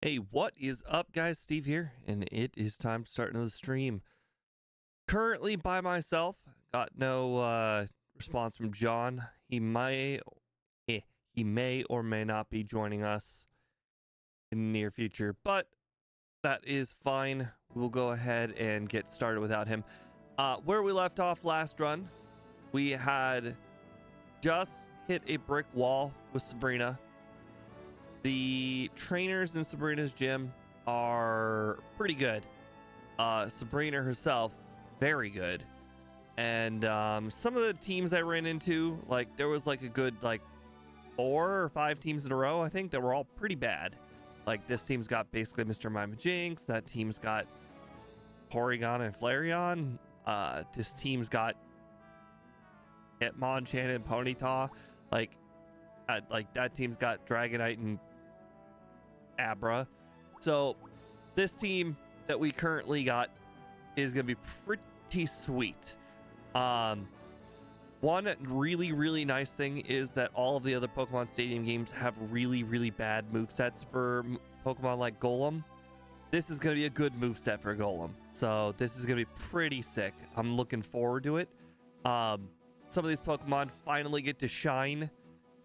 Hey, what is up, guys? Steve here, and it is time to start another stream. Currently by myself, got no response from John. He may or may not be joining us in the near future, but that is fine. We'll go ahead and get started without him. Where we left off last run, we had just hit a brick wall with Sabrina. The trainers in Sabrina's gym are pretty good. Sabrina herself, very good. And some of the teams I ran into, like there was like a good like 4 or 5 teams in a row, I think, that were all pretty bad. Like this team's got basically Mr. Mime and Jinx. That team's got Porygon and Flareon. This team's got Hitmonchan and Ponyta. Like that team's got Dragonite and Abra. So this team that we currently got is gonna be pretty sweet. One really nice thing is that all of the other Pokemon Stadium games have really bad movesets for Pokemon like Golem. This is gonna be a good moveset for Golem, so this is gonna be pretty sick. I'm looking forward to it. Some of these Pokemon finally get to shine,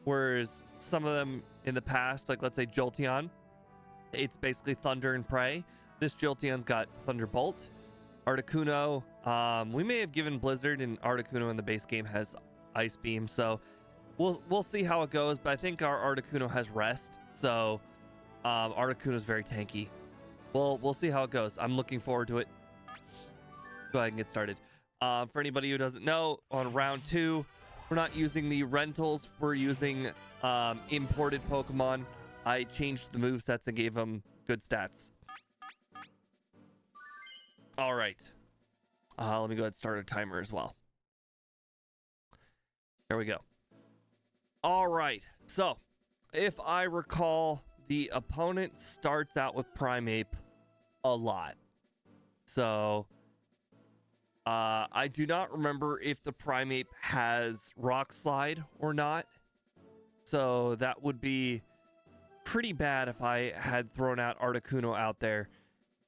whereas some of them in the past, like let's say Jolteon, it's basically Thunder and Prey. This Jolteon's got Thunderbolt. Articuno, we may have given Blizzard, and Articuno in the base game has Ice Beam, so we'll see how it goes. But I think our Articuno has Rest, so Articuno is very tanky. We'll see how it goes. I'm looking forward to it. Go ahead and get started. For anybody who doesn't know, on round 2, we're not using the rentals. We're using imported Pokemon. I changed the movesets and gave them good stats. All right. Let me go ahead and start a timer as well. There we go. All right. So, if I recall, the opponent starts out with Primeape a lot. So, I do not remember if the Primeape has Rock Slide or not. So, that would be pretty bad if I had thrown out Articuno out there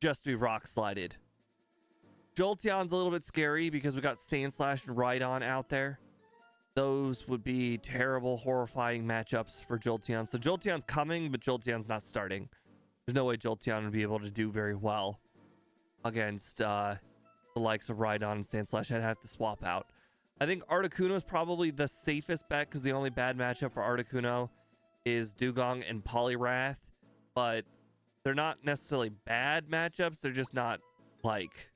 just to be Rock Slided. Jolteon's a little bit scary because we got Sandslash and Rhydon out there. Those would be terrible, horrifying matchups for Jolteon. So Jolteon's coming, but Jolteon's not starting. There's no way Jolteon would be able to do very well against the likes of Rhydon and Sandslash. I'd have to swap out. I think Articuno is probably the safest bet because the only bad matchup for Articuno is Dugong and Poliwrath, but they're not necessarily bad matchups. They're just not like...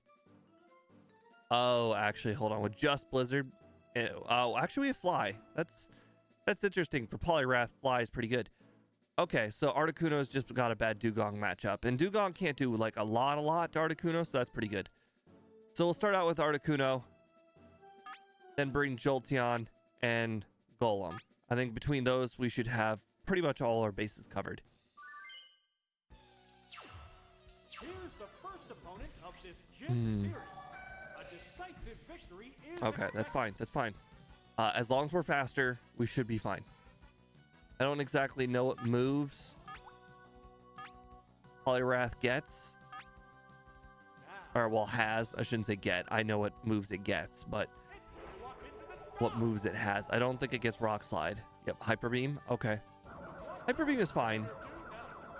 Oh, actually, hold on. With just Blizzard... Oh, actually, we have Fly. That's interesting. For Poliwrath, Fly is pretty good. Okay, so Articuno's just got a bad Dugong matchup. And Dugong can't do like a lot to Articuno, so that's pretty good. So we'll start out with Articuno, then bring Jolteon and Golem. I think between those, we should have pretty much all our bases covered. Here's the first opponent of this gym series. A decisive victory is Okay, that's fine. That's fine. As long as we're faster, we should be fine. I don't exactly know what moves Poliwrath gets. Or, well, has. I shouldn't say get. I know what moves it gets, but what moves it has. I don't think it gets Rock Slide. Yep, Hyper Beam. Okay. Hyper Beam is fine.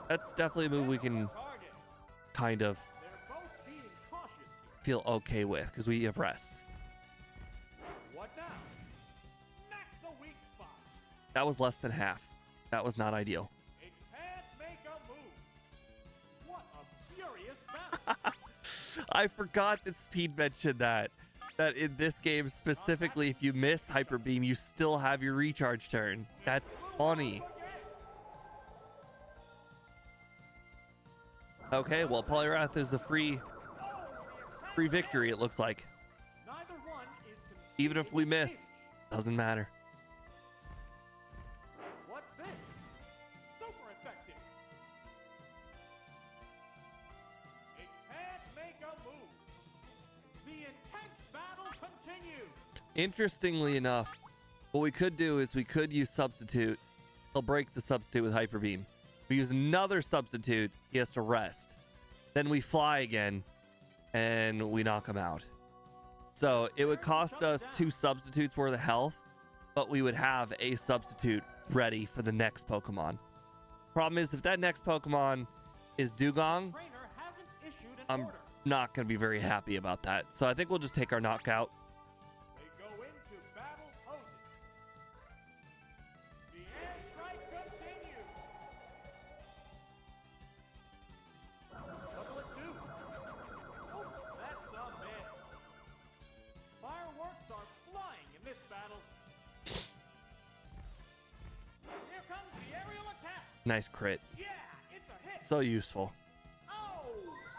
That's definitely a move we can kind of feel okay with because we have Rest. What now? Smack the weak spot. That was less than half. That was not ideal. It can't make a move. What a furious battle. I forgot that Speed mentioned that in this game specifically, if you miss Hyper Beam, you still have your recharge turn. That's funny. Okay, well, Poliwrath is a free victory, it looks like. Neither one is Even if we miss, doesn't matter. What's this? Super effective. It can't make a move. The intense battle continues. Interestingly enough, what we could do is we could use Substitute. He'll break the Substitute with Hyper Beam. We use another substitute. He has to rest. Then we fly again, and we knock him out. So it would cost us 2 substitutes worth of health, but we would have a substitute ready for the next Pokemon. Problem is, if that next Pokemon is Dugong, I'm not going to be very happy about that. So I think we'll just take our knockout. They go into battle poses. The airstrike continues. What will it do? Oh, that's a miss. Fireworks are flying in this battle. Here comes the aerial attack. Nice crit. Yeah, it's a hit. So useful. Oh,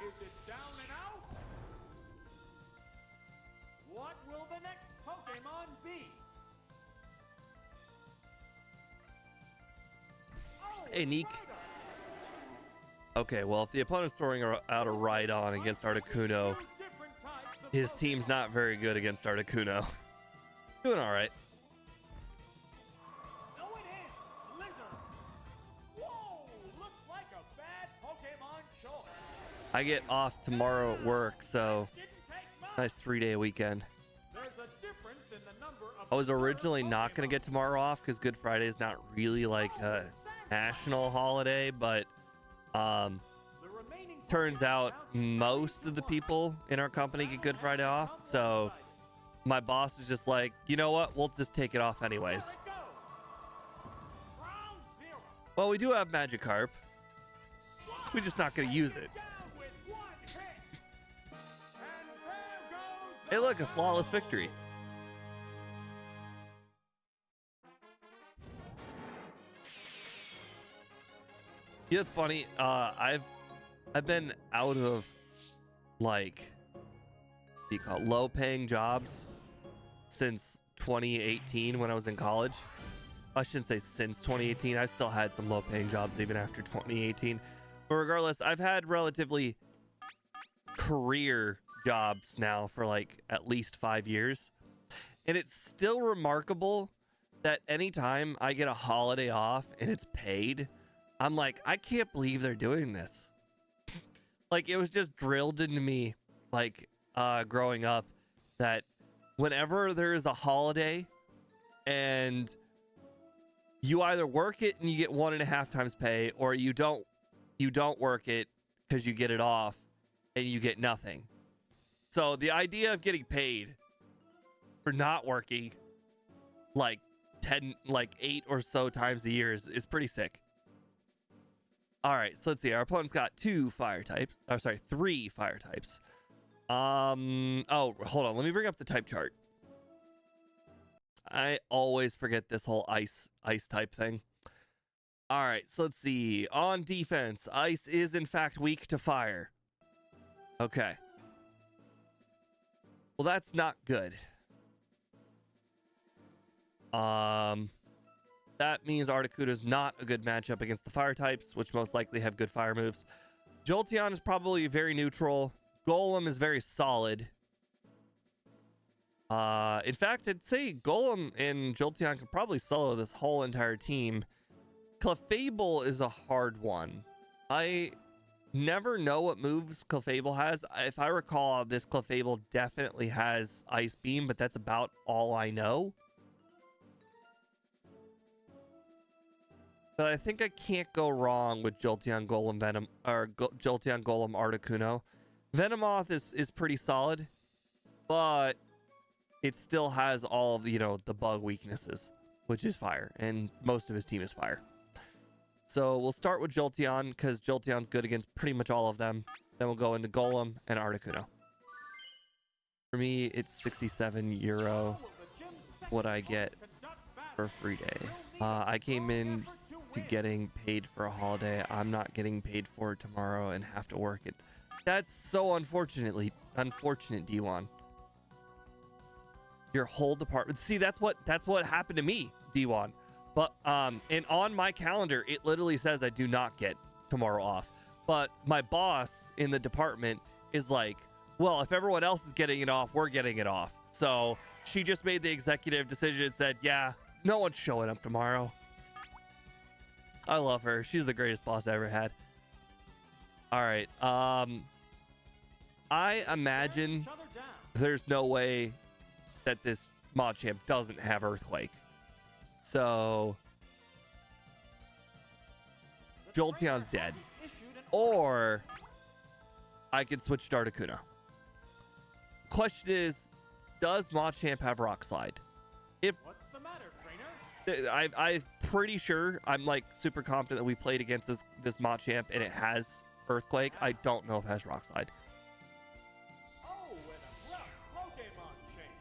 is it down and out? What will the next Pokemon be? Oh, Hey, Neek. Rhydon. Okay, well, if the opponent's throwing out a Rhydon against Articuno, Two different types of his team's Pokemon. not very good against Articuno. Doing all right. No, it is Lizard. Whoa, looks like a bad Pokemon choice. I get off tomorrow at work, so Didn't take much. nice 3-day weekend. There's a difference in the number of I was originally not going to get tomorrow off because Good Friday is not really like a national holiday, but The remaining turns Pokemon out now most of the people in our company get Good Friday off. So my boss is just like, you know what? We'll just take it off anyways. There it goes. Round 0. Well, we do have Magikarp. We're just not going to use it. Down with one hit. And there goes Hey, look, a flawless victory. You know, it's funny. I've been out of like what do you call it, low-paying jobs since 2018 when I was in college. I shouldn't say since 2018. I still had some low-paying jobs even after 2018. But regardless, I've had relatively career jobs now for like at least 5 years. And it's still remarkable that anytime I get a holiday off and it's paid, I'm like, I can't believe they're doing this. Like, it was just drilled into me, like, growing up, that whenever there is a holiday and you either work it and you get 1.5 times pay, or you don't work it because you get it off and you get nothing. So the idea of getting paid for not working like 8 or so times a year is pretty sick. All right, so let's see. Our opponent's got 3 fire types. Oh, hold on. Let me bring up the type chart. I always forget this whole ice type thing. All right, so let's see. On defense, ice is in fact weak to fire. Okay. Well, that's not good. That means Articuno is not a good matchup against the fire types, which most likely have good fire moves. Jolteon is probably very neutral. Golem is very solid. In fact, I'd say Golem and Jolteon could probably solo this whole entire team. Clefable is a hard one. I never know what moves Clefable has. If I recall, this Clefable definitely has Ice Beam, but that's about all I know. But I think I can't go wrong with Jolteon Golem Venom, or Jolteon Golem Articuno. Venomoth is pretty solid, but it still has all of the, the bug weaknesses, which is fire, and most of his team is fire. So we'll start with Jolteon, because Jolteon's good against pretty much all of them. Then we'll go into Golem and Articuno. For me, it's €67 what I get for a free day. I came in to getting paid for a holiday. I'm not getting paid for it tomorrow and have to work it. That's so unfortunate, D1. Your whole department. See, that's what happened to me, D1. But and on my calendar, it literally says I do not get tomorrow off. But my boss in the department is like, well, if everyone else is getting it off, we're getting it off. So she just made the executive decision and said, yeah, no one's showing up tomorrow. I love her. She's the greatest boss I ever had. All right. I imagine there's no way that this Machamp doesn't have Earthquake. So Jolteon's dead. Or I could switch to Articuno. Question is, does Machamp have Rock Slide? If What's the matter, trainer? I'm pretty sure, I'm like super confident that we played against this Machamp and it has Earthquake. I don't know if it has Rock Slide. Oh, and a rough Pokemon chain.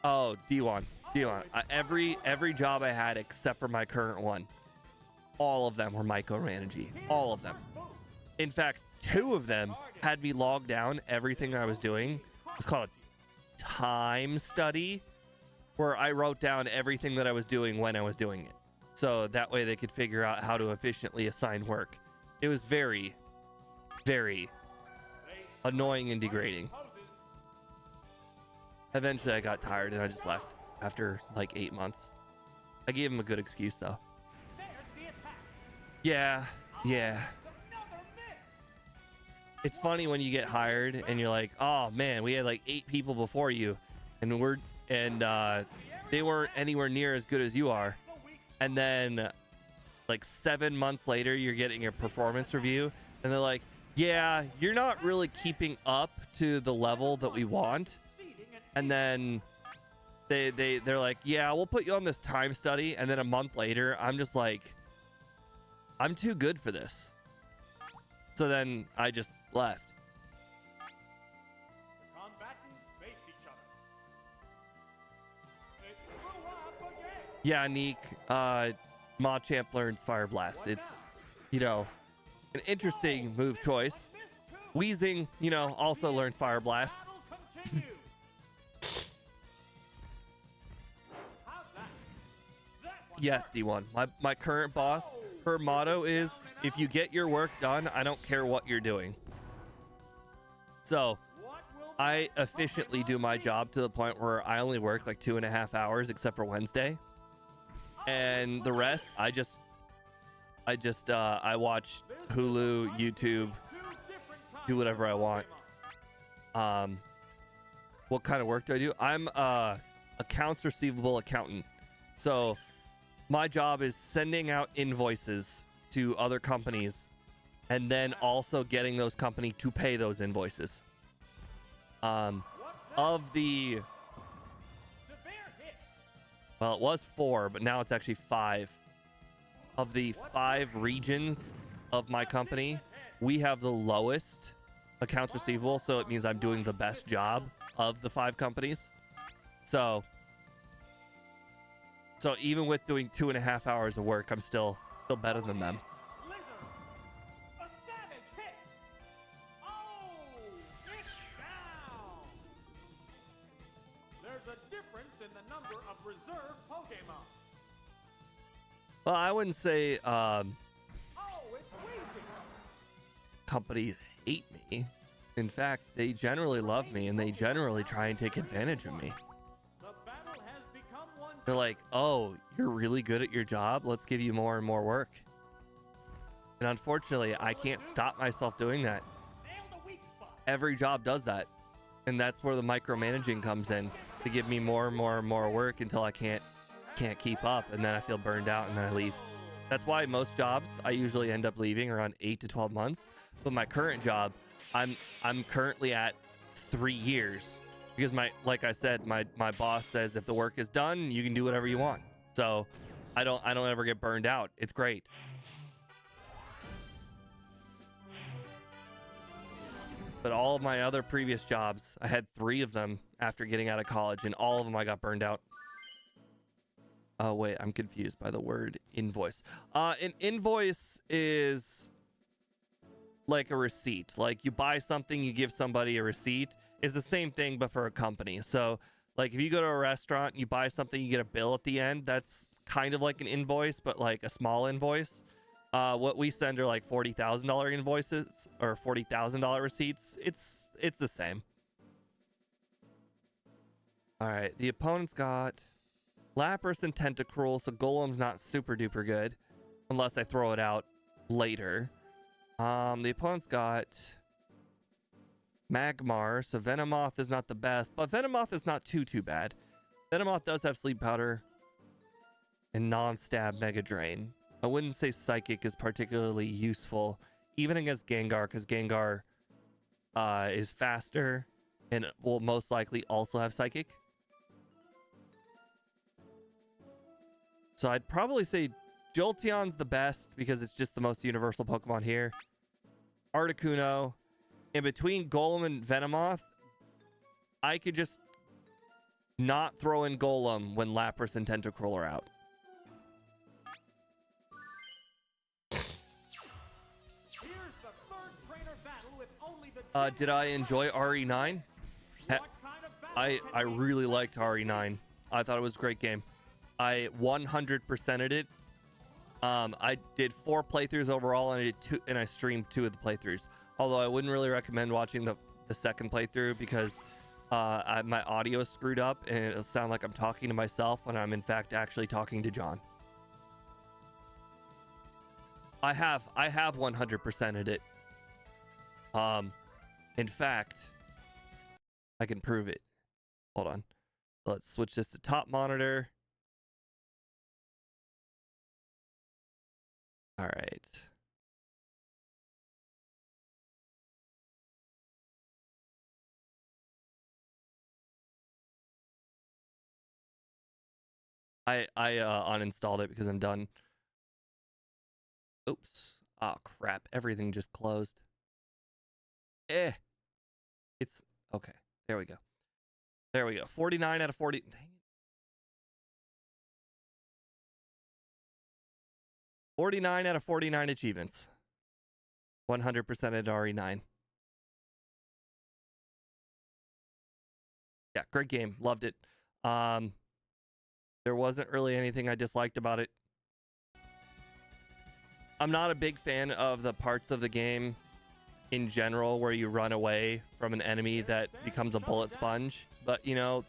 Oh, D1. Every job I had except for my current one, all of them were micromanaging. All of them. In fact, 2 of them had me log down everything I was doing. It's called a time study, where I wrote down everything that I was doing when I was doing it. So that way they could figure out how to efficiently assign work. It was very, very annoying and degrading. Eventually I got tired and I just left after like 8 months. I gave him a good excuse though. Yeah. It's funny when you get hired and you're like, oh man, we had like 8 people before you and they weren't anywhere near as good as you are. And then like 7 months later, you're getting your performance review and they're like, yeah, you're not really keeping up to the level that we want. And then they're like, yeah, we'll put you on this time study. And then a month later, I'm just like, I'm too good for this. So then I just left. The combatants face each other. It blew up again. Yeah, Neek, Machamp learns Fire Blast. It's, an interesting move choice. Weezing, also learns Fire Blast. Battle continue. How's that? That one Yes, D1. My current boss, her motto is, if you get your work done, I don't care what you're doing. So What will I efficiently do my job to the point where I only work like 2.5 hours, except for Wednesday. And the rest, I watch Hulu, YouTube, do whatever I want. What kind of work do I do? I'm a accounts receivable accountant. So my job is sending out invoices to other companies and then also getting those companies to pay those invoices. Of the, well, it was 4, but now it's actually 5. Of the 5 regions of my company, we have the lowest accounts receivable, so it means I'm doing the best job of the 5 companies. So even with doing 2.5 hours of work, I'm still better than them. A savage hit. Oh, it's down. There's a difference in the number of reserve Pokemon. Well, I wouldn't say Oh, it's Weezing. companies hate me. In fact, they generally love me and they generally try and take advantage of me. The battle has become one. They're like, oh, you're really good at your job. Let's give you more and more work. And unfortunately, I can't stop myself doing that. Nail the weak spot. Every job does that. And that's where the micromanaging comes in, to give me more and more and more work until I can't keep up, and then I feel burned out and then I leave. That's why most jobs I usually end up leaving around 8 to 12 months. But my current job, I'm currently at 3 years because like I said, my boss says if the work is done, you can do whatever you want. So I don't ever get burned out. It's great. But all of my other previous jobs, I had 3 of them after getting out of college, and all of them I got burned out. Oh, wait, I'm confused by the word invoice. An invoice is like a receipt. Like you buy something, you give somebody a receipt. It's the same thing, but for a company. So like if you go to a restaurant and you buy something, you get a bill at the end. That's kind of like an invoice, but like a small invoice. What we send are like $40,000 invoices or $40,000 receipts. It's the same. All right, the opponent's got Lapras and Tentacruel, so Golem's not super duper good. unless I throw it out later. The opponent's got Magmar, so Venomoth is not the best, but Venomoth is not too bad. Venomoth does have Sleep Powder and non-stab Mega Drain. I wouldn't say Psychic is particularly useful, even against Gengar, because Gengar is faster and will most likely also have Psychic. So I'd probably say Jolteon's the best because it's just the most universal Pokemon here. Articuno. In between Golem and Venomoth, I could just not throw in Golem when Lapras and Tentacruel are out. Did I enjoy RE9? I really liked RE9. I thought it was a great game. I 100%ed it. I did 4 playthroughs overall, and I streamed 2 of the playthroughs. Although I wouldn't really recommend watching the second playthrough because my audio is screwed up and it'll sound like I'm talking to myself when I'm in fact actually talking to John. I have 100%ed it. In fact, I can prove it. Hold on. Let's switch this to top monitor. All right. I uninstalled it because I'm done. Oops. Oh crap. Everything just closed. It's okay. There we go. There we go. 49 out of 40. Dang it. 49 out of 49 achievements. 100% at RE9. Yeah, great game. Loved it. There wasn't really anything I disliked about it. I'm not a big fan of the parts of the game in general where you run away from an enemy that becomes a bullet sponge, but you know,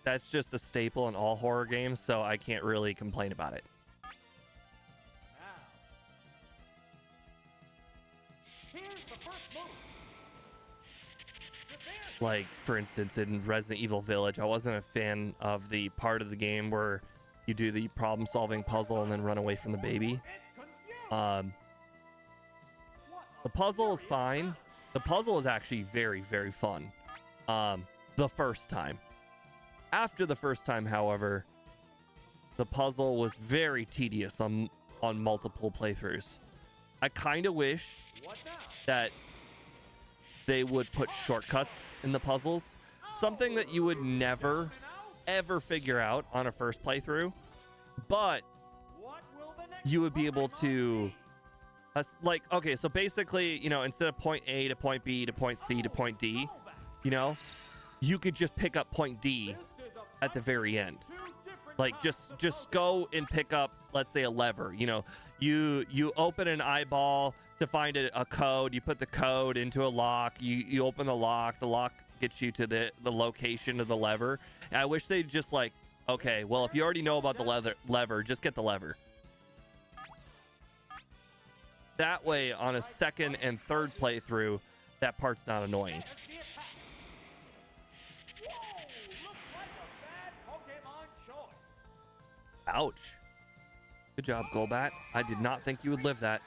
that's just a staple in all horror games, so I can't really complain about it. Like, for instance, in Resident Evil Village, I wasn't a fan of the part of the game where you do the problem-solving puzzle and then run away from the baby. The puzzle is fine. The puzzle is actually very, very fun. The first time. After the first time, however, the puzzle was very tedious on multiple playthroughs. I kind of wish that they would put shortcuts in the puzzles. Something that you would never, ever figure out on a first playthrough. But you would be able to... like, okay, so basically, you know, instead of point A to point B to point C to point D, you know, you could just pick up point D at the very end. Like, just go and pick up, let's say, a lever. You know, you open an eyeball to find a code. You put the code into a lock. You open the lock gets you to the location of the lever. And I wish they'd just like, okay, well, if you already know about the lever, just get the lever. That way, on a second and third playthrough, that part's not annoying. Ouch. Good job, Golbat. I did not think you would live that.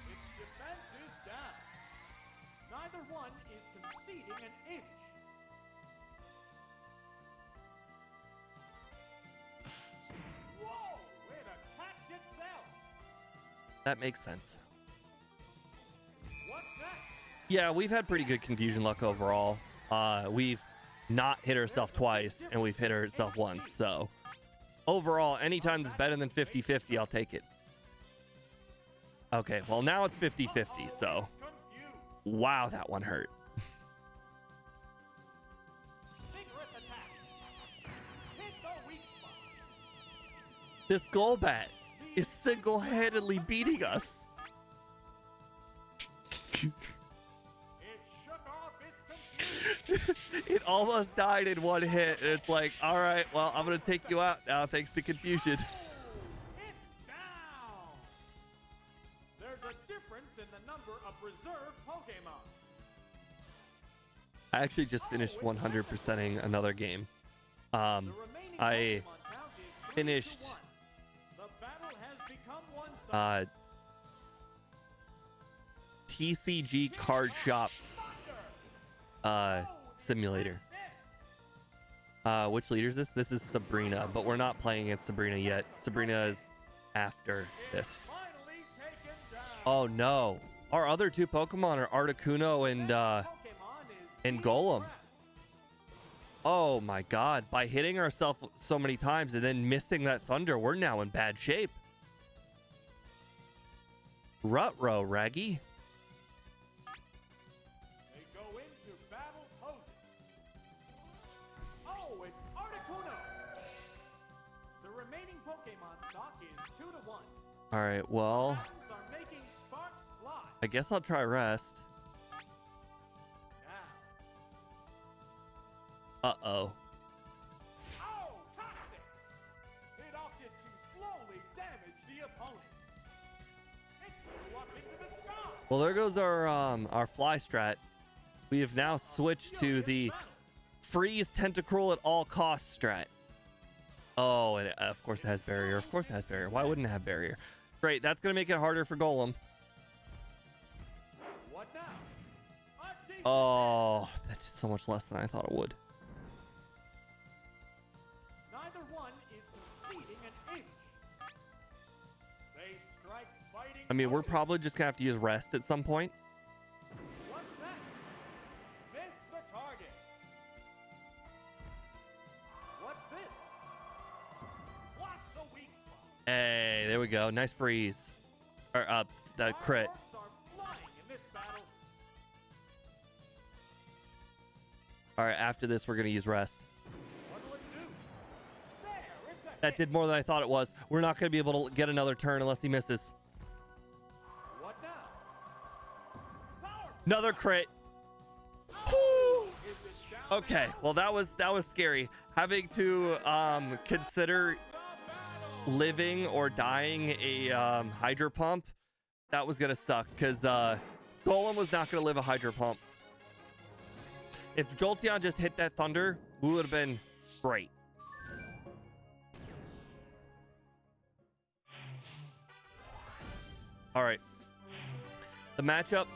Its defense is down. Neither one is conceding an inch. Whoa! It attacked itself. That makes sense. What's next? Yeah, we've had pretty good confusion luck overall. We've not hit herself twice, and we've hit herself once, so... Overall, anytime that's better than 50-50, I'll take it. Okay, well, now it's 50-50, so... Wow, that one hurt. This Golbat is single-handedly beating us. It almost died in one hit, and it's like, all right, well, I'm gonna take you out now thanks to confusion. in the number of reserve Pokemon. I actually just finished 100%ing another game. The remaining I Pokemon count is 3 to finished 1. The battle has become one-sided. TCG card shop simulator. Which leader is this? This is Sabrina, but we're not playing against Sabrina yet. Sabrina is after this. Finally taken down. Oh no. Our other two Pokemon are Articuno and Golem. Oh my god. By hitting ourselves so many times and then missing that Thunder, we're now in bad shape. Ruh-roh, Raggy. They go into battle posing. Oh, it's Articuno. The remaining Pokemon stock is 2 to 1. Alright, well, Battles are making sparks fly. I guess I'll try Rest. Now. Uh-oh. Oh, toxic! It opted to slowly damage the opponent. It flew up into the sky. Well, there goes our fly strat. We have now switched to the freeze Tentacruel at all costs strat. Oh, and of course it has barrier. Of course it has barrier. Why wouldn't it have barrier? Great, that's gonna make it harder for Golem. What now? Oh, that's just so much less than I thought it would. Neither one is conceding an inch. They strike fighting. I mean, we're focus. probably just gonna have to use Rest at some point. What's that? Miss the target. What's this? Block the weak spot. Hey, there we go. Nice freeze. Or the crit. Fireworks are flying in this battle. All right, after this, we're gonna use Rest. What'll it do? There, it's a That hit. did more than I thought it was. We're not gonna be able to get another turn unless he misses. What now? Power. Another crit. Oh, is it down Okay, and out? well that was scary. Having to consider The battle. living or dying a Hydro Pump, that was gonna suck because Golem was not gonna live a Hydro Pump. If Jolteon just hit that Thunder, we would have been great. All right, the matchup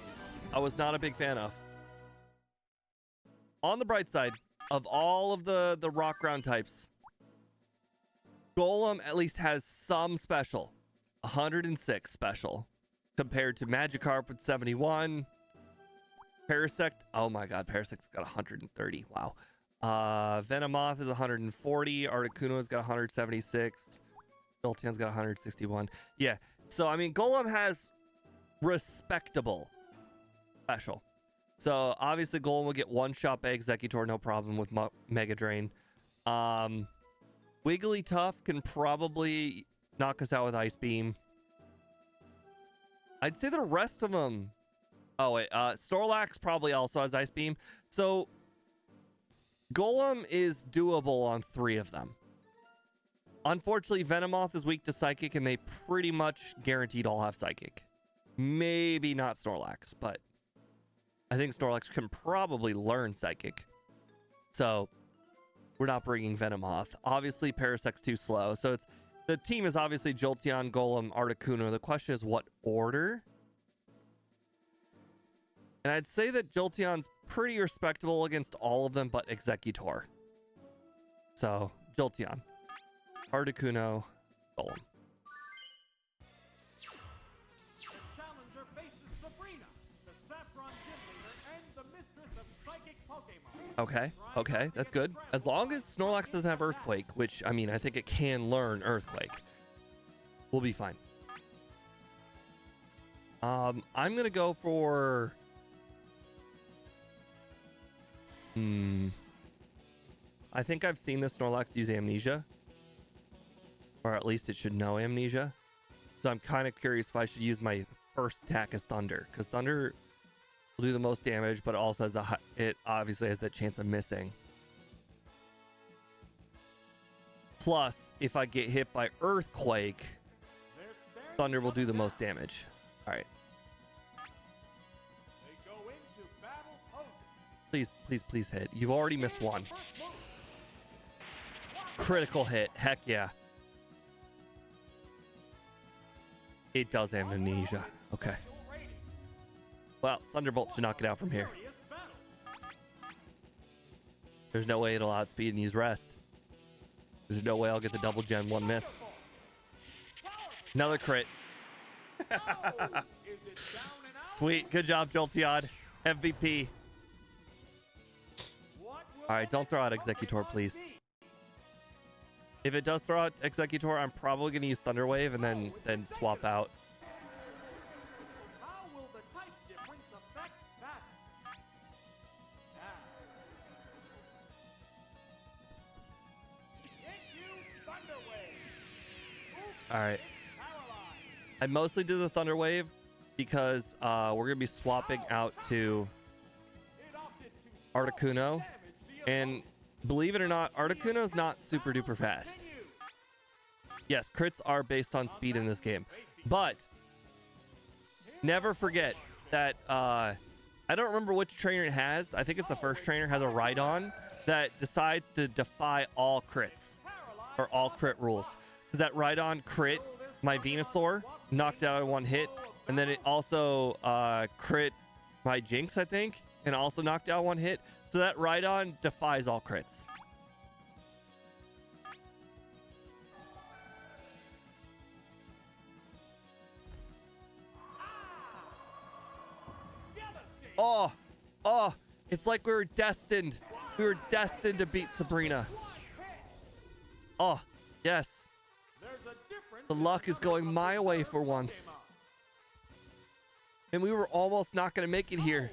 I was not a big fan of. On the bright side, of all of the rock ground types, Golem at least has some special. 106 special compared to Magikarp with 71. Parasect, oh my god, Parasect's got 130. Wow. Venomoth is 140. Articuno's got 176. Jolteon's got 161. Yeah, so I mean, Golem has respectable special. So obviously Golem will get one shot by Executor, no problem with Mega Drain. Wigglytuff can probably knock us out with Ice Beam. I'd say the rest of them. Oh wait, Snorlax probably also has Ice Beam. So Golem is doable on 3 of them. Unfortunately, Venomoth is weak to Psychic, and they pretty much guaranteed all have Psychic. Maybe not Snorlax, but I think Snorlax can probably learn Psychic. So we're not bringing Venomoth. Obviously, Parasect's too slow. So it's the team is obviously Jolteon, Golem, Articuno. The question is what order? And I'd say that Jolteon's pretty respectable against all of them but Executor. So Jolteon, Articuno, Golem. The challenger faces Sabrina, the Saffron Gym Leader and the mistress of psychic Pokemon. Okay, okay, that's good. As long as Snorlax doesn't have Earthquake, which, I mean, I think it can learn Earthquake, we'll be fine. I'm going to go for... I think I've seen this Snorlax use Amnesia. Or at least it should know Amnesia. So I'm kind of curious if I should use my first attack as Thunder. Because Thunder will do the most damage, but it also has it obviously has that chance of missing. Plus, if I get hit by Earthquake, Thunder will do the most damage. Alright. Please, please, please hit. You've already missed one. Critical hit. Heck yeah. It does amnesia. Okay. Well, Thunderbolt should knock it out from here. There's no way it'll outspeed and use rest. There's no way I'll get the double gen one miss. Another crit. Sweet. Good job, Jolteon. MVP. All right, don't throw out Executor, please. If it does throw out Executor, I'm probably going to use Thunder Wave and then swap out. How will the type difference affect that? Thunder Wave. All right. I mostly did the Thunder Wave because we're going to be swapping out to Articuno. And believe it or not, Articuno's not super duper fast. Yes, crits are based on speed in this game. But never forget that I don't remember which trainer it has. I think it's the first trainer has a Rhydon that decides to defy all crits or all crit rules. Because that Rhydon crit my Venusaur, knocked out in one hit, and then it also crit my Jinx, I think, and also knocked out one hit. So that Rhydon defies all crits. Oh, it's like we were destined. We were destined to beat Sabrina. Oh, yes. The luck is going my way for once. And we were almost not going to make it here.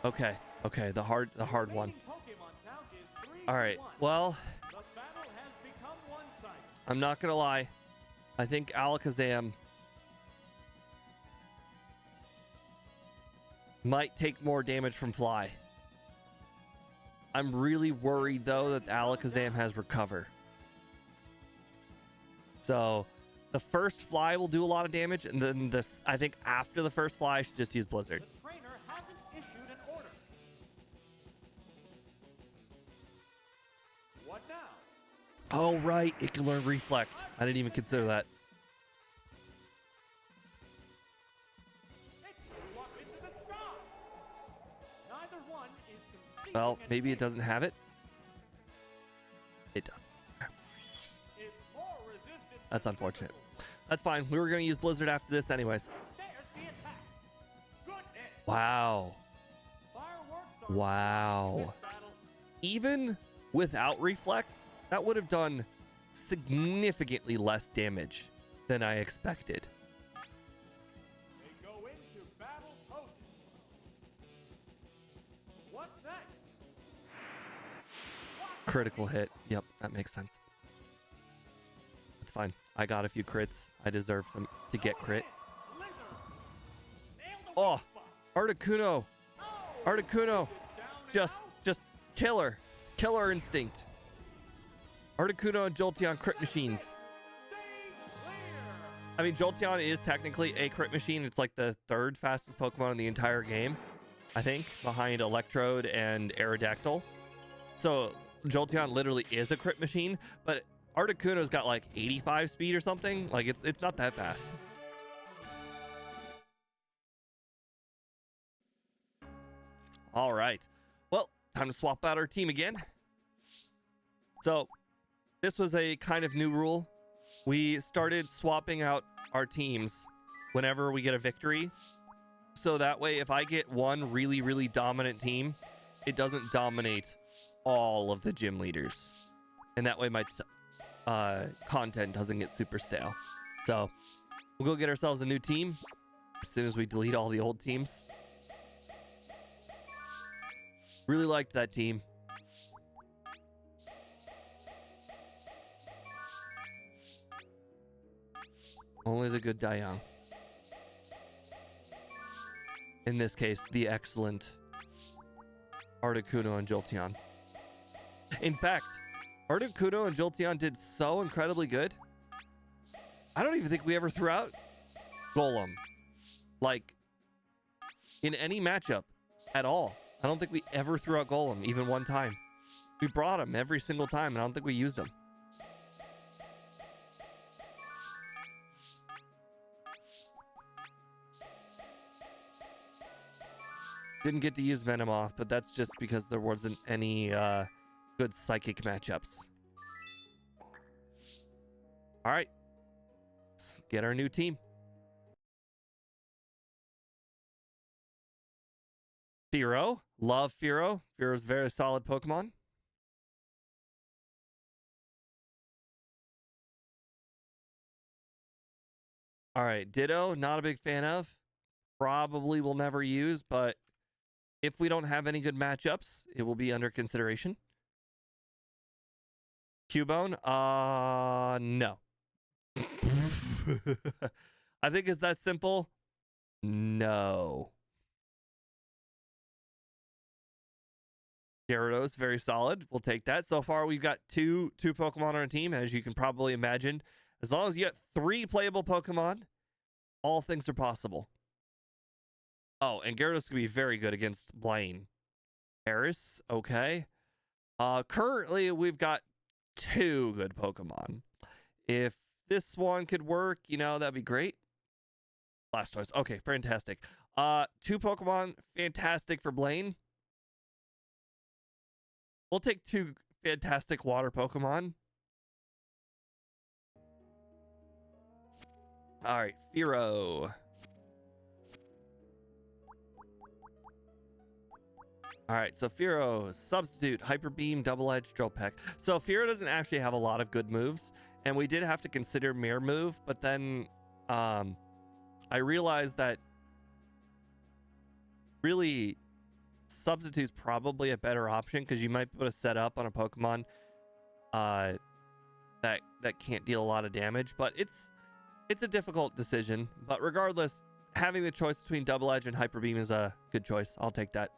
Okay, the hard one. All right, well, I'm not going to lie. I think Alakazam might take more damage from Fly. I'm really worried, though, that Alakazam has Recover. So the first Fly will do a lot of damage, and then this, I think after the first Fly, I should just use Blizzard. The trainer hasn't issued an order. What now? Oh, right. It can learn Reflect. I didn't even consider that. Well, maybe it doesn't have it. It does. That's unfortunate. That's fine. We were going to use Blizzard after this anyways. Wow. Wow. Even without Reflect, that would have done significantly less damage than I expected. They go into battle poses. What's next? Critical hit. Yep, that makes sense. It's fine. I got a few crits. I deserve some to get crit. Oh, Articuno. Articuno. Just killer. Killer instinct. Articuno and Jolteon crit machines. I mean, Jolteon is technically a crit machine. It's like the third fastest Pokemon in the entire game, I think, behind Electrode and Aerodactyl. So Jolteon literally is a crit machine, but Articuno's got like 85 speed or something. Like it's not that fast. All right. Well, time to swap out our team again. So this was a kind of new rule. We started swapping out our teams whenever we get a victory. So that way, if I get one really, really dominant team, it doesn't dominate all of the gym leaders. And that way my content doesn't get super stale. So we'll go get ourselves a new team as soon as we delete all the old teams. Really liked that team. Only the good die young. In this case, the excellent Articuno and Jolteon. In fact, Articuno and Jolteon did so incredibly good. I don't even think we ever threw out Golem, like, in any matchup at all. I don't think we ever threw out Golem, even one time. We brought him every single time, and I don't think we used him. Didn't get to use Venomoth, but that's just because there wasn't any good psychic matchups. All right, let's get our new team. Fearow, love Fearow. Fearow's very solid Pokemon. All right, Ditto, not a big fan of. Probably will never use, but if we don't have any good matchups, it will be under consideration. Cubone, no. I think it's that simple. No. Gyarados, very solid. We'll take that. So far, we've got two Pokemon on our team, as you can probably imagine. As long as you get 3 playable Pokemon, all things are possible. Oh, and Gyarados can be very good against Blaine. Paris, okay. Currently, we've got 2 good Pokemon. If this one could work, you know, that'd be great. Blastoise, okay, fantastic. 2 Pokemon, fantastic for Blaine. We'll take 2 fantastic water Pokemon. All right, Fearow. All right, so Fearow, Substitute, Hyper Beam, Double Edge, Drill Peck. So Fearow doesn't actually have a lot of good moves, and we did have to consider Mirror Move, but then I realized that really Substitute's probably a better option because you might be able to set up on a Pokemon that can't deal a lot of damage, but it's a difficult decision. But regardless, having the choice between Double Edge and Hyper Beam is a good choice. I'll take that.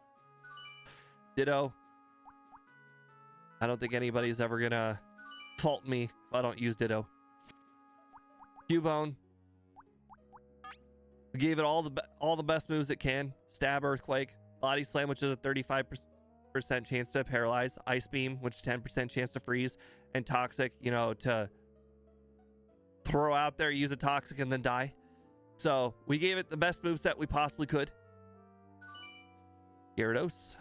Ditto. I don't think anybody's ever gonna fault me if I don't use Ditto. Cubone. We gave it all the best moves it can. Stab, Earthquake, Body Slam, which is a 35% chance to paralyze, Ice Beam, which is 10% chance to freeze, and Toxic, you know, to throw out there, use a Toxic, and then die. So we gave it the best moveset we possibly could. Gyarados.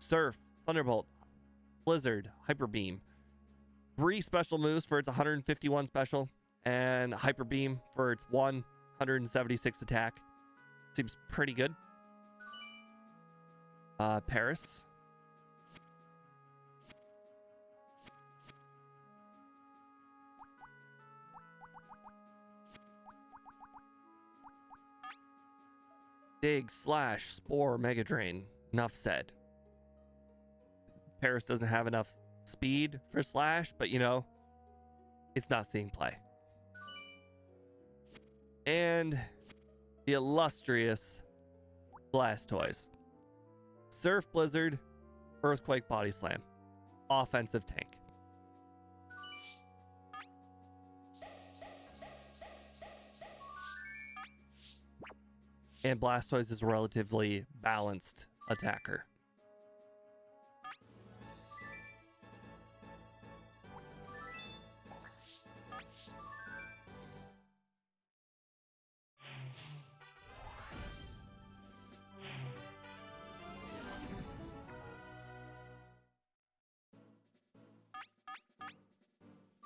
Surf, Thunderbolt, Blizzard, Hyper Beam. 3 special moves for its 151 special, and Hyper Beam for its 176 attack. Seems pretty good. Paris. Dig, Slash, Spore, Mega Drain. Enough said. Paris doesn't have enough speed for Slash, but you know, it's not seeing play. And the illustrious Blastoise. Surf, Blizzard, Earthquake, Body Slam. Offensive tank. And Blastoise is a relatively balanced attacker.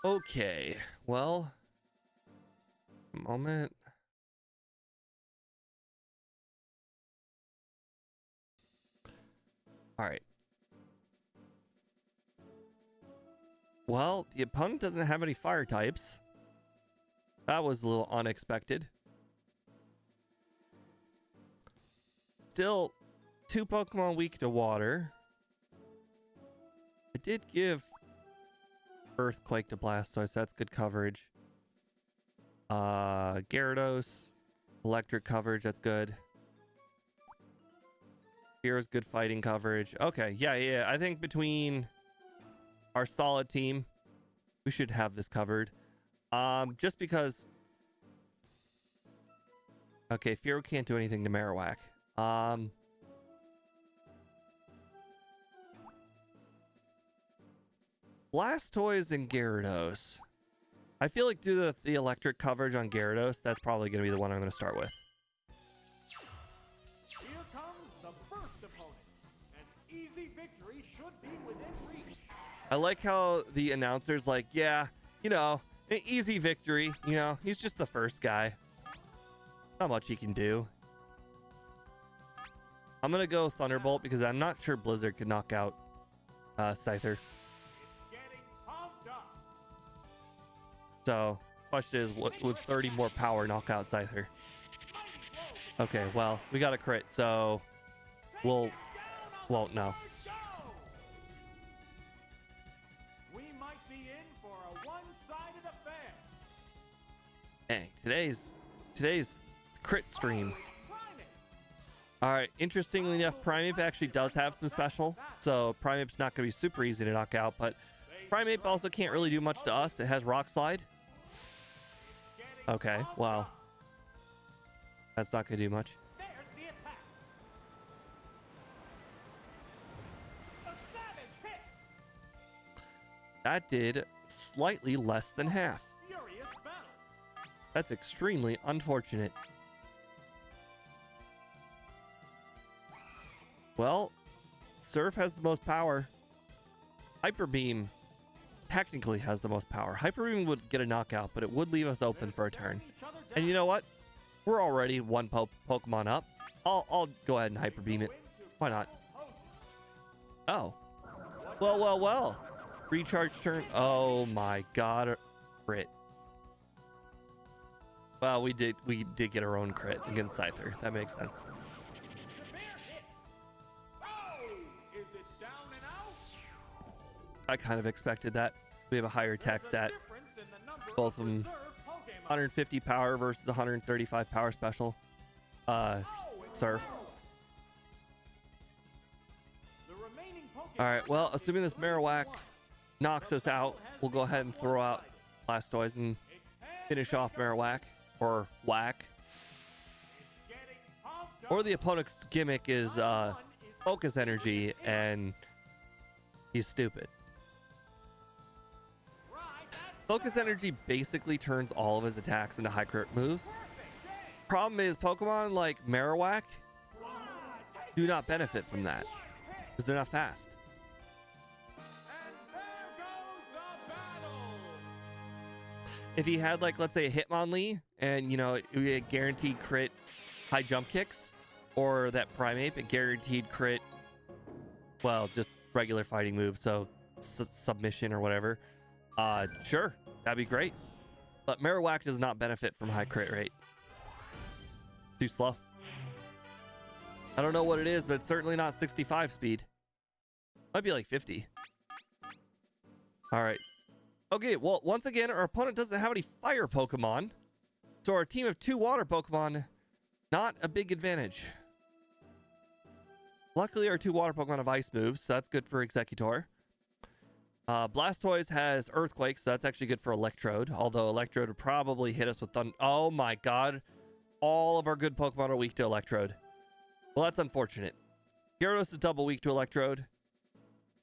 Okay, well, a moment. All right. Well, the opponent doesn't have any fire types. That was a little unexpected. Still, 2 Pokemon weak to water. I did give Earthquake to Blastoise. That's good coverage. Gyarados, electric coverage. That's good. Here's good fighting coverage. Okay, yeah. I think between our solid team, we should have this covered. Just because Okay, Fearow can't do anything to Marowak. Blastoise and Gyarados. I feel like due to the electric coverage on Gyarados, that's probably going to be the one I'm going to start with. Here comes the first opponent. An easy victory should be within reach. I like how the announcer's like, yeah, you know, an easy victory. You know, he's just the first guy. Not much he can do. I'm going to go Thunderbolt because I'm not sure Blizzard could knock out Scyther. So, question is, what would 30 more power knock out Scyther? Okay, well, we got a crit, so we'll won't know. We might be in for a one-sided affair. Dang, today's crit stream. All right, interestingly enough, Primeape actually does have some special, so Primeape's not going to be super easy to knock out, but Primeape also can't really do much to us. It has Rock Slide. Okay, wow. That's not going to do much. There's the attack. A savage hit. That did slightly less than half. Furious battle. That's extremely unfortunate. Well, Surf has the most power. Hyper Beam technically has the most power. Hyper Beam would get a knockout, but it would leave us open for a turn. And you know what? We're already one Pokemon up. I'll go ahead and Hyper Beam it. Why not? Oh. Well. Recharge turn. Oh my god. Crit. Well, we did get our own crit against Scyther. That makes sense. I kind of expected that. We have a higher attack stat. Both of them 150 power versus 135 power special. Surf. Alright, well, assuming this Marowak knocks us out, we'll go ahead and throw out Blastoise and finish off Marowak. Or Whack. Or the opponent's gimmick is Focus Energy, and he's stupid. Focus Energy basically turns all of his attacks into high crit moves. Problem is, Pokemon like Marowak do not benefit from that because they're not fast. If he had, like, let's say a Hitmonlee and, you know, we had guaranteed crit high jump kicks, or that Primeape, a guaranteed crit, well, just regular fighting move, so submission or whatever. Sure, that'd be great. But Marowak does not benefit from high crit rate. Too slow. I don't know what it is, but it's certainly not 65 speed. Might be like 50. All right. Okay, well, once again, our opponent doesn't have any fire Pokemon. So our team of 2 water Pokemon, not a big advantage. Luckily, our 2 water Pokemon have ice moves, so that's good for Executor. Blastoise has Earthquake, so that's actually good for Electrode. Although Electrode would probably hit us with Thunder. Oh my god. All of our good Pokemon are weak to Electrode. Well, that's unfortunate. Gyarados is double weak to Electrode.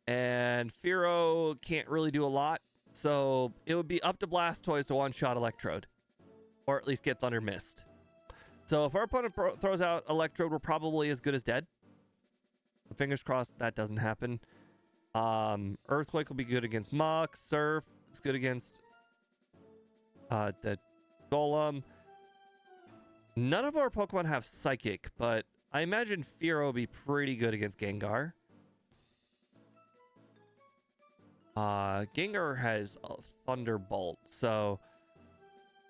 And Fearow can't really do a lot. So it would be up to Blastoise to one-shot Electrode. Or at least get Thunder Mist. So if our opponent throws out Electrode, we're probably as good as dead. Fingers crossed that doesn't happen. Earthquake will be good against Muk. Surf is good against the Golem. None of our Pokemon have Psychic, but I imagine Fearow will be pretty good against Gengar. Gengar has a Thunderbolt, so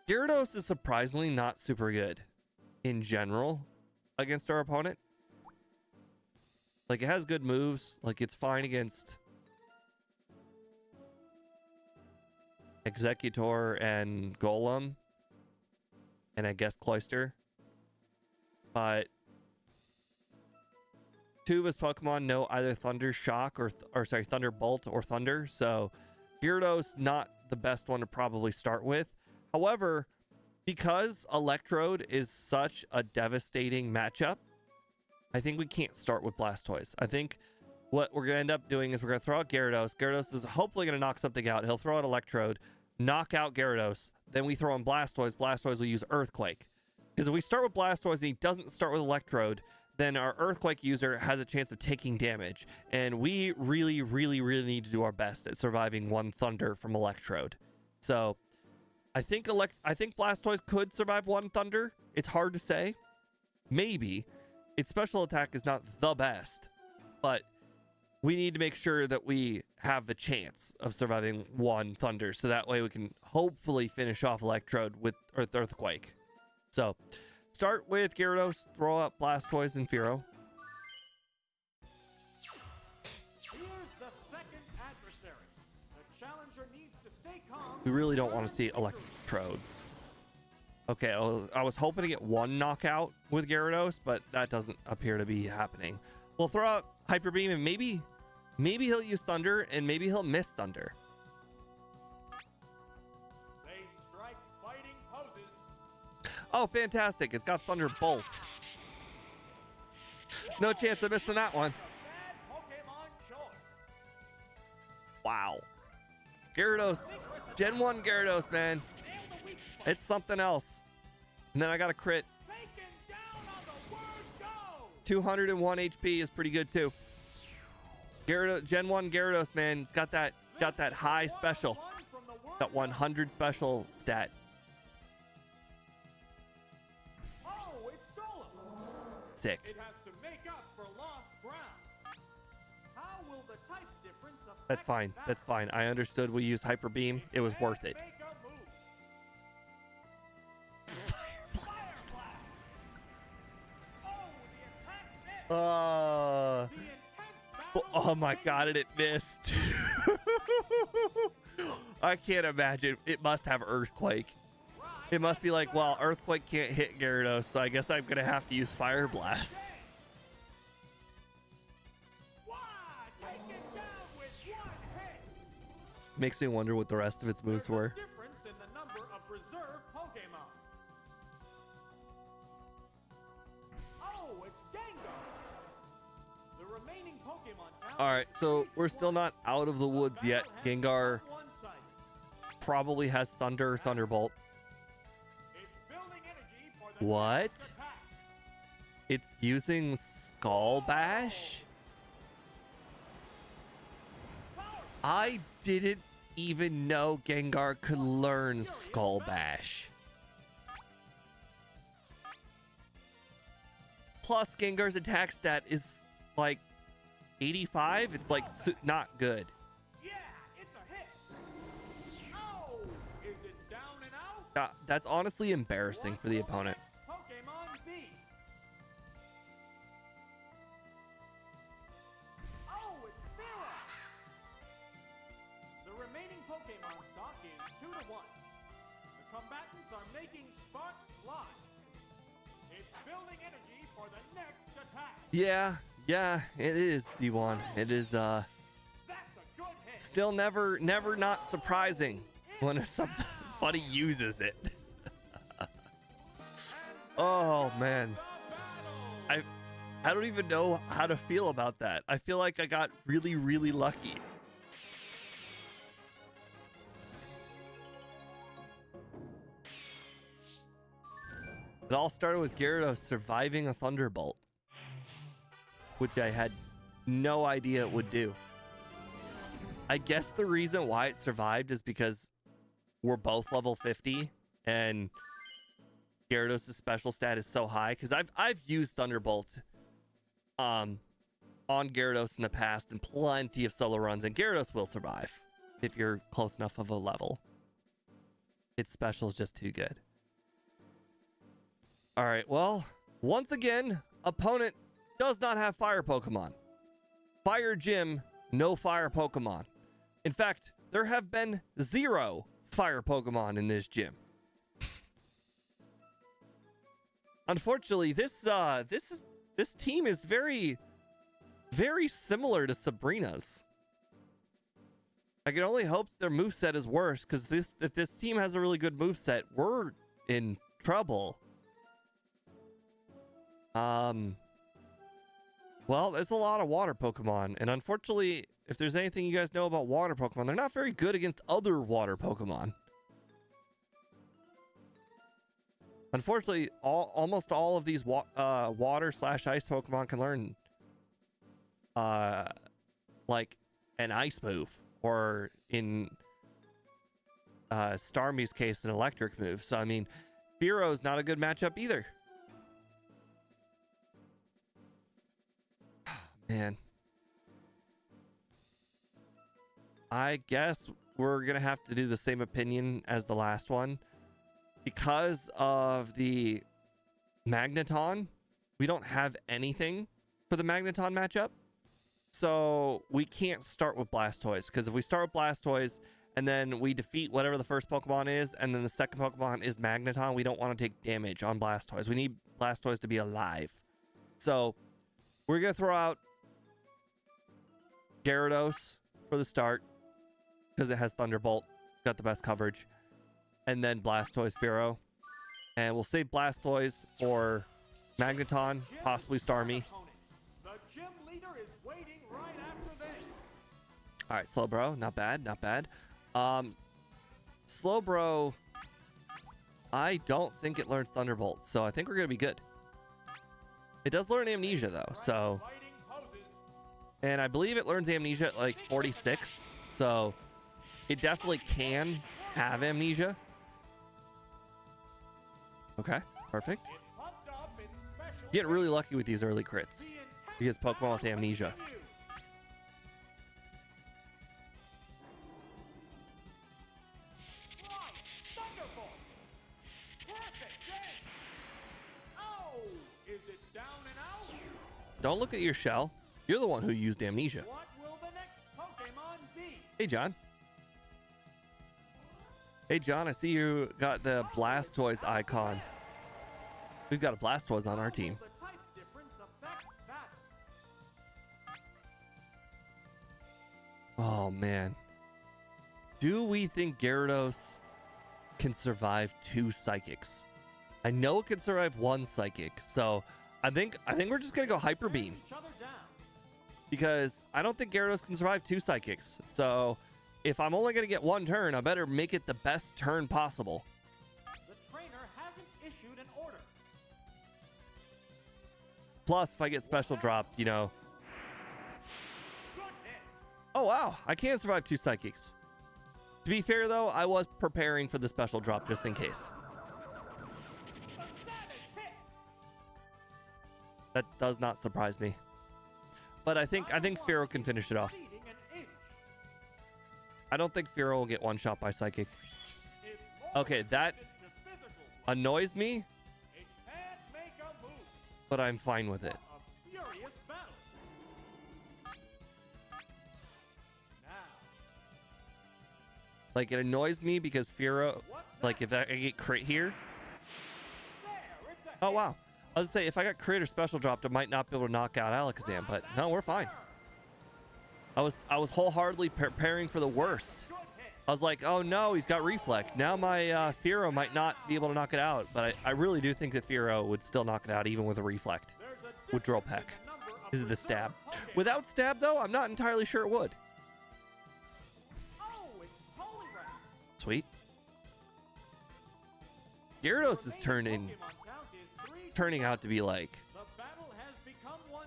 Gyarados is surprisingly not super good in general against our opponent. Like, it has good moves. Like, it's fine against Executor and Golem. And I guess Cloyster. But 2 of his Pokemon know either Thunder Shock or Thunderbolt or Thunder. So Gyarados not the best one to probably start with. However, because Electrode is such a devastating matchup, I think we can't start with Blastoise. I think what we're going to end up doing is we're going to throw out Gyarados. Gyarados is hopefully going to knock something out. He'll throw out Electrode, knock out Gyarados. Then we throw in Blastoise. Blastoise will use Earthquake. Because if we start with Blastoise and he doesn't start with Electrode, then our Earthquake user has a chance of taking damage. And we really, really, really need to do our best at surviving one Thunder from Electrode. So I think Blastoise could survive one Thunder. It's hard to say. Maybe. Its special attack is not the best, but we need to make sure that we have the chance of surviving one Thunder, so that way we can hopefully finish off Electrode with Earthquake. So, start with Gyarados, throw out Blastoise and Fearow. Here's the second adversary. The challenger needs to stay calm. We really don't want to see Electrode. Okay, I was hoping to get one knockout with Gyarados, but that doesn't appear to be happening. We'll throw out Hyper Beam, and maybe he'll use Thunder, and maybe he'll miss Thunder. They strike fighting poses. Oh, fantastic. It's got Thunderbolt. No chance of missing that one. A bad Pokemon choice. Wow. Gyarados. Gen 1 Gyarados, man. Nail the weak spot. It's something else. And then I got a crit. Taken down on the word go. 201 HP is pretty good too. Gyarados, Gen 1 Gyarados, man, it's got that high special. Got 100 special stat. Oh, it's stolen. Sick. It has to make up for lost ground. How will the type difference affect That's fine. that? That's fine. I understood we use Hyper Beam. It was worth it. Make a move. Fire blast. Oh, the attack missed. The intense battle Oh my god, and it missed. I can't imagine. It must have Earthquake. It must be like, well, Earthquake can't hit Gyarados, so I guess I'm gonna have to use Fire Blast. Why? Take it down with one hit. Makes me wonder what the rest of its moves There's a were. difference in the number of reserve Pokemon. Oh, it's Gengar. The remaining Pokemon count All right, is so 3 we're to still 1. not out of the woods yet. Battle has Gengar become one-sided. probably has Thunder, Thunderbolt. It's building energy for the What? next attack. It's using Skull Bash? Power. I didn't even know Gengar could learn Skull Bash. Plus, Gengar's attack stat is like 85. It's like not good. Yeah, it's a hit. Oh, is it down and out? That's honestly embarrassing for the What will opponent. next Pokemon be? Oh, it's Fearow. The remaining Pokemon stock is 2 to 1. The combatants are making sparks fly. It's building energy for the next attack. Yeah, it is, D1. It is, That's a good hit. still never not surprising when somebody uses it. Oh, man. I don't even know how to feel about that. I feel like I got really, really lucky. It all started with Gyarados surviving a Thunderbolt, which I had no idea it would do. I guess the reason why it survived is because we're both level 50 and Gyarados' special stat is so high. Because I've used Thunderbolt on Gyarados in the past in plenty of solo runs, and Gyarados will survive if you're close enough of a level. Its special is just too good. All right, well, once again, opponent does not have fire Pokemon. Fire Gym, no fire Pokemon. In fact, there have been 0 fire Pokemon in this gym. Unfortunately, this team is very, very similar to Sabrina's. I can only hope their moveset is worse, because if this team has a really good moveset, we're in trouble. Well, there's a lot of water Pokemon, and unfortunately, if there's anything you guys know about water Pokemon, they're not very good against other water Pokemon. Unfortunately, almost all of these water/ice Pokemon can learn like an ice move, or in Starmie's case, an electric move. So I mean, Fearo's not a good matchup either. Man, I guess we're gonna have to do the same opinion as the last one. Because of the Magneton, we don't have anything for the Magneton matchup. So we can't start with Blastoise, because if we start with Blastoise and then we defeat whatever the first Pokemon is, and then the second Pokemon is Magneton, we don't want to take damage on Blastoise. We need Blastoise to be alive. So we're going to throw out Gyarados for the start, because it has Thunderbolt, got the best coverage. And then Blastoise, Fearow. And we'll save Blastoise for Magneton, possibly Starmie. The gym leader is waiting right after this. All right, Slowbro, not bad, not bad. Slowbro, I don't think it learns Thunderbolt, so I think we're gonna be good. It does learn Amnesia though, so, and I believe it learns Amnesia at like 46, so it definitely can have Amnesia. Okay, perfect. Getting really lucky with these early crits because Pokemon with Amnesia. Don't look at your shell. You're the one who used Amnesia. What will the next Pokemon be? Hey, John. Hey, John, I see you got the Blastoise icon. We've got a Blastoise on our team. Oh, man. Do we think Gyarados can survive 2 Psychics? I know it can survive 1 Psychic, so I think we're just gonna go Hyper Beam, because I don't think Gyarados can survive 2 Psychics. So if I'm only going to get 1 turn, I better make it the best turn possible. The trainer hasn't issued an order. Plus, if I get special dropped, you know. Oh, wow. I can survive 2 Psychics. To be fair, though, I was preparing for the special drop just in case. That does not surprise me. But I think Fearow can finish it off. I don't think Fearow will get 1-shot by Psychic. Okay, that annoys me, but I'm fine with it. Like, it annoys me because Fearow, like, if I get crit here. Oh, wow. I was gonna say, if I got crit or special dropped, I might not be able to knock out Alakazam, but no, we're fine. I was wholeheartedly preparing for the worst. I was like, oh no, he's got Reflect. Now my Fearow might not be able to knock it out, but I really do think that Fearow would still knock it out even with a Reflect. With Drill Peck. This is the Stab. Without Stab, though, I'm not entirely sure it would. Sweet. Gyarados is turning out to be like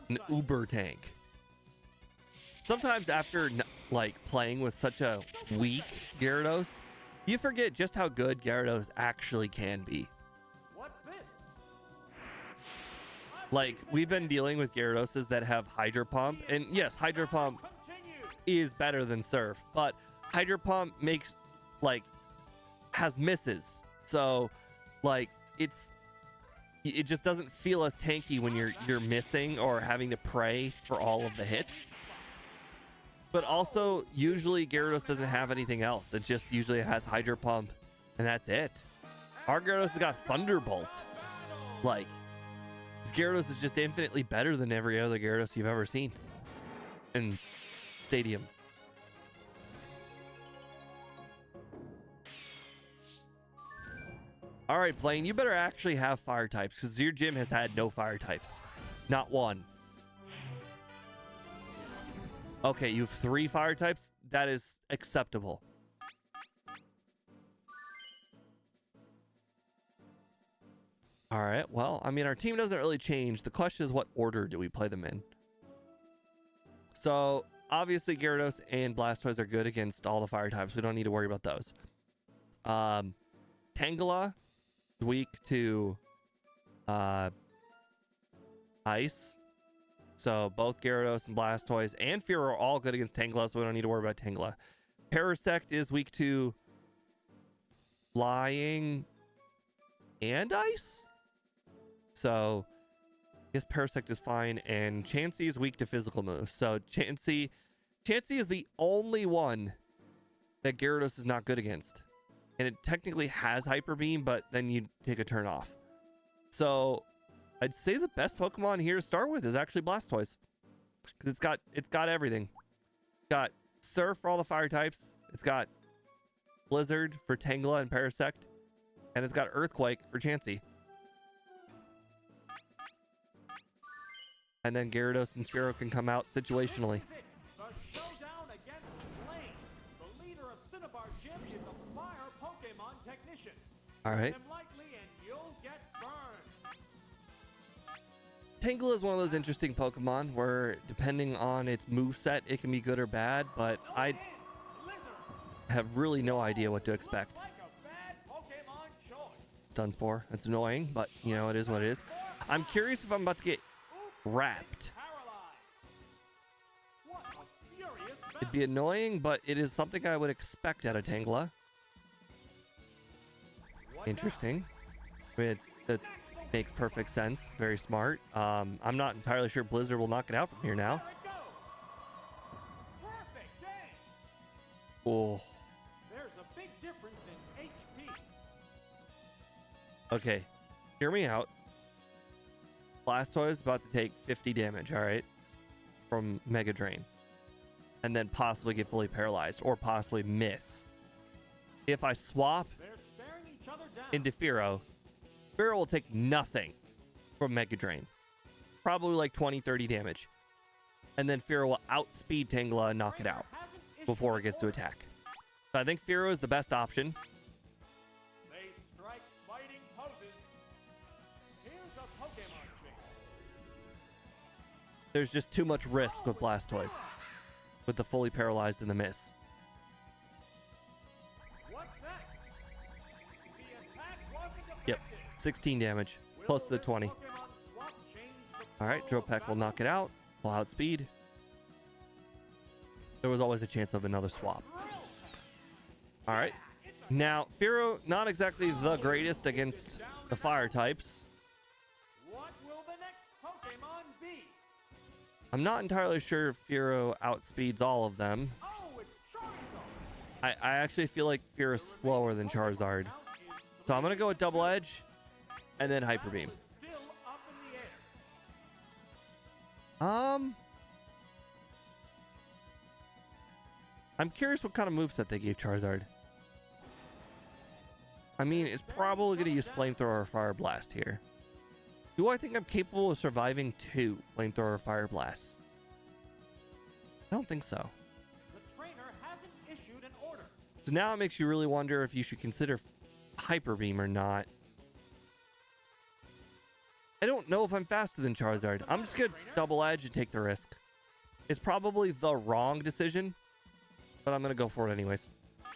an uber tank. Sometimes after like playing with such a weak Gyarados, you forget just how good Gyarados actually can be. Like, we've been dealing with Gyaradoses that have Hydro Pump, and yes, Hydro Pump is better than Surf, but Hydro Pump makes, like, has misses. So, like, it just doesn't feel as tanky when you're missing or having to pray for all of the hits. But also, usually Gyarados doesn't have anything else. It just usually has Hydro Pump, and that's it. Our Gyarados has got Thunderbolt. Like, this Gyarados is just infinitely better than every other Gyarados you've ever seen in Stadium. All right, Blaine, you better actually have fire types because your gym has had no fire types. Not one. Okay, you have 3 fire types. That is acceptable. All right, well, I mean, our team doesn't really change. The question is, what order do we play them in? So, obviously, Gyarados and Blastoise are good against all the fire types. We don't need to worry about those. Tangela is weak to ice. So both Gyarados and Blastoise and Fearow are all good against Tangela, so we don't need to worry about Tangela. Parasect is weak to flying and ice. So I guess Parasect is fine. And Chansey is weak to physical moves. So Chansey is the only one that Gyarados is not good against. And it technically has Hyper Beam, but then you take a turn off. So I'd say the best Pokemon here to start with is actually Blastoise, because it's got everything. It's got Surf for all the fire types. It's got Blizzard for Tangela and Parasect, and it's got Earthquake for Chansey. And then Gyarados and Fearow can come out situationally. The showdown against Blaine. The leader of Cinnabar Gym is a fire Pokemon technician. All right. Him lightly and you'll get burned. Tangela is one of those interesting Pokemon where, depending on its moveset, it can be good or bad, but I have really no idea what to expect. Like a bad Pokemon choice. Dunsparce, that's annoying, but you know, it is what it is. I'm curious if I'm about to get wrapped. What a furious It'd be annoying, but it is something I would expect out of Tangela. Interesting. I mean, that makes perfect sense. Very smart. I'm not entirely sure Blizzard will knock it out from here now. Oh. There's a big difference in HP. Okay, hear me out. Blastoise is about to take 50 damage, all right, from Mega Drain, and then possibly get fully paralyzed or possibly miss. If I swap into Fearow, Fearow will take nothing from Mega Drain, probably like 20-30 damage, and then Fearow will outspeed Tangela and knock it out before it gets to attack. So I think Fearow is the best option. They strike fighting poses. Here's a Pokemon trick. There's just too much risk with Blastoise, with the fully paralyzed and the miss. What's that? The attack wasn't Yep, effective. 16 damage, close to the 20. All right, Dropek will knock it out. Will outspeed. There was always a chance of another swap. All right. Now, Fearow, not exactly the greatest against the fire types. What will the next Pokemon be? I'm not entirely sure if Fearow outspeeds all of them. Oh, it's Charizard. I actually feel like Fearow's slower than Charizard. So I'm going to go with Double Edge and then Hyper Beam. Still up in the air. I'm curious what kind of moveset they gave Charizard. I mean, it's probably going to use Flamethrower or Fire Blast here. Do I think I'm capable of surviving 2 Flamethrower or Fire Blasts? I don't think so. The trainer hasn't issued an order. So now it makes you really wonder if you should consider Hyper Beam or not. I don't know if I'm faster than Charizard. I'm just going to Double Edge and take the risk. It's probably the wrong decision, but I'm going to go for it anyways. The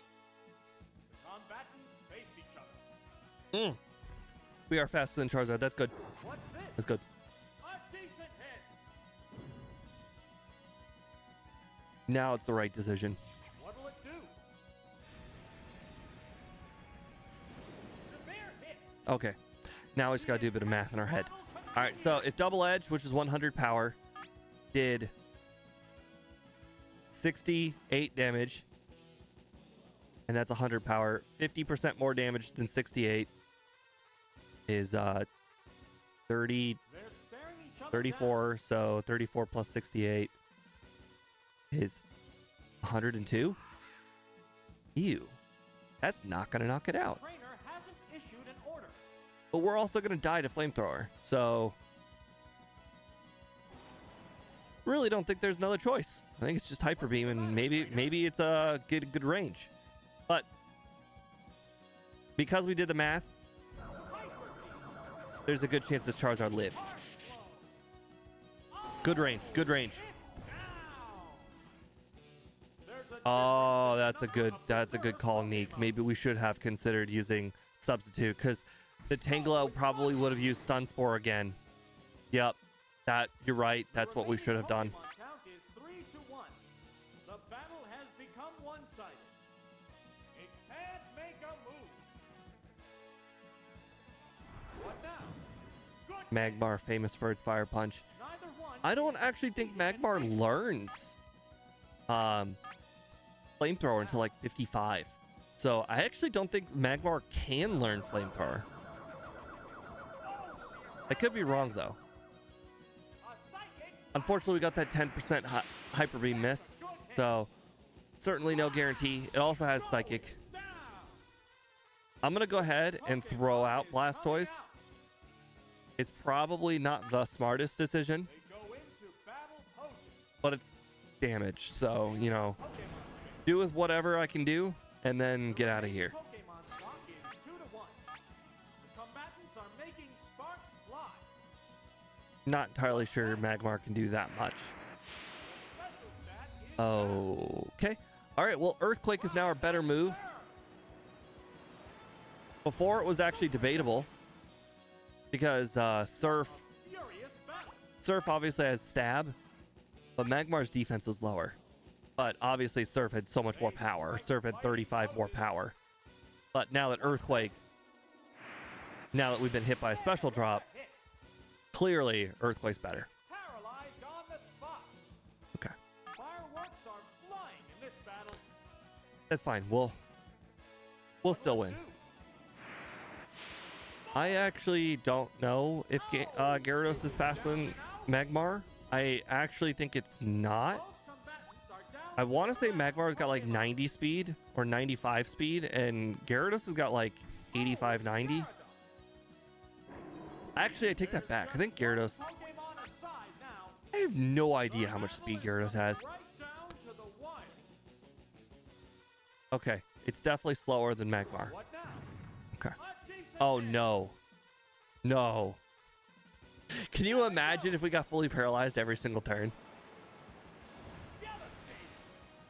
combatants face each other. We are faster than Charizard. That's good. What's this? That's good. A decent hit. Now it's the right decision. What'll it do? Severe hit. Okay. Now we just got to do a bit of math in our head. All right, so if Double Edge, which is 100 power, did 68 damage, and that's 100 power, 50% more damage than 68 is 30, They're staring each other 34, so 34 plus 68 is 102. Ew. That's not going to knock it down. out. The trainer hasn't issued an order. but we're also going to die to flamethrower. So really don't think there's another choice. I think it's just hyper beam, and maybe it's a good range. But because we did the math, there's a good chance this Charizard lives. Good range, good range. Oh, that's a good call, Neek. Maybe we should have considered using substitute, because the Tangela probably would have used Stun Spore again. Yep, you're right. That's what we should have done. Count is 3-1. The battle has become one-sided. It can't make a move. What now? Good. Magmar, famous for its Fire Punch. Neither one. I don't actually think Magmar learns Flamethrower until like 55. So I actually don't think Magmar can learn Flamethrower. I could be wrong though. Unfortunately, we got that 10% Hyper Beam miss, so certainly no guarantee. It also has Psychic. I'm gonna go ahead and throw out Blastoise. It's probably not the smartest decision, but it's damage, so you know, do with whatever I can do and then get out of here. Not entirely sure Magmar can do that much. Okay. All right, well, Earthquake is now our better move. Before, it was actually debatable because Surf obviously has Stab, but Magmar's defense is lower. But obviously Surf had so much more power. Surf had 35 more power. But now that now that we've been hit by a special drop, clearly Earthquake's better. Okay. That's fine. We'll still win. I actually don't know if Gyarados is faster than Magmar. I actually think it's not. I want to say Magmar's got like 90 speed or 95 speed, and Gyarados has got like 85, 90. Actually, I take that back. I think Gyarados... I have no idea how much speed Gyarados has. Okay, it's definitely slower than Magmar. Okay. Oh, no. No. Can you imagine if we got fully paralyzed every single turn?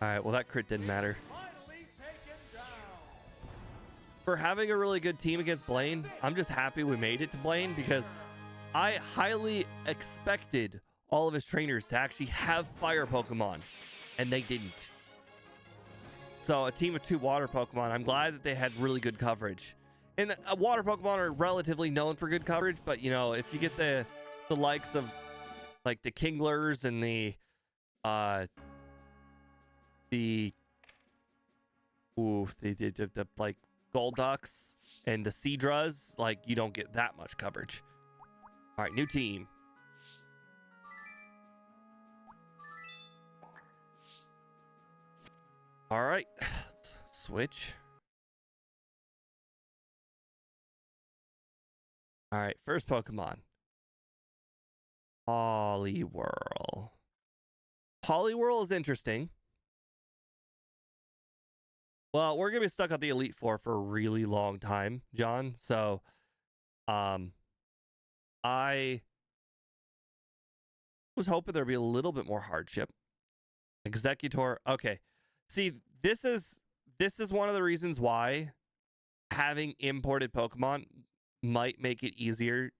Alright, well, that crit didn't matter. For having a really good team against Blaine, I'm just happy we made it to Blaine, because I highly expected all of his trainers to actually have fire Pokemon, and they didn't. So a team of 2 water Pokemon, I'm glad that they had really good coverage. And water Pokemon are relatively known for good coverage, but you know, if you get the likes of like the Kinglers and the like Golducks and the Seadras, like you don't get that much coverage. All right, new team. All right, let's switch. All right, first Pokemon. Poliwhirl. Poliwhirl is interesting. Well, we're going to be stuck at the Elite Four for a really long time, John. So, I was hoping there'd be a little bit more hardship. Executor. Okay. See, this is one of the reasons why having imported Pokemon might make it easier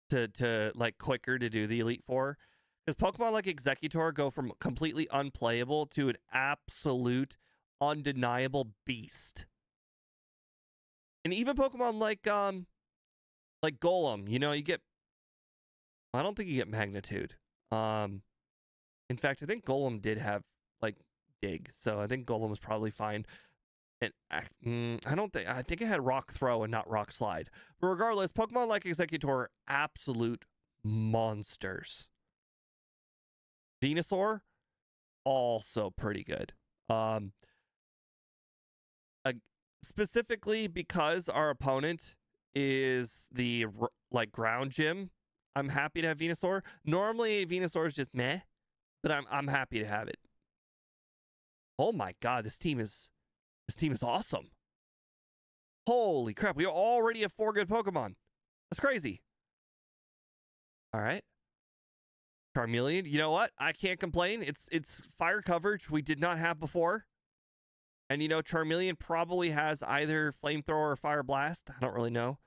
to like quicker to do the Elite Four. Because Pokemon like Executor go from completely unplayable to an absolute undeniable beast. And even Pokemon like Golem, you know, you get, I don't think you get Magnitude. In fact, I think Golem did have like Dig, so I think Golem was probably fine. And I think it had Rock Throw and not Rock Slide. But regardless, Pokemon like Executor, absolute monsters. Venusaur, also pretty good. Specifically because our opponent is the like ground gym. I'm happy to have Venusaur. Normally Venusaur is just meh, but I'm happy to have it. Oh my god, this team is awesome. Holy crap, we already have 4 good Pokemon. That's crazy. All right. Charmeleon, you know what? I can't complain. It's fire coverage we did not have before. And you know, Charmeleon probably has either Flamethrower or Fire Blast. I don't really know.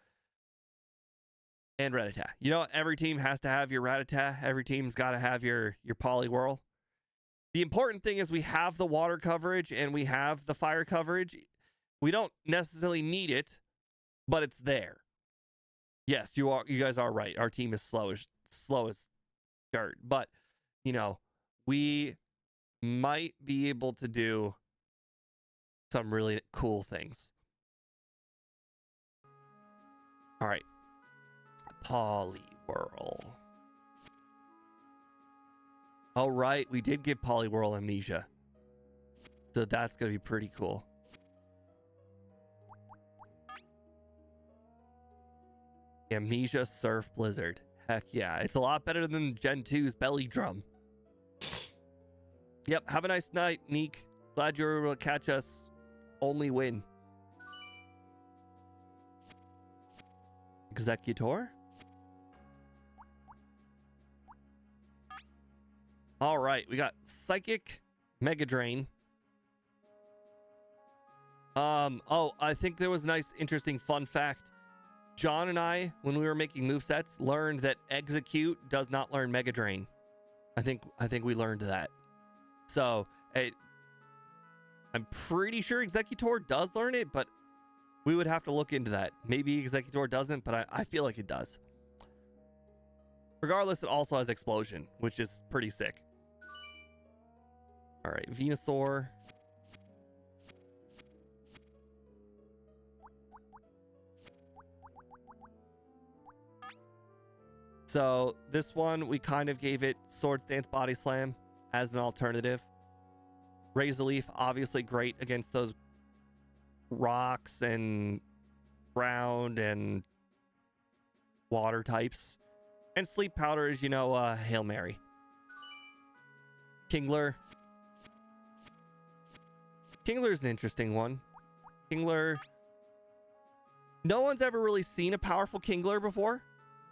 And Rattata. You know, every team has to have your Rattata. Every team's got to have your Poliwhirl. The important thing is we have the water coverage and we have the fire coverage. We don't necessarily need it, but it's there. Yes, you guys are right. Our team is slow as dirt, but you know, we might be able to do some really cool things. All right. Poliwhirl. All right, we did give Poliwhirl amnesia. So that's going to be pretty cool. Amnesia, Surf, Blizzard. Heck yeah. It's a lot better than Gen 2's Belly Drum. Yep, have a nice night, Neek. Glad you were able to catch us. Only win. Executor? All right, we got Psychic, Mega Drain. Oh, I think there was a nice, interesting fun fact. John and I, when we were making movesets, learned that Execute does not learn Mega Drain. I think we learned that. So, I'm pretty sure Executor does learn it, but we would have to look into that. Maybe Executor doesn't, but I feel like it does. Regardless, it also has Explosion, which is pretty sick. All right, Venusaur. So this one, we kind of gave it Swords Dance Body Slam as an alternative. Razor Leaf, obviously great against those rocks and ground and water types. And Sleep Powder is, you know, Hail Mary. Kingler. Kingler's an interesting one. Kingler. No one's ever really seen a powerful Kingler before.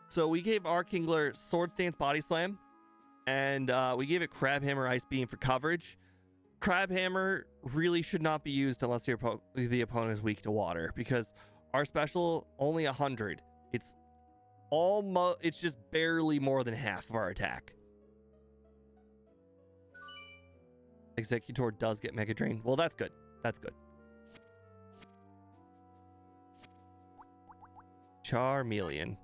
So we gave our Kingler Swords Dance Body Slam. And we gave it Crab Hammer Ice Beam for coverage. Crab Hammer really should not be used unless the opponent is weak to water. Because our special, only 100. It's just barely more than half of our attack. Executor does get Mega Drain. Well, that's good. That's good. Charmeleon.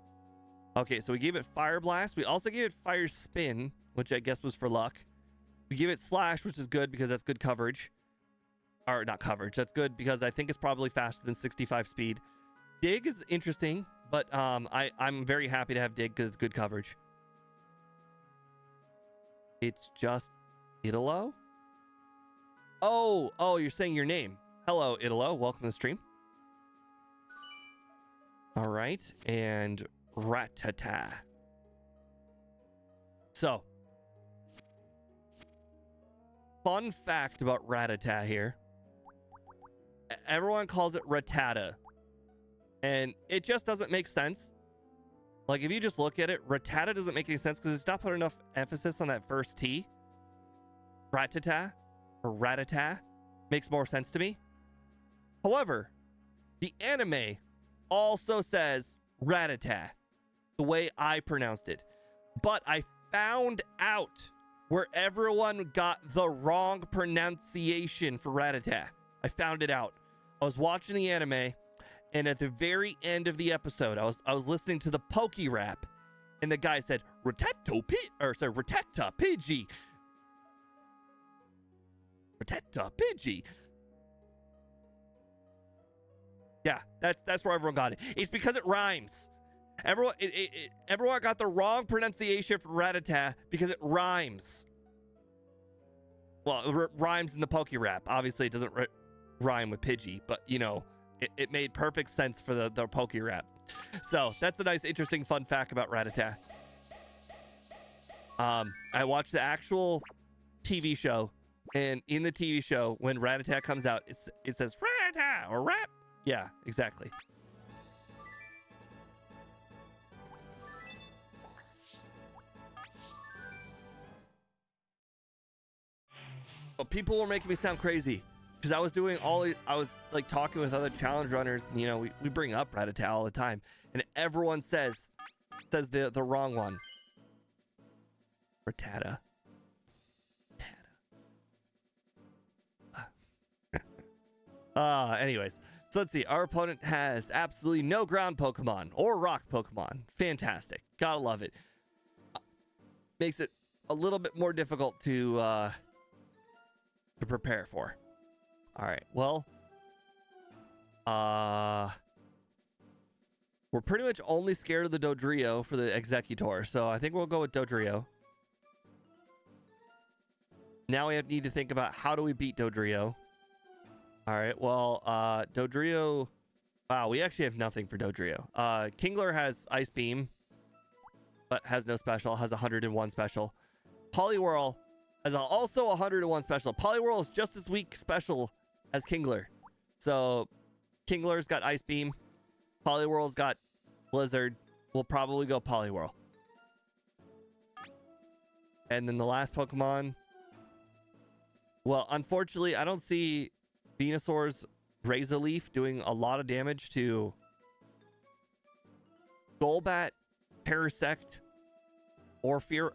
Okay, so we gave it Fire Blast. We also gave it Fire Spin, which I guess was for luck. We give it Slash, which is good because that's good coverage. Or not coverage. That's good because I think it's probably faster than 65 speed. Dig is interesting, but I'm very happy to have Dig because it's good coverage. It's just Italo? Oh, you're saying your name. Hello, Italo. Welcome to the stream. All right, and Rattata. So, fun fact about Rattata here. Everyone calls it Rattata. And it just doesn't make sense. Like, if you just look at it, Rattata doesn't make any sense because it's not put enough emphasis on that first T. Rattata or Rattata makes more sense to me. However, the anime also says Rattata, the way I pronounced it. But I found out where everyone got the wrong pronunciation for Rattata. I found it out. I was watching the anime, and at the very end of the episode, I was listening to the Poke Rap, and the guy said Rattata Pidgey. Rattata Pidgey. Yeah, that's where everyone got it. It's because it rhymes. Everyone got the wrong pronunciation for Rattata because it rhymes. Well, it rhymes in the Poke Rap. Obviously, it doesn't rhyme with Pidgey, but you know, it made perfect sense for the Poke Rap. So that's a nice, interesting, fun fact about Rattata. I watched the actual TV show, and in the TV show, when Rattata comes out, it says Rattata or Rat. Yeah, exactly. But people were making me sound crazy because I was like talking with other challenge runners, and, you know, we bring up Rattata all the time, and everyone says the wrong one. Rattata. Anyways, so let's see. Our opponent has absolutely no ground Pokemon or rock Pokemon. Fantastic. Gotta love it. Makes it a little bit more difficult to prepare for. All right. Well, we're pretty much only scared of the Dodrio for the Executor, so I think we'll go with Dodrio. Now we need to think about how do we beat Dodrio. All right, well, Dodrio... Wow, we actually have nothing for Dodrio. Kingler has Ice Beam, but has no special, has 101 special. Poliwhirl has also 101 special. Poliwhirl is just as weak special as Kingler. So, Kingler's got Ice Beam. Poliwhirl's got Blizzard. We'll probably go Poliwhirl. And then the last Pokemon... Well, unfortunately, I don't see Venusaur's Razor Leaf doing a lot of damage to Golbat, Parasect, Orpheus.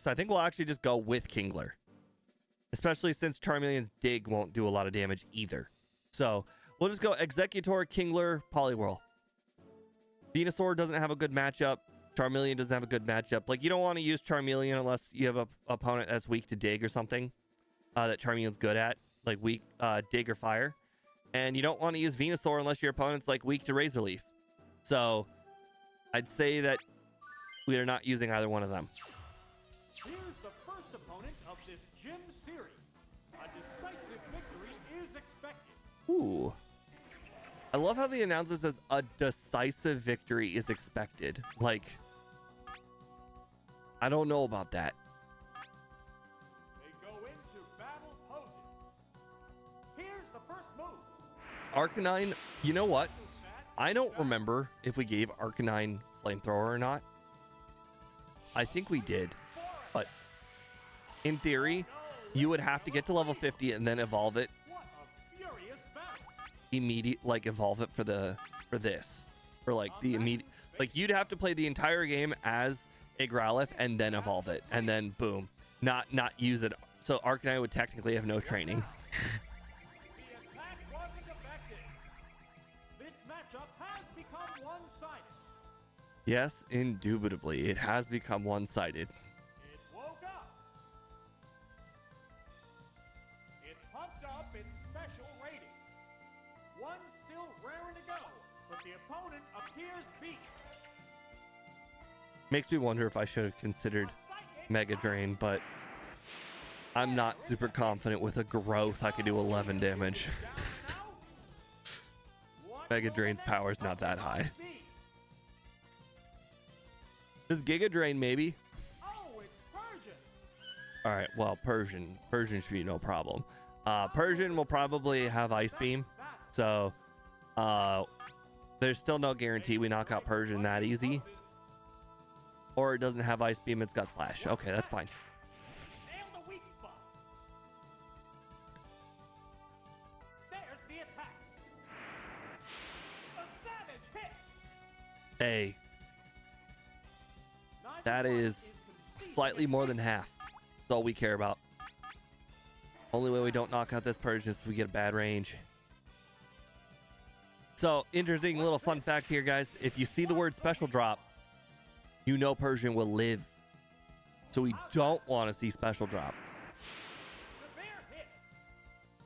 I think we'll actually just go with Kingler, especially since Charmeleon's Dig won't do a lot of damage either. So we'll just go Executor, Kingler, Poliwhirl. Venusaur doesn't have a good matchup. Charmeleon doesn't have a good matchup. Like, you don't want to use Charmeleon unless you have an opponent that's weak to Dig or something that Charmeleon's good at, like weak Dig or Fire. And you don't want to use Venusaur unless your opponent's like weak to Razor Leaf. So I'd say that we are not using either one of them. Here's the first opponent of this gym series. A decisive victory is expected. Ooh. I love how the announcer says a decisive victory is expected. Like, I don't know about that. They go into battle poses. Here's the first move. Arcanine, you know what? I don't remember if we gave Arcanine Flamethrower or not. I think we did. But in theory, you would have to get to level 50 and then evolve it. What a furious battle. Evolve it for this. For like the immediate, like you'd have to play the entire game as a Growlithe and then evolve it. And then boom, not use it. So Arcanine would technically have no training. The attack wasn't effective. This matchup has become one-sided. Yes, indubitably, it has become one-sided. It woke up. It pumped up its special rating. One still raring to go, but the opponent appears beat. Makes me wonder if I should have considered Mega Drain, but I'm not super confident with a growth I could do 11 damage. Mega Drain's power is not that high. Does Giga Drain maybe? Oh, it's Persian. All right, well, Persian should be no problem. Persian will probably have Ice Beam, so there's still no guarantee we knock out Persian that easy. Or it doesn't have Ice Beam, it's got Slash. Okay, that's fine. Nail the weak spot. There's the attack. A savage hit. Hey, that is slightly more than half. That's all we care about. Only way we don't knock out this Persian is if we get a bad range. So, interesting little fun fact here, guys. If you see the word special drop, you know Persian will live. So we don't want to see special drop. Severe hit.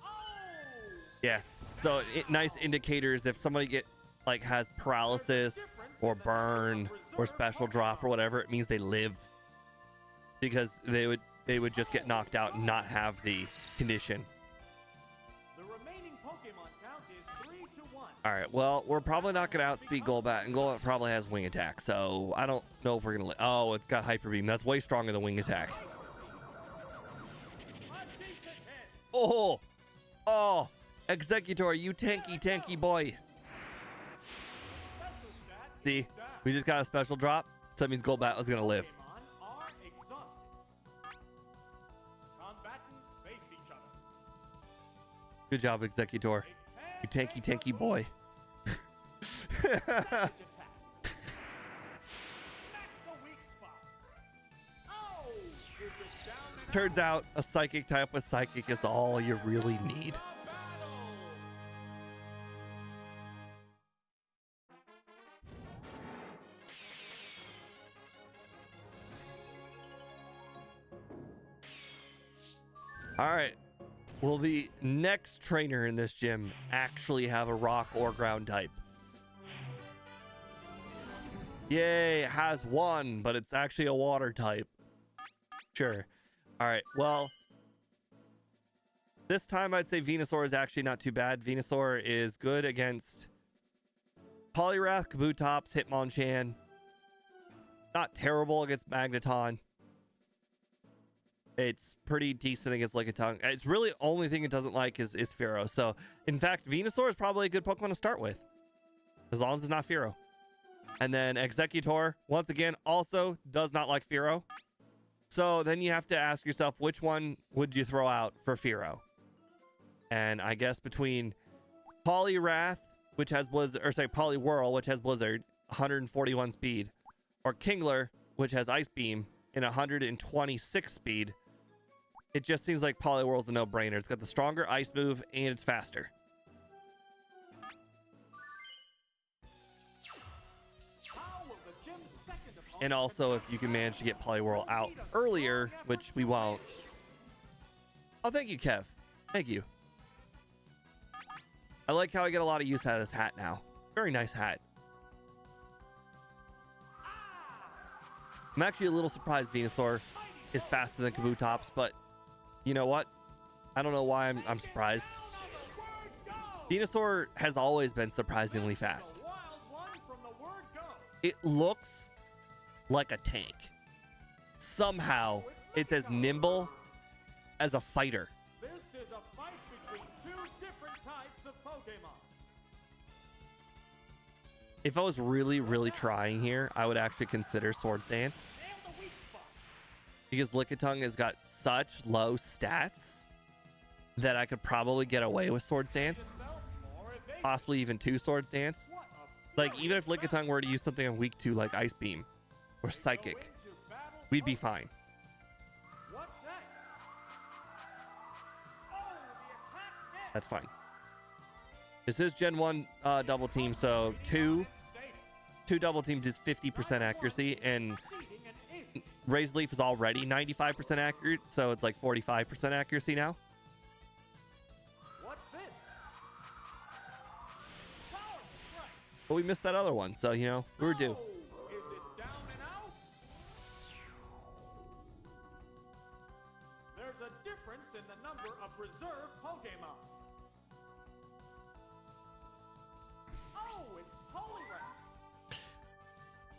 Oh! Yeah. So nice indicators if somebody has paralysis or burn or special drop or whatever, it means they live. Because they would just get knocked out and not have the condition. The remaining Pokemon count is 3 1. All right, well, we're probably not going to outspeed Golbat, and Golbat probably has wing attack, so I don't know if we're going to... Oh, it's got Hyper Beam. That's way stronger than wing attack. A decent hit. Oh! Oh! Executor, you tanky boy. Special stat See? is down. We just got a special drop, so that means Golbat was going to live. Pokemon are exhausted. Combatants face each other. Good job, Executor. You tanky boy. Savage attack. Smack the weak spot. Oh! Is it down and Turns out a Psychic type with Psychic is all you really need. The battle. All right. Will the next trainer in this gym actually have a rock or ground type? Yay, it has one, but it's actually a water type. Sure. All right, well, this time I'd say Venusaur is actually not too bad. Venusaur is good against Poliwrath, Kabutops, Hitmonchan. Not terrible against Magneton. It's pretty decent against Lickitung. It's really only thing it doesn't like is Fearow. So, in fact, Venusaur is probably a good Pokemon to start with, as long as it's not Fearow. And then Executor, once again, also does not like Fearow. So then you have to ask yourself, which one would you throw out for Fearow? And I guess between Poliwrath, which has Blizzard, or say Poliwhirl, which has Blizzard, 141 speed, or Kingler, which has Ice Beam, and 126 speed, it just seems like Poliwhirl's a no-brainer. It's got the stronger ice move, and it's faster. How will the gym's second opponent And also, if you can manage to get Poliwhirl out earlier, which we won't. Oh, thank you, Kev. Thank you. I like how I get a lot of use out of this hat now. Very nice hat. I'm actually a little surprised Venusaur is faster than Kabutops, but you know what? I don't know why I'm surprised. Venusaur has always been surprisingly fast. Wild one from the word go. It looks like a tank. Somehow, it's as nimble as a fighter. This is a fight between two different types of Pokemon. If I was really, really trying here, I would actually consider Swords Dance, And the weak spot. because Lickitung has got such low stats that I could probably get away with Swords Dance, Or evade. possibly even 2 Swords Dance. What a Like, even if furious Lickitung were to use something on weak 2 like Ice Beam or battle. Psychic, Go into battle we'd be mode. fine. What's next? Oh, the attack hit. That's fine. This is Gen 1 double team, so two double teams is 50% accuracy, and Raised Leaf is already 95% accurate, so it's like 45% accuracy now. What's this? Power strike. But we missed that other one, so, you know, we were due. Oh, is it down and out? There's a difference in the number of reserve Pokemon. Oh, it's Poliwrath.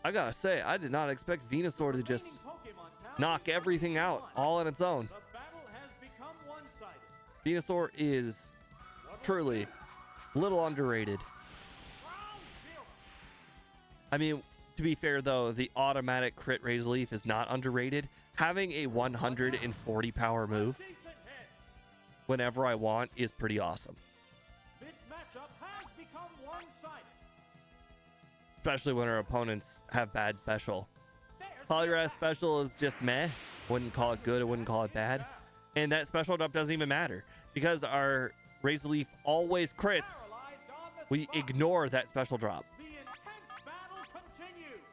I gotta say, I did not expect Venusaur to just Remaining Pokemon count knock is everything out 21. all on its own. The battle has become one-sided. Venusaur is What will truly it a little underrated. be? Round zero. I mean, to be fair though, the automatic crit Raise Leaf is not underrated. Having a 140 power move Decent hit. whenever I want is pretty awesome. This matchup has become one-sided. Especially when our opponents have bad special. There's the Poliwrath attack. special is just meh. Wouldn't call it good, I wouldn't call it bad. And that special drop doesn't even matter, because our Raise Leaf always crits. Paralyzed on the We spot. ignore that special drop. The intense battle continues.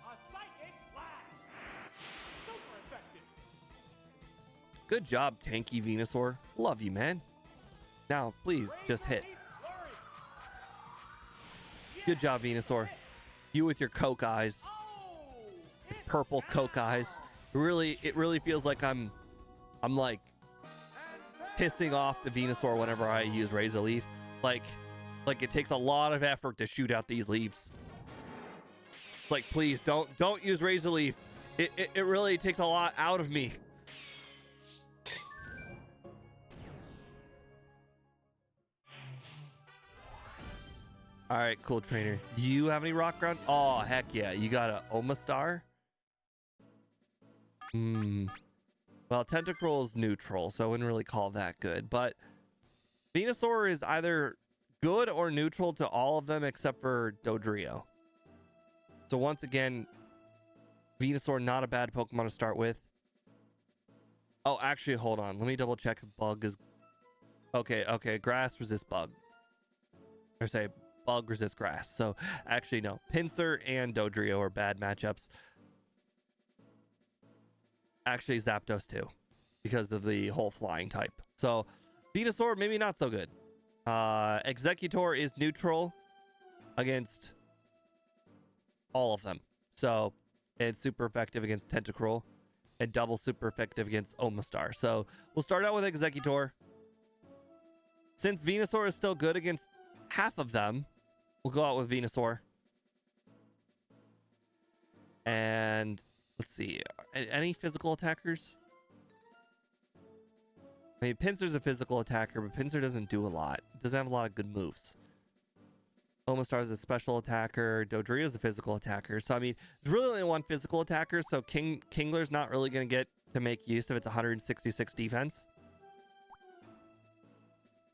A psychic blast. Super effective. Good job, tanky Venusaur. Love you, man. Now, please, just hit. Razor Leaf flurry. Good job, Venusaur. You with your Coke eyes. Oh, it's Purple Coke down. eyes. It really feels like I'm like And pissing off the Venusaur whenever I use Razor Leaf. Like it takes a lot of effort to shoot out these leaves. It's like, please don't use Razor Leaf. It really takes a lot out of me. All right, cool, trainer. Do you have any rock ground? Oh, heck yeah. You got a Omastar? Well, Tentacruel's neutral, so I wouldn't really call that good. But Venusaur is either good or neutral to all of them except for Dodrio. So once again, Venusaur, not a bad Pokemon to start with. Oh, actually, hold on. Let me double check if Bug is... Okay, Grass resists Bug. Or say, Bug resists Grass. So, actually, no. Pinsir and Dodrio are bad matchups. Actually, Zapdos too, because of the whole flying type. So, Venusaur, maybe not so good. Executor is neutral against all of them. So, it's super effective against Tentacruel and double super effective against Omastar. So, we'll start out with Executor. Since Venusaur is still good against half of them, we'll go out with Venusaur. And let's see, any physical attackers? I mean, Pinsir's a physical attacker, but Pinsir doesn't do a lot. Doesn't have a lot of good moves. Omastar is a special attacker. Dodrio is a physical attacker. So, I mean, there's really only one physical attacker, so Kingler's not really going to get to make use of its 166 defense.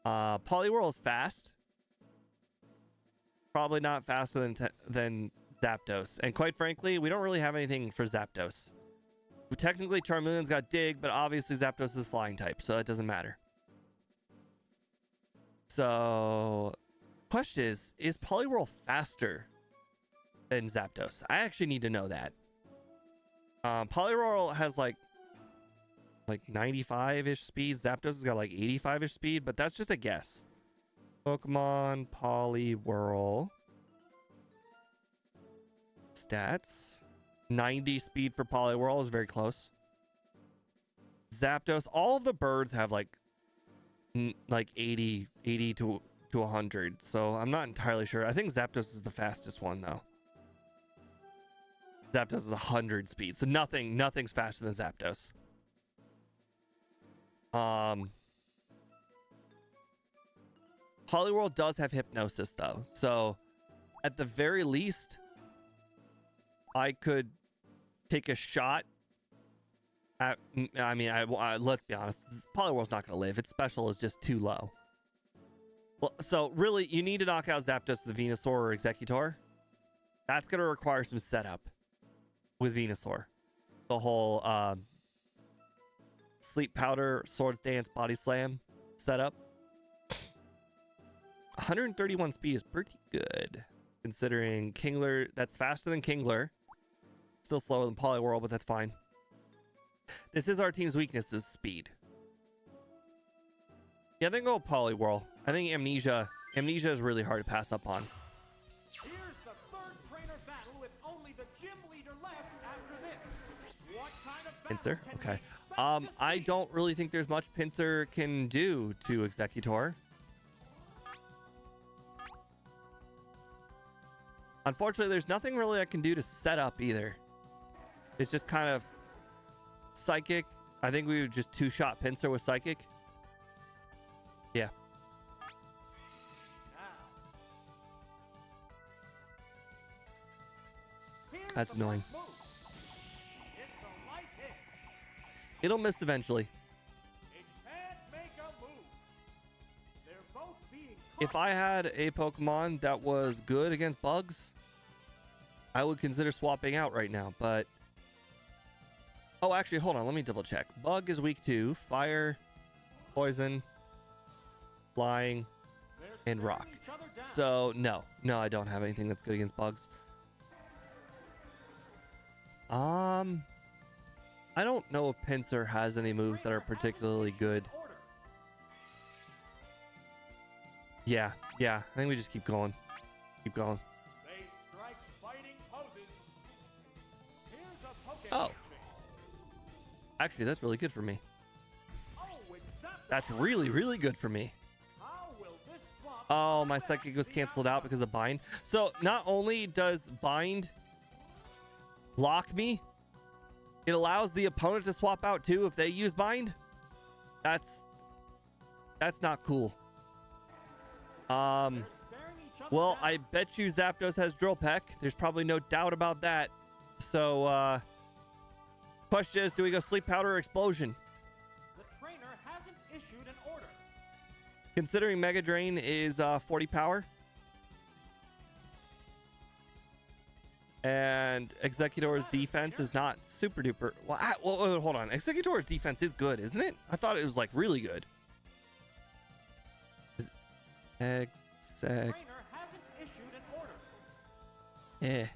Poliwhirl is fast. Probably not faster than Zapdos. And quite frankly, we don't really have anything for Zapdos. Technically, Charmeleon's got Dig, but obviously Zapdos is flying type, so that doesn't matter. So, question is Poliwhirl faster than Zapdos? I actually need to know that. Poliwhirl has like 95-ish speed. Zapdos has got like 85-ish speed, but that's just a guess. Pokemon Poliwhirl stats. 90 speed for Poliwhirl is very close. Zapdos, all of the birds have like 80 to 100, so I'm not entirely sure. I think Zapdos is the fastest one though. Zapdos is 100 speed, so nothing's faster than Zapdos. Poliwhirl does have Hypnosis though, so at the very least I could take a shot at, I mean, let's be honest, Poliwhirl's not going to live. Its special is just too low. Well, so really, you need to knock out Zapdos with the Venusaur or Executor. That's going to require some setup with Venusaur. The whole Sleep Powder, Swords Dance, Body Slam setup. 131 speed is pretty good, considering Kingler, that's faster than Kingler. Still slower than Poliwhirl, but that's fine. This is our team's weakness, is speed. Yeah, I think go Poliwhirl. I think Amnesia is really hard to pass up on. Here's the third trainer battle with only the gym leader left after this. What kind of battle Pinsir? can we Okay. expect to I see? don't really think there's much Pinsir can do to Executor. Unfortunately, there's nothing really I can do to set up either. It's just kind of Psychic. I think we would just two-shot Pinsir with Psychic. Yeah. Here's That's the annoying. first move. It's a light hit. It'll miss eventually. It can't make a move. They're both being If I had a Pokemon that was good against bugs, I would consider swapping out right now, but... Oh, actually, hold on. Let me double check. Bug is weak to Fire, Poison, Flying, and Rock. So, no, I don't have anything that's good against bugs. I don't know if Pinsir has any moves that are particularly good. Yeah, I think we just keep going. Keep going. They strike fighting poses. Here's a Pokemon Oh. change. Actually, that's really good for me. Oh, it's Zapdos. That's really, really good for me. How will this swap Oh, my affect psychic was the canceled out outcome? because of bind. So not only does bind block me, it allows the opponent to swap out too if they use bind. That's not cool. They're staring each other Well, down. I bet you Zapdos has Drill Peck. There's probably no doubt about that. So, question is, do we go Sleep Powder or Explosion? The trainer hasn't issued an order. Considering Mega Drain is 40 power. And Executor's defense is not super duper. Well, hold on. Executor's defense is good, isn't it? I thought it was like really good. Trainer hasn't issued an order.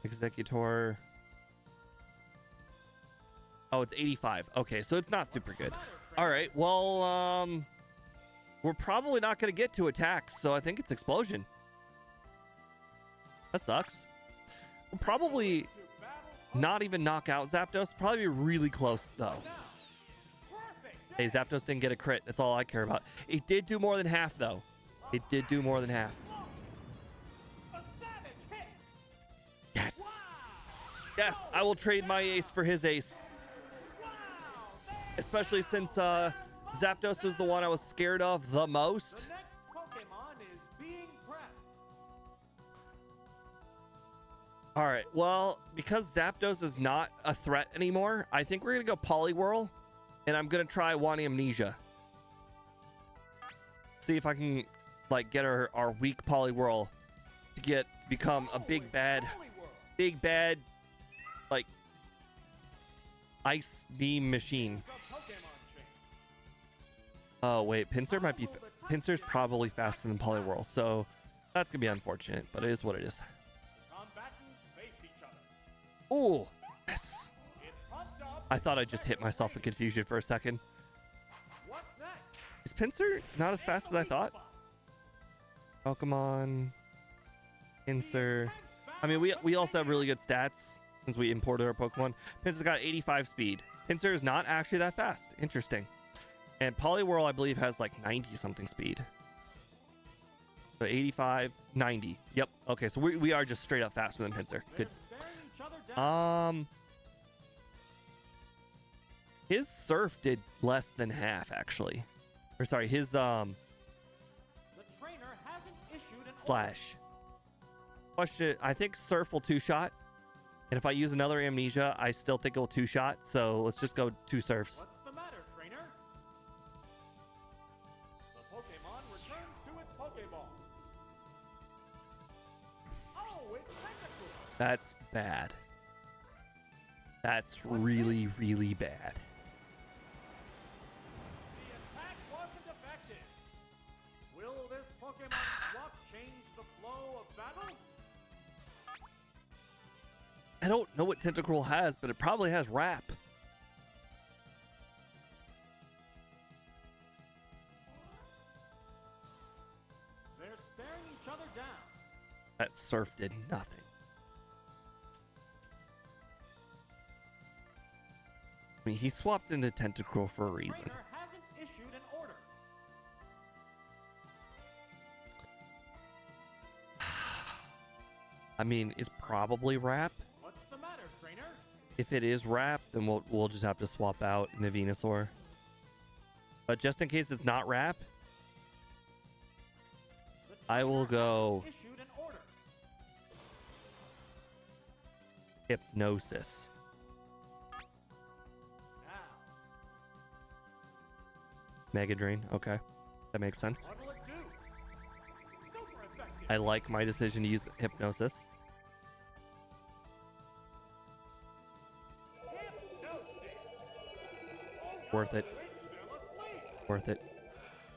Executor. Oh, it's 85. Okay, so it's not super good. All right. Well, we're probably not going to get to attacks, so I think it's Explosion. That sucks. We'll probably To battle not even knock out Zapdos. Probably be really close though. now. Perfect. Hey, Zapdos didn't get a crit. That's all I care about. It did do more than half though. It did do more than half. A savage hit. Yes. Wow. Yes, I will trade my ace for his ace. Wow. Especially since Zapdos was the one I was scared of the most. The next Pokemon is being prepped. All right, well, because Zapdos is not a threat anymore, I think we're going to go Poliwhirl, and I'm going to try Wanting Amnesia. See if I can, like, get our weak Poliwhirl to become a big bad, like, ice beam machine. The Pokemon chain. Oh, wait, Pinsir's probably faster than Poliwhirl, so that's going to be unfortunate, but it is what it is. Combatants face each other. Oh, yes. It's pumped up. I thought I just hit myself in confusion for a second. What's next? Is Pinsir not as fast as I thought? Pokemon, Pinsir. I mean, we also have really good stats since we imported our Pokemon. Pinsir's got 85 speed. Pinsir is not actually that fast. Interesting. And Poliwhirl, I believe, has like 90 something speed. So 85, 90. Yep. Okay, so we are just straight up faster than Pinsir. Good. They're staring each other down. His Surf did less than half actually. Or sorry, his The trainer hasn't issued an Slash. Question, I think Surf will two-shot. And if I use another Amnesia, I still think it will two-shot. So let's just go two Surfs. Order. What's the matter, trainer? The Pokemon returns to its Pokeball. Oh, it's Tentacool. That's bad. That's really, really bad. The attack wasn't effective. Will this Pokemon swap change the flow of battle? I don't know what Tentacruel has, but it probably has Wrap. They're staring each other down. That Surf did nothing. I mean, he swapped into Tentacruel for a reason. Trainer hasn't issued an order. I mean, it's probably Wrap. What's the matter, trainer? If it is Wrap, then we'll just have to swap out into Venusaur. But just in case it's not Wrap, The I will trainer go hasn't issued an order. Hypnosis. Now, Mega Drain. Okay. That makes sense. what'll it do? Super effective. I like my decision to use Hypnosis. Hypnosis. Oh, Worth it. it's still asleep. Worth it.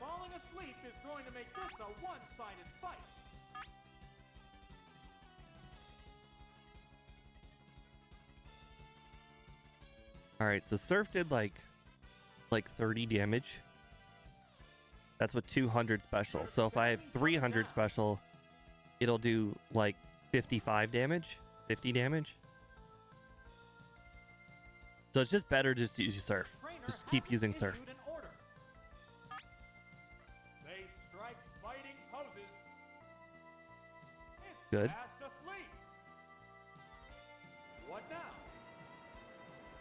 Falling asleep is going to make this a one-sided fight. Alright, so Surf did like 30 damage. That's with 200 special. So if I have 300 special, it'll do like 55 damage, 50 damage. So it's just better just to use Surf. Trainer Just keep hasn't using Surf. issued an order. Good. Fast asleep. What now?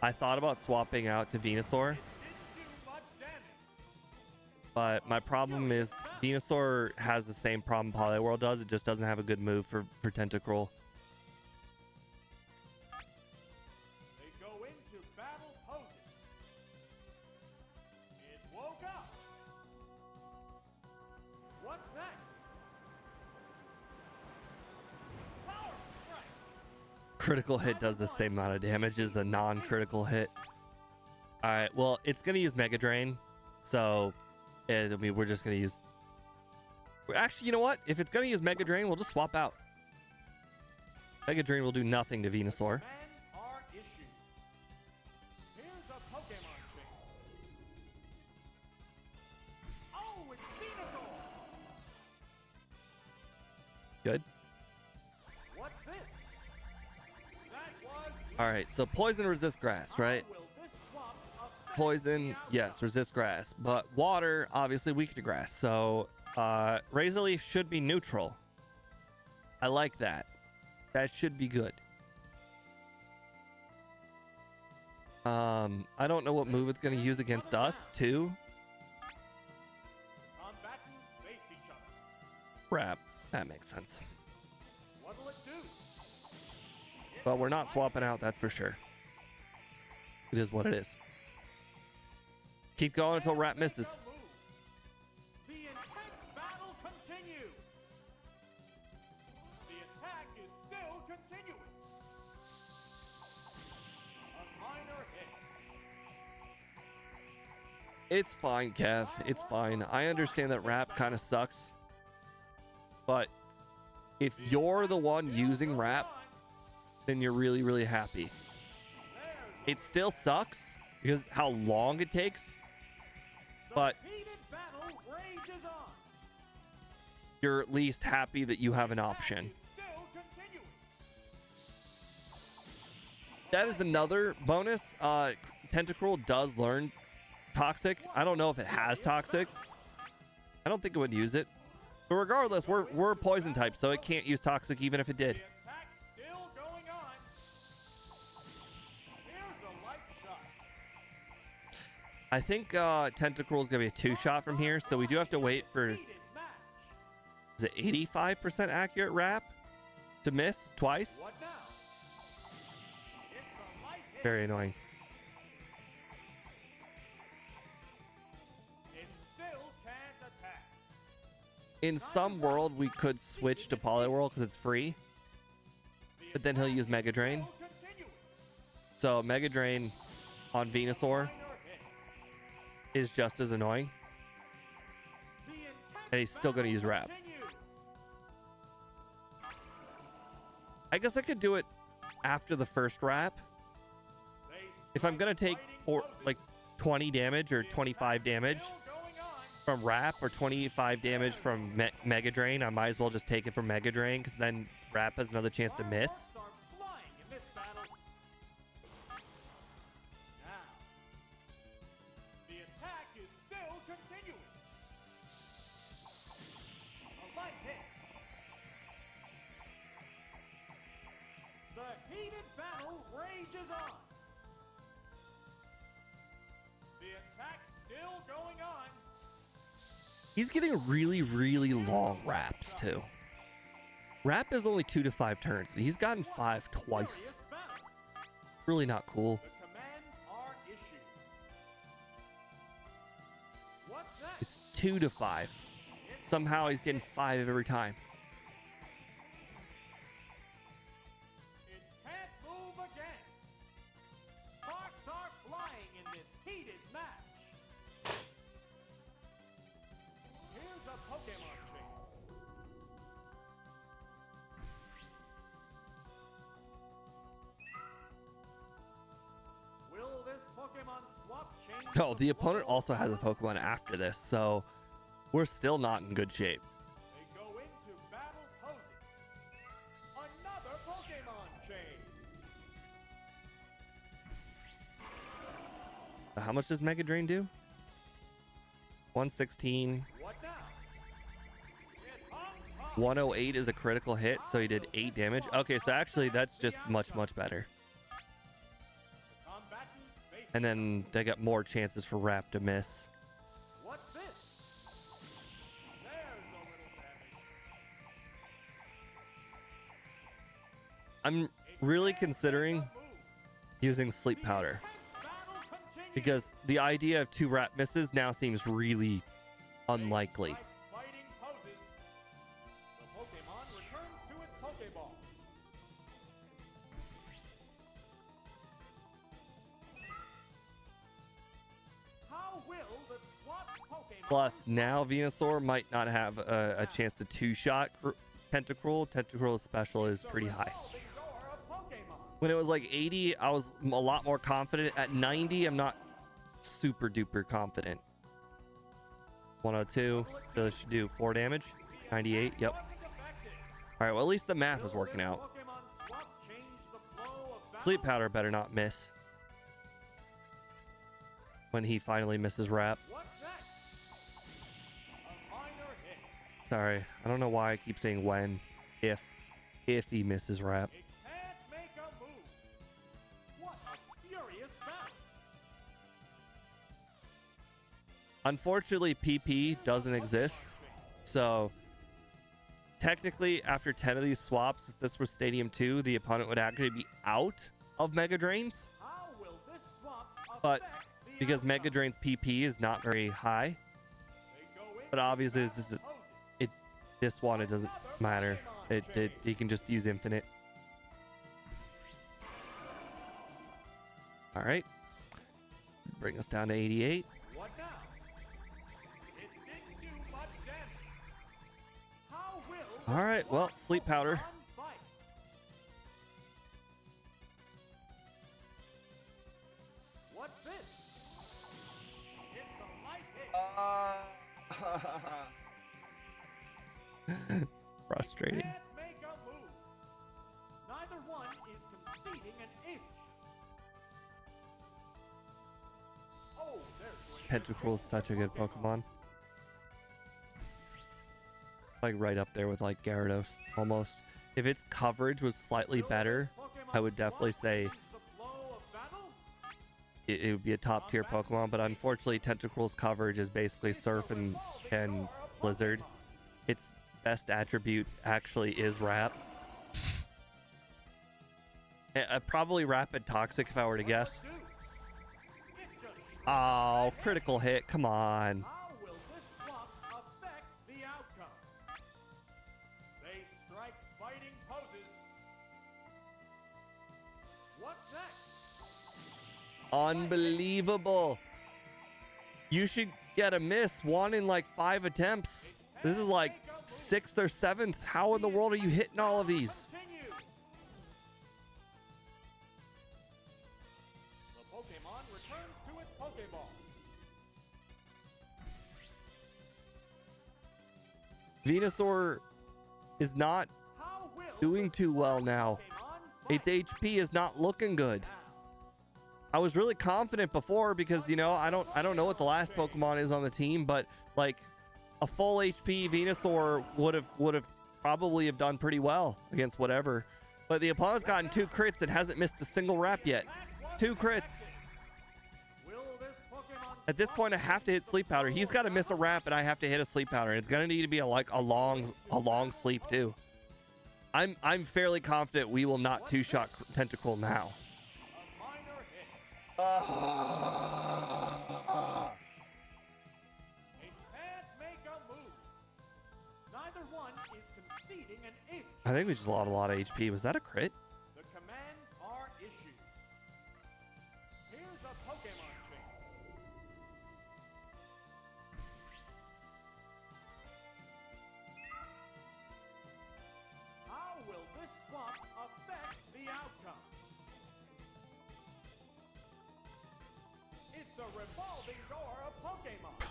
I thought about swapping out to Venusaur, It didn't do much damage. but my problem is Venusaur has the same problem Poliwhirl does. It just doesn't have a good move for Tentacruel. They go into battle poses. It woke up. What's next? Power strike. Critical hit does the same amount of damage as a non-critical hit. All right, well, it's gonna use Mega Drain, so I mean, we're just gonna use. Actually, you know what? If it's gonna use Mega Drain, we'll just swap out. Mega Drain will do nothing to Venusaur. Commands are issued. Here's a Pokemon chain. Oh, it's Venusaur. Good. What's this? That was. All right, so poison resist grass, right? How will this swap affect Poison, the yes, outcome? resist grass, but water obviously weak to grass. So Razor Leaf should be neutral. I like that. That should be good. I don't know what move it's gonna use against us too. Combatants face each other. Crap, that makes sense. What'll it do? But we're not swapping out, that's for sure. It is what it is. Keep going until Rat misses. The intense battle continues. The attack is still continuing. A minor hit. It's fine, Kev. It's fine. I understand that Rap kind of sucks. But if you're the one using Rap, then you're really, really happy. It still sucks because how long it takes, but The heated battle rages on. you're at least happy that you have an option. Is still continuing. That is another bonus. Tentacruel does learn Toxic. I don't know if it has Toxic. I don't think it would use it. But regardless, we're poison type, so it can't use Toxic even if it The did. attack still going on. Here's a light shot. I think Tentacruel is going to be a 2-shot from here, so we do have to wait for, Heated match. is it 85% accurate Wrap to miss twice? What now? It's a light hit. Very annoying. It still can't attack. In some world, we could switch to Poliwhirl because it's free, but then he'll use Mega Drain. Still continuing. So Mega Drain on Venusaur Minor hit. is just as annoying. The intense And he's still gonna battle use Wrap. continues. I guess I could do it after the first Wrap. They If I'm gonna take fighting like 20 damage or 25 damage still going on. from Wrap or 25 damage from Mega Drain, I might as well just take it from Mega Drain because then Wrap has another chance to miss. Fireworks are flying in this battle. Now, the attack is still continuing. A light hit. The heated battle rages on. The attack still going on. He's getting really, really long Wraps too. Wrap is only 2 to 5 turns. He's gotten 5 twice. Furious battle. Really not cool. The commands are issued. What's next? It's 2 to 5. Somehow he's getting 5 every time. It can't move again. Sparks are flying in this heated match. Here's a Pokemon chain. Will this Pokemon swap change? Oh, the opponent also has a Pokemon after this, so we're still not in good shape. They go into battle poses. Another Pokemon chain. How much does Mega Drain do? 116. What now? It pops 108 is a critical hit, so he did 8 damage. Okay, so actually that's just much, much better. And then they got more chances for Wrap to miss. What's this? There's a little damage. I'm really considering using Sleep Powder, because the idea of 2 Wrap misses now seems really unlikely. Fighting poses. The Pokemon returns to its Pokeball. How will the swap Pokemon? Plus, now Venusaur might not have a chance to 2-shot Tentacruel. Tentacruel's special is pretty high. When it was like 80, I was a lot more confident. At 90, I'm not super duper confident. 102, so this should do 4 damage. 98, yep. All right, well, at least the math is working out. Sleep Powder better not miss when he finally misses Wrap. Sorry, I don't know why I keep saying when. If he misses Wrap. Unfortunately, PP doesn't exist, so technically after 10 of these swaps, if this was Stadium 2, the opponent would actually be out of Mega Drains. But because Mega Drain's PP is not very high, but obviously this one it doesn't matter. He can just use Infinite. All right, bring us down to 88. All right, well, Sleep Powder. What's this? It's a light hit. It's frustrating. Can't make a move. Neither one is conceding an inch. Oh, there's Tentacruel is such a good Pokemon. Like right up there with like Gyarados almost. If its coverage was slightly better, I would definitely say it would be a top tier Pokemon, but unfortunately Tentacruel's coverage is basically Surf and Blizzard. Its best attribute actually is Wrap. Probably Rapid Toxic if I were to guess. Oh, critical hit, come on. How will this swap affect the outcome? They strike fighting poses. What's next? Unbelievable. You should get a miss. 1 in like 5 attempts. This is like 6th or 7th. How in the world are you hitting all of these? Continue. The Pokemon returns to its Pokeball. Venusaur is not How will doing too well now. Pokemon Its HP is not looking good. now? I was really confident before because, you know, I don't know what the last Pokemon is on the team, but like a full HP Venusaur would have probably have done pretty well against whatever. But the opponent's gotten 2 crits and hasn't missed a single Wrap yet. 2 crits. Will this Pokemon At this point, I have to hit Sleep Powder. He's got to miss a Wrap, and I have to hit a Sleep Powder. It's gonna need to be a long sleep too. I'm fairly confident we will not 2-shot Tentacle now. a minor hit? It can't make a move. Neither one is conceding an inch. I think we just lost a lot of HP. Was that a crit? The commands are issued. Here's a Pokemon chain. How will this swap affect the outcome? It's a revolving door of Pokemon.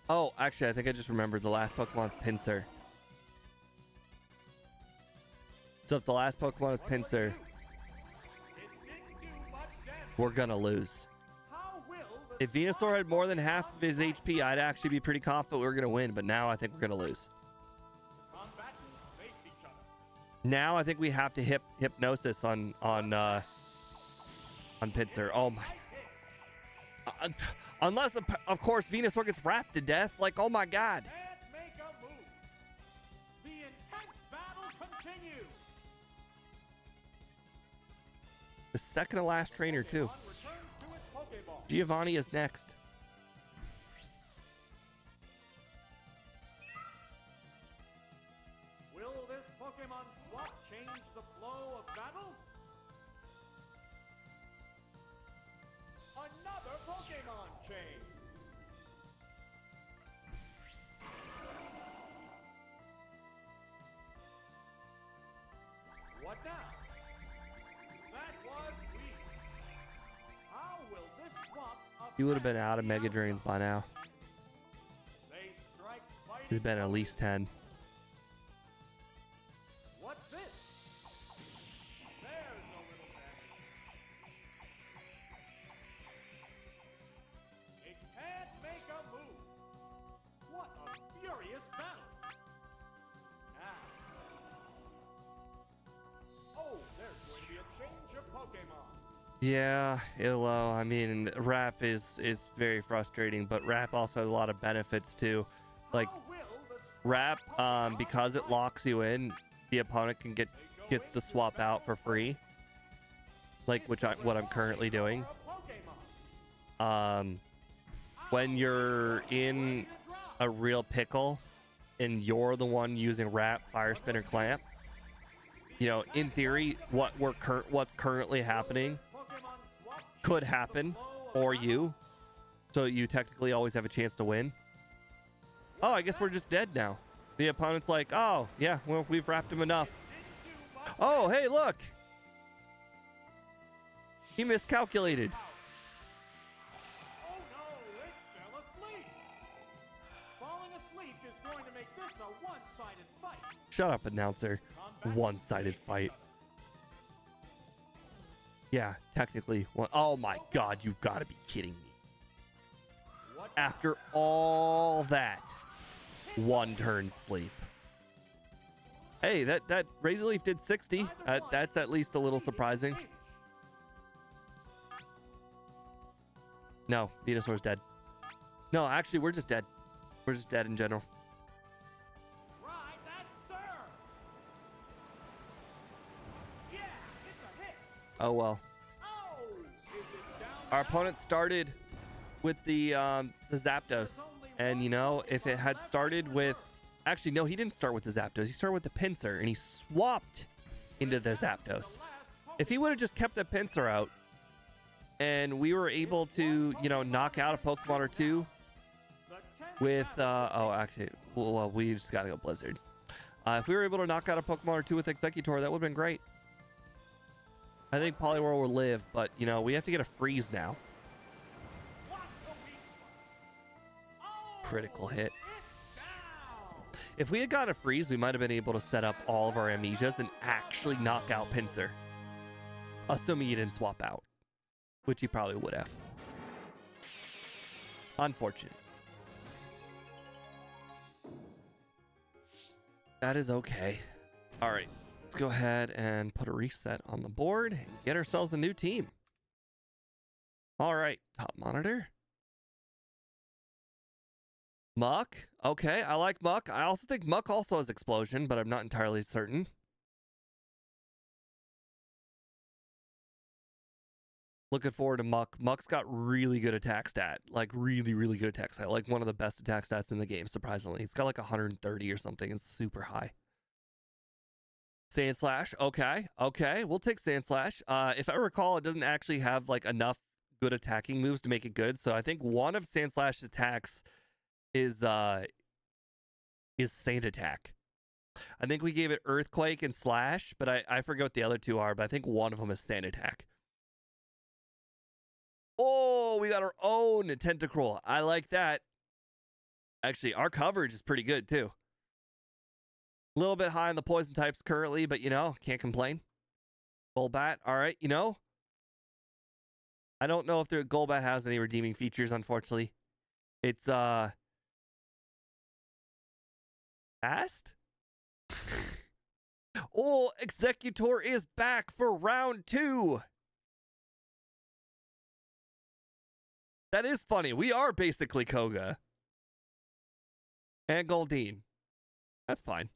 Oh, actually, I think I just remembered the last Pokemon's Pinsir. So if the last Pokemon is Pinsir, It didn't do much damage. we're gonna lose. How will the If Venusaur had more than half of his HP, I'd actually be pretty confident we were gonna win, but now I think we're gonna lose. combat Now I think we have to hypnosis on Pincer. Oh my. Unless, of course, Venusaur gets wrapped to death. Like, oh my god. Can't make a move. The intense battle continues. The second to last trainer, too. Pokemon returns to its Pokeball. Giovanni is next. Will this Pokemon swap change the flow of battle? Another Pokemon change. What now? That was weak. How will this swap He would have been out of Mega Drains by now. They strike fighting. He's been at least 10. What's this? There's a little damage. It can't make a move. What a furious battle. Oh, there's going to be a change of Pokemon. Yeah, Illo. I mean, Wrap is very frustrating, but Wrap also has a lot of benefits too. Like How will the Wrap, because it locks you in, the opponent gets to swap out for free. Like what I'm currently doing. When you're in a real pickle and you're the one using Wrap, Fire Spin, or Clamp, you know, in theory, what's currently happening could happen for you, so you technically always have a chance to win. Oh, I guess we're just dead now. The opponent's like, oh yeah, well, we've wrapped him enough. Oh, hey, look, he miscalculated. Oh no, it fell asleep. Falling asleep is going to make this a one-sided fight. Shut up, announcer. One-sided fight. Yeah, technically one. Oh my god, you've got to be kidding me. After all that, one turn sleep. Hey, that Razor Leaf did 60. That's at least a little surprising. No, Venusaur's dead. No, actually, we're just dead. We're just dead in general. Right, that's sir. Yeah, it's a hit. Oh well. Oh, is it down Our now? opponent started with the Zapdos, and you know, if it had started with, actually no, he didn't start with the Zapdos. He started with the Pinsir, and he swapped into the Zapdos. If he would have just kept the Pinsir out, and we were able to, you know, knock out a Pokemon or two with, oh, actually, well, we just gotta go Blizzard. If we were able to knock out a Pokemon or two with Executor, that would have been great. I think Poliwhirl will live, but, you know, we have to get a freeze now. Critical hit. If we had got a freeze, we might have been able to set up all of our Amnesias and actually knock out Pinsir. Assuming he didn't swap out, which he probably would have. Unfortunate. That is okay. All right, let's go ahead and put a reset on the board and get ourselves a new team. All right, top monitor. Muck. Okay, I like Muck. I also think Muck also has Explosion, but I'm not entirely certain. Looking forward to Muck. Muck's got really good attack stat. Like, really, really good attack stat. Like, one of the best attack stats in the game, surprisingly. It's got like 130 or something. It's super high. Sand Slash. Okay. Okay. We'll take Sand Slash. If I recall, it doesn't actually have like enough good attacking moves to make it good. So I think one of Sand Slash's attacks is Sand Attack. I think we gave it Earthquake and Slash, but I forget what the other two are, but I think one of them is Sand Attack. Oh, we got our own Tentacruel. I like that. Actually, our coverage is pretty good too. A little bit high on the poison types currently, but you know, can't complain. Golbat, all right, you know. I don't know if the Golbat has any redeeming features, unfortunately. It's fast? Oh, Executor is back for round 2. That is funny. We are basically Koga. And Goldeen. That's fine.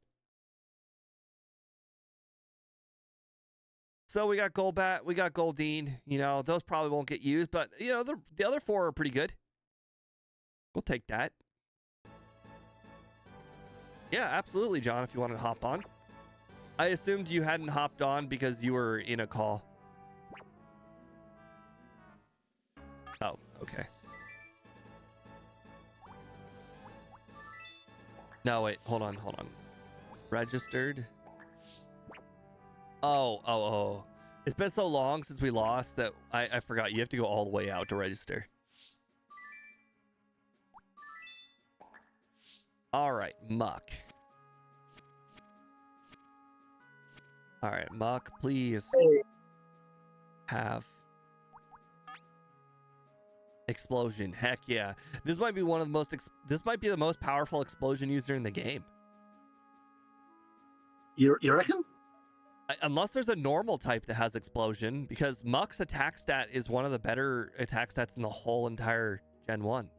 So we got Golbat, we got Goldeen. You know, those probably won't get used, but, you know, the other 4 are pretty good. We'll take that. Yeah, absolutely, John, if you wanted to hop on. I assumed you hadn't hopped on because you were in a call. Oh, okay. No, wait, hold on. Registered. Oh. It's been so long since we lost that I forgot. You have to go all the way out to register. All right, Muck. All right, Muck, please have explosion. Heck yeah. This might be one of the most this might be the most powerful explosion user in the game. You reckon? Unless there's a normal type that has explosion, because Muck's attack stat is one of the better attack stats in the whole entire Gen 1.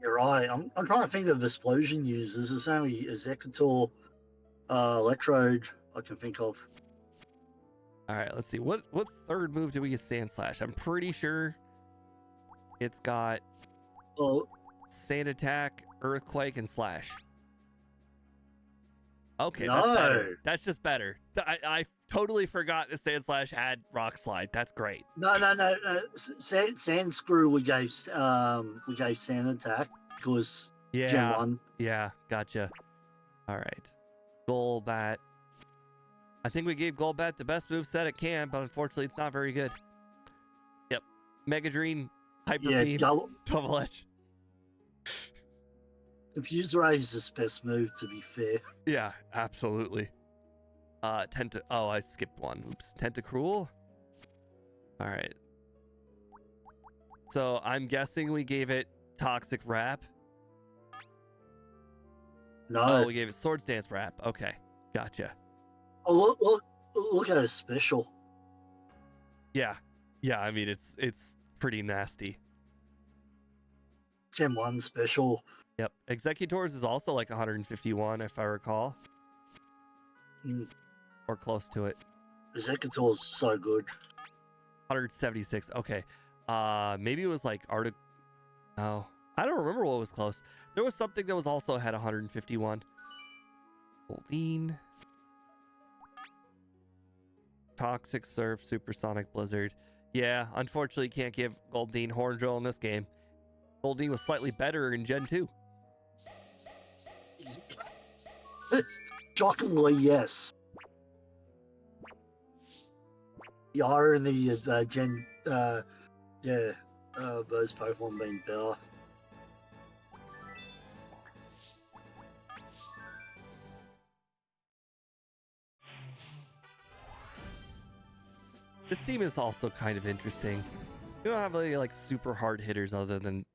You're right. I'm trying to think of explosion users. There's only Executor, Electrode I can think of. All right, let's see. What third move do we use? Sand Slash. I'm pretty sure it's got Sand Attack, Earthquake, and Slash. Okay, no. That's better. That's just better. I totally forgot that Sand Slash had Rock Slide. That's great. No. Sand Screw we gave Sand Attack because Gen 1. Yeah, gotcha. All right. Golbat. I think we gave Golbat the best moveset it can, but unfortunately it's not very good. Yep. Mega Dream, Hyper Beam, Double Edge. Confuse Ray is his best move, to be fair. Yeah, absolutely. Oh, I skipped one. Oops. Tentacruel. All right. So I'm guessing we gave it Toxic Wrap. No. Oh, we gave it Swords Dance Wrap. Okay, gotcha. Oh, look at his special. Yeah. I mean, it's pretty nasty. Gen 1 special. Yep. Executors is also like 151, if I recall. Or close to it. Executor is so good. 176. Okay. Maybe it was like No. I don't remember what was close. There was something that was also had 151. Goldeen. Toxic Surf, Supersonic Blizzard. Yeah, unfortunately can't give Goldeen Horn Drill in this game. Goldeen was slightly better in Gen 2. Shockingly, yes. The irony of those Pokemon being better. This team is also kind of interesting. We don't have any like super hard hitters other than...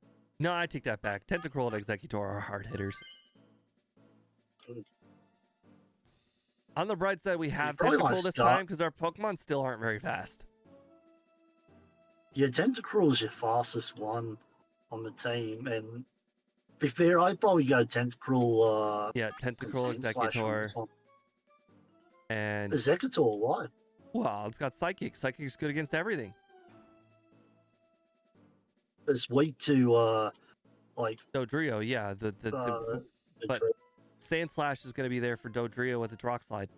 No, I take that back. Tentacruel and Executor are hard hitters. On the bright side, we have Tentacruel this time because our Pokemon still aren't very fast. Yeah, Tentacruel is your fastest one on the team, and to be fair, I'd probably go Tentacruel. Yeah, Tentacruel, Executor, and Executor. Why? Well, it's got Psychic. Psychic's good against everything. It's weak to like Dodrio. Yeah, but Sand Slash is going to be there for Dodrio with its Rock Slide.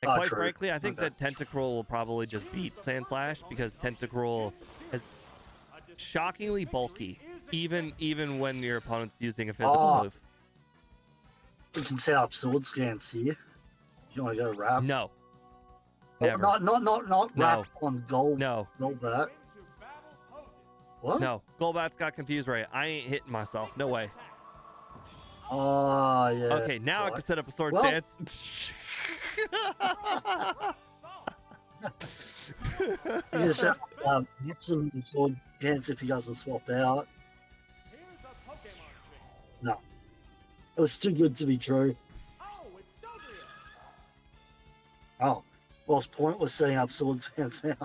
And quite frankly, I think that Tentacruel will probably just beat Sand Slash because Tentacruel is shockingly bulky, even when your opponent's using a physical move. We can set up Sword Scans here. You want to go Wrap? No. Never. Not Wrap on Gold. No. Golbat. What? No. Golbat's got Confuse Ray. I ain't hitting myself. No way. Oh, yeah. Okay, now I can set up a Sword Stance. You just get some Sword Stance if he doesn't swap out. No. It was too good to be true. Oh, well, it's pointless setting up sword stance now.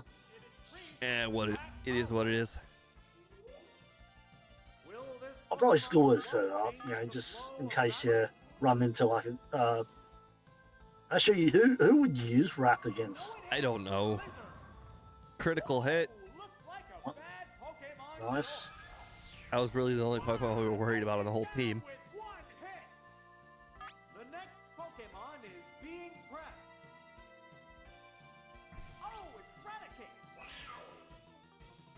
It is what it is. I'll probably still would set it up, you know, just in case you run into like a. Actually, who would you use Wrap against? I don't know. Critical hit. Nice. That was really the only Pokemon we were worried about on the whole team. The next Pokemon is being pressed. Oh, it's Raticate.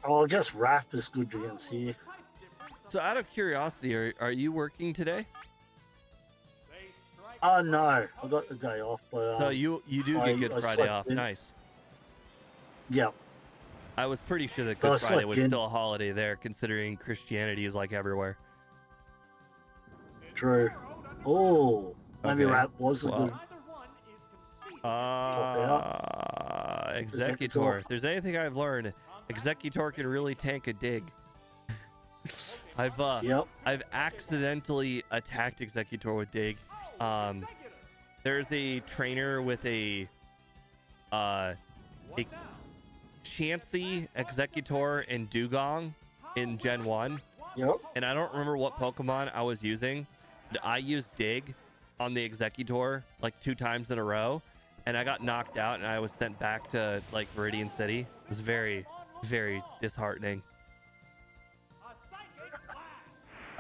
Oh, I guess Wrap is good against here. So out of curiosity, are you working today? No, I got the day off, but So you do get Good Friday slept off. in. Nice. Yeah. I was pretty sure that I Good Friday slept was in. still a holiday there, considering Christianity is like everywhere. True. Oh, maybe Okay. Wrap was a Well, good. Executor. If there's anything I've learned, Executor can really tank a dig. Yep. I've accidentally attacked Executor with dig. There's a trainer with a Chansey, Executor, and Dugong in Gen 1. Yep. And I don't remember what Pokemon I was using. I used dig on the Executor like 2 times in a row, and I got knocked out and I was sent back to like Viridian City. It was very, very disheartening.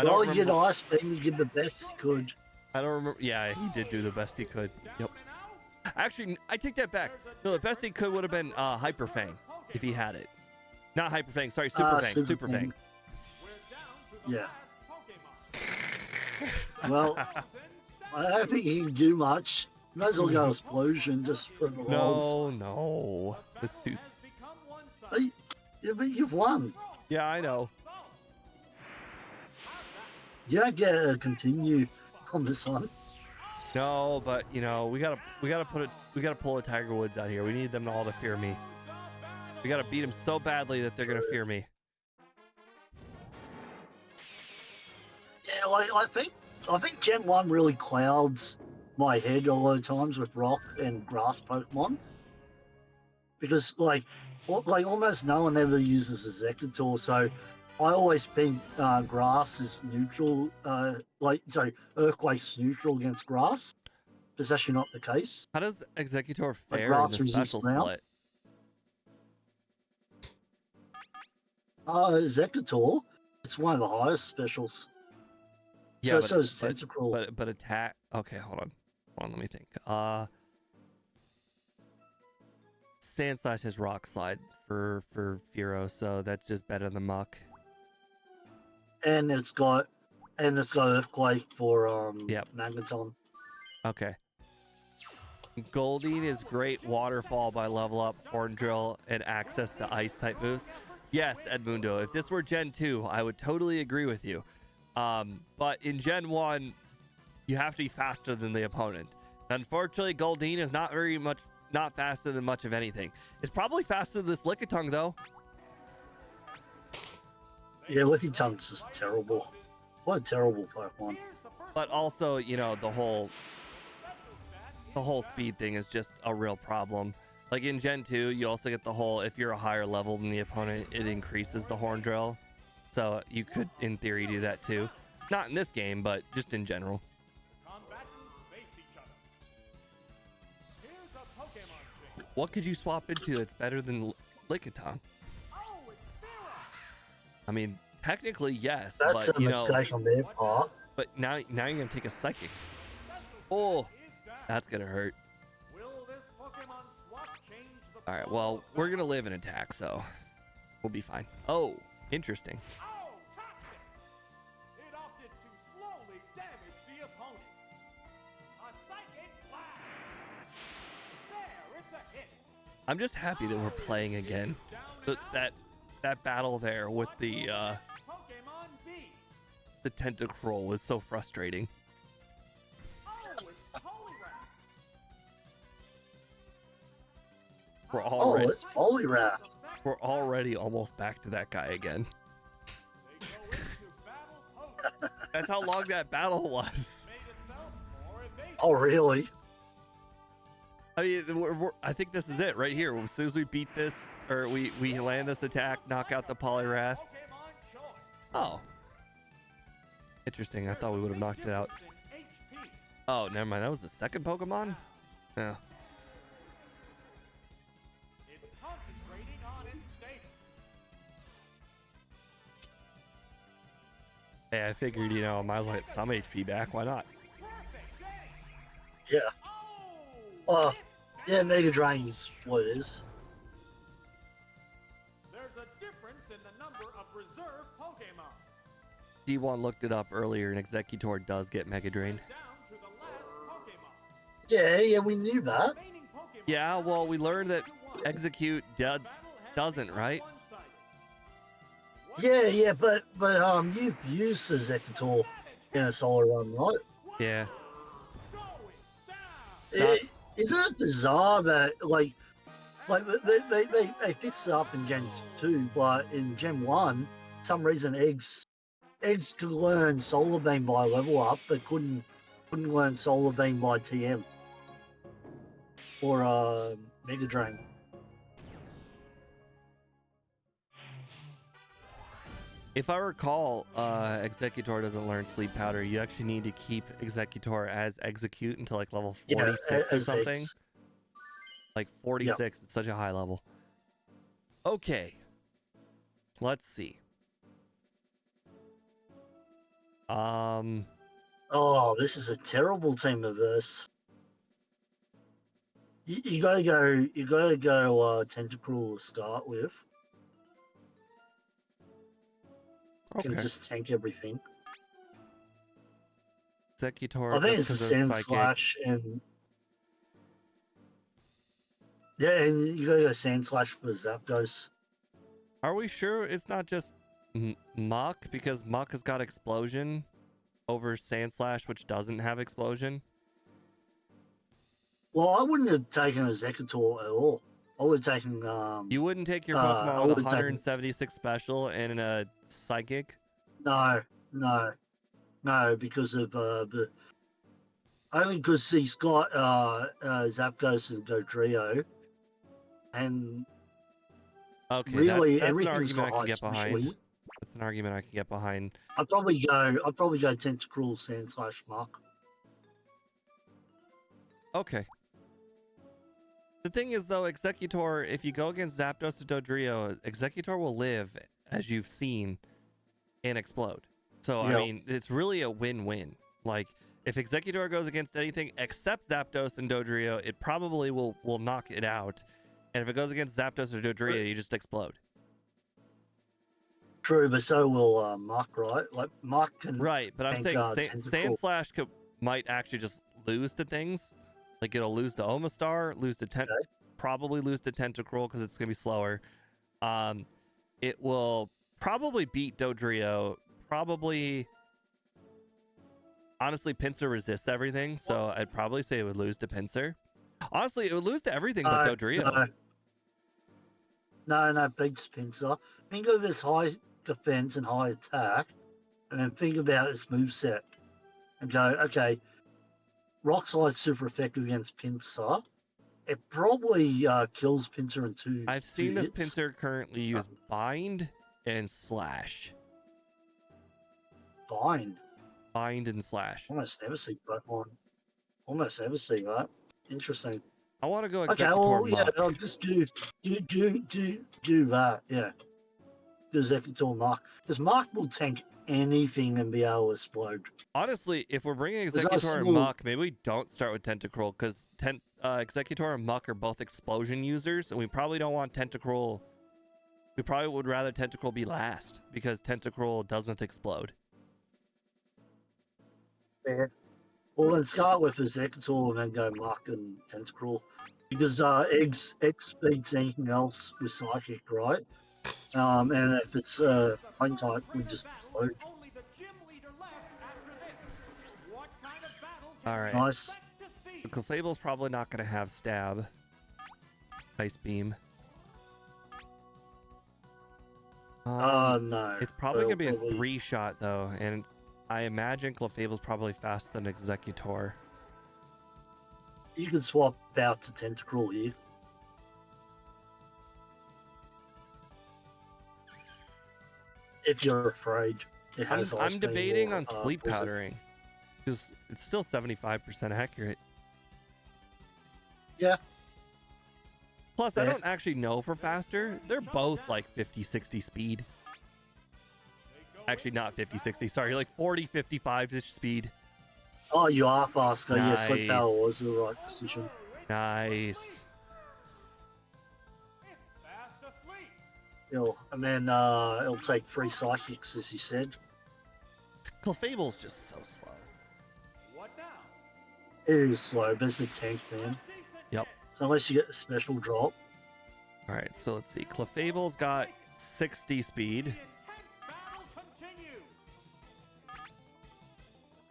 Well, you know, I think he did the best he could. I don't remember. Yeah, he did do the best he could. Yep. Actually, I take that back. No, the best he could would have been Hyper Fang if he had it. Not Hyper Fang. Sorry, Super Fang. Super Fang. Yeah. Well, I don't think he can do much. Might as well go Explosion just for the lols. No. That's too... Yeah, but you've won. Yeah, I know. You don't get to continue on this one. No, but you know, we gotta pull a Tiger Woods out here. We need them all to fear me. We gotta beat them so badly that they're gonna fear me. Yeah, I think Gen 1 really clouds my head a lot of times with rock and grass Pokemon. Because like almost no one ever uses Executor, so I always think grass is neutral, Earthquake's neutral against grass. That's actually not the case. How does Executor Like fare in grass the special resist now? split? Executor, it's one of the highest specials. Yeah, so is Tentacruel. but attack. Okay, hold on, let me think. Sandslash has Rock Slide for Fearow, so that's just better than Muck. And it's got Earthquake for Yep. Magneton. Okay. Goldeen is great waterfall by level up, Horn Drill, and access to ice type moves. Yes, Edmundo, if this were Gen 2, I would totally agree with you. But in Gen 1, you have to be faster than the opponent. Unfortunately, Goldeen is not faster than much of anything. It's probably faster than this Lickitung, though. Yeah, Lickitun's just terrible. What a terrible Pokemon. But also, you know, the whole speed thing is just a real problem. Like in Gen 2, you also get the whole, if you're a higher level than the opponent, it increases the Horn Drill. So you could, in theory, do that too. Not in this game, but just in general. What could you swap into that's better than Lickitung? I mean, technically, yes. That's but, a mistake on their part. But now you're gonna take a Psychic. Oh, that's gonna hurt. All right, well, we're gonna live in attack, so we'll be fine. Oh, interesting. It opted to slowly damage the opponent. A Psychic Blast. There, it's a hit. I'm just happy that we're playing again. That battle there with the Tentacruel was so frustrating. It's Poliwrath. We're already almost back to that guy again. That's how long that battle was. Oh, really? I mean, I think this is it right here. As soon as we beat this, or we land this attack, knock out the Poliwrath. Pokemon choice. Oh. Interesting. I thought we would have knocked it out. Oh, never mind. That was the second Pokemon? Yeah. It's concentrating on its status. Hey, I figured, you know, I might as well get some HP back. Why not? Perfect day. Yeah. Oh, Yeah, Mega Drain is what it is. there's a difference in the number of reserve Pokemon. D1 looked it up earlier, and Executor does get Mega Drain. Down to the last Pokemon. Yeah, we knew that. Remaining Pokemon Yeah, well, we learned that 2-1. Execute Battle has doesn't, become right? one-sided. Yeah, but you've used Executor in a solo run, right? Yeah. Going down. Not- Isn't it bizarre that like they fixed it up in Gen 2, but in Gen 1, for some reason eggs could learn Solar Beam by level up, but couldn't learn Solar Beam by TM or Mega Drain. If I recall, Executor doesn't learn Sleep Powder. You actually need to keep Executor as Execute until like level 46 or as something. eggs. Like 46, it's such a high level. Okay. Let's see. Oh, this is a terrible team of us. You gotta go Tentacruel to start with. Okay. Can just tank everything. Executor. I think just it's a 'cause Sand psychic. Slash and yeah, and you gotta go Sand Slash for Zapdos. Are we sure it's not just Muck? Because Muck has got Explosion over Sandslash, which doesn't have Explosion. Well, I wouldn't have taken a Executor at all. I would have taken You wouldn't take your I Pokemon with would've taken- 176 special and a Psychic? no, because of the only because he's got Zapdos and Dodrio, and Okay, really that's an everything's argument I got can high get behind. speed. That's an argument I can get behind. I'd probably go Tentacruel, Sand Slash, Muck. Okay. The thing is, though, Executor, if you go against Zapdos or Dodrio, Executor will live, as you've seen, and explode. So, I Yep. mean, it's really a win-win. Like, if Executor goes against anything except Zapdos and Dodrio, it probably will knock it out. And if it goes against Zapdos or Dodrio, you just explode. True, but so will Muck, right? Like Muck can Right, but I'm Thank saying God, Tentacle. Sandslash might actually just lose to things. Like, it'll lose to Omastar, lose to probably lose to Tentacruel because it's going to be slower. It will probably beat Dodrio. Probably... Honestly, Pinsir resists everything, so I'd probably say it would lose to Pinsir. Honestly, it would lose to everything but Dodrio. No, beats Pinsir. Think of his high defense and high attack, and then think about his moveset. And go, okay, Rock Slide's super effective against Pinsir. It probably kills Pinsir in two. I've seen this hits. Pinsir currently use Bind and Slash. Bind. Bind and Slash. Almost never see Pokemon. Almost never see that. Interesting. I want to go Okay, Executor well, yeah, Muck. I'll just do that, yeah. Do Executor Muck. Because Muck will tank anything and be able to explode. Honestly, if we're bringing There's not a Executor and single- Muck, maybe we don't start with Tentacruel, because Executor and Muck are both explosion users, and we probably don't want Tentacruel. We probably would rather Tentacruel be last, because Tentacruel doesn't explode. Yeah. Well, then start with Executor and then go Muck and Tentacruel. Because X beats anything else with Psychic, right? And if it's Plain type, we just explode. Only the gym leader left after this. What kind of battle All can right. we Nice. expect to see? Clefable's probably not going to have Stab. Ice Beam. No. It's probably going to be a Probably- 3-shot, though, and I imagine Clefable's probably faster than Executor. You can swap out to Tentacruel here. If you're afraid. It has ice I'm beam debating or, on sleep blizzard. powdering because it's still 75% accurate. Yeah. Plus, I Yeah. don't actually know for faster. They're both like 50, 60 speed. Actually, not 50, 60. Sorry, like 40, 55-ish speed. Oh, you are faster. Yeah, sleep power Nice. was the right decision. Nice. It's fast asleep. And then it'll take 3 psychics, as you said. Clefable's just so slow. What now? It is slow, but it's a tank, man. Yep. So unless you get the special drop. All right, so let's see. Clefable's got 60 speed. The intense battle continues.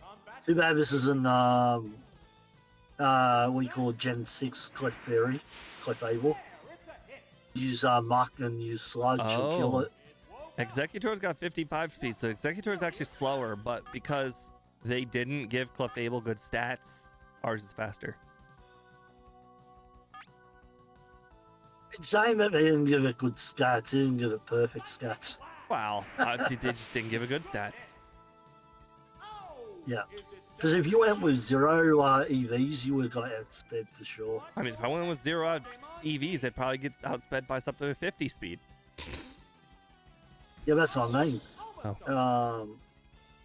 Combat Too bad this isn't what do you call Gen 6 Clefairy, Clefable. there, it's a hit. Use Muck and use Sludge to kill Oh. it. It woke up. Executor's got 55 speed, so Executor's actually slower, but because they didn't give Clefable good stats, ours is faster. It's saying that they didn't give it good stats, they didn't give it perfect stats. Wow, they just didn't give it good stats. Oh, Yeah. is it Because if you went with 0 EVs, you would have got outsped for sure. I mean, if I went with 0 EVs, they'd probably get outsped by something with 50 speed. Yeah, that's what I mean. almost Um,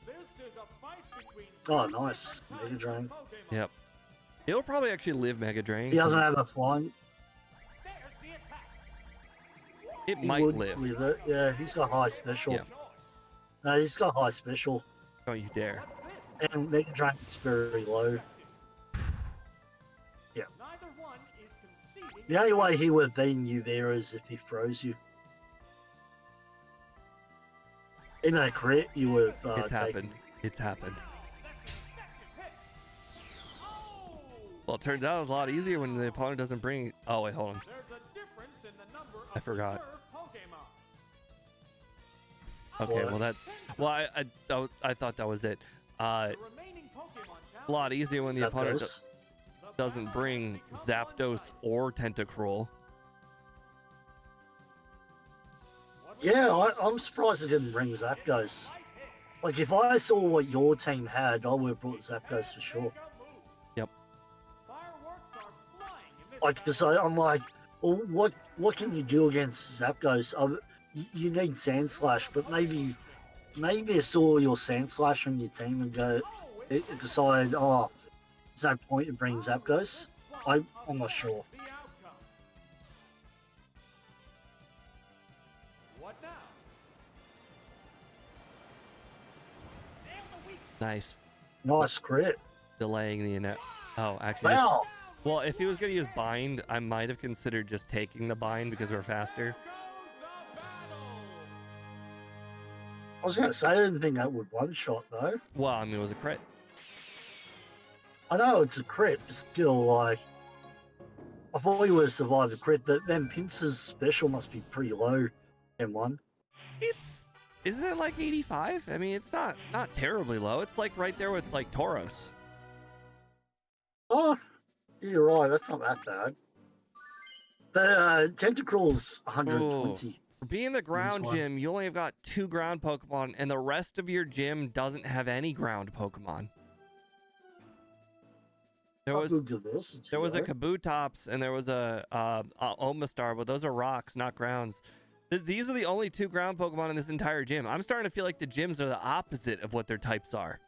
This is a fight between Oh, three nice. different Mega Drain. types of Pokemon. Yep. It'll probably actually live Mega Drain. he doesn't have a flying. There's the attack. It He might would live. live it. Yeah, he's got high special. Yeah. No, he's got high special. Don't you dare. And Mega Drain's very low. Yeah. Neither one is conceding. The only way he would have beaten you there is if he froze you. In a crit, you would have It's happened. It's happened. Oh! Well, it turns out it's a lot easier when the opponent doesn't bring. Oh wait, hold on. There's a difference in the number of I forgot. reserve Pokemon. Okay, What? well that. Well, I thought that was it. The remaining Pokemon A lot easier when the opponent Zapdos. doesn't bring Zapdos or Tentacruel. Yeah, I'm surprised it didn't bring Zapdos. Like, if I saw what your team had, I would have brought Zapdos for sure. Yep. Like, because I'm like, well, what can you do against Zapdos? You need Sand Slash, but maybe I saw your Sand Slash on your team and it decided, oh, there's no point in bringing Zapdos. I'm not sure. What now? Nice. Nice crit. Delaying the net. Oh, actually. Wow. Well, if he was gonna use bind, I might have considered just taking the bind because we're faster. I was going to say, I didn't think that would one-shot, though. Well, I mean, it was a crit. I know it's a crit, but still, like, I thought he would have survived the crit, but then Pince's special must be pretty low, M1. Isn't it like 85? I mean, it's not terribly low. It's like right there with like Tauros. Oh, you're right, that's not that bad. But Tentacruel's 120. For being the ground one. gym, you only have got 2 ground Pokemon, and the rest of your gym doesn't have any ground Pokemon. There was Good diversity, a though. Kabutops and there was a Omastar, but those are rocks, not grounds. These are the only 2 ground Pokemon in this entire gym. I'm starting to feel like the gyms are the opposite of what their types are,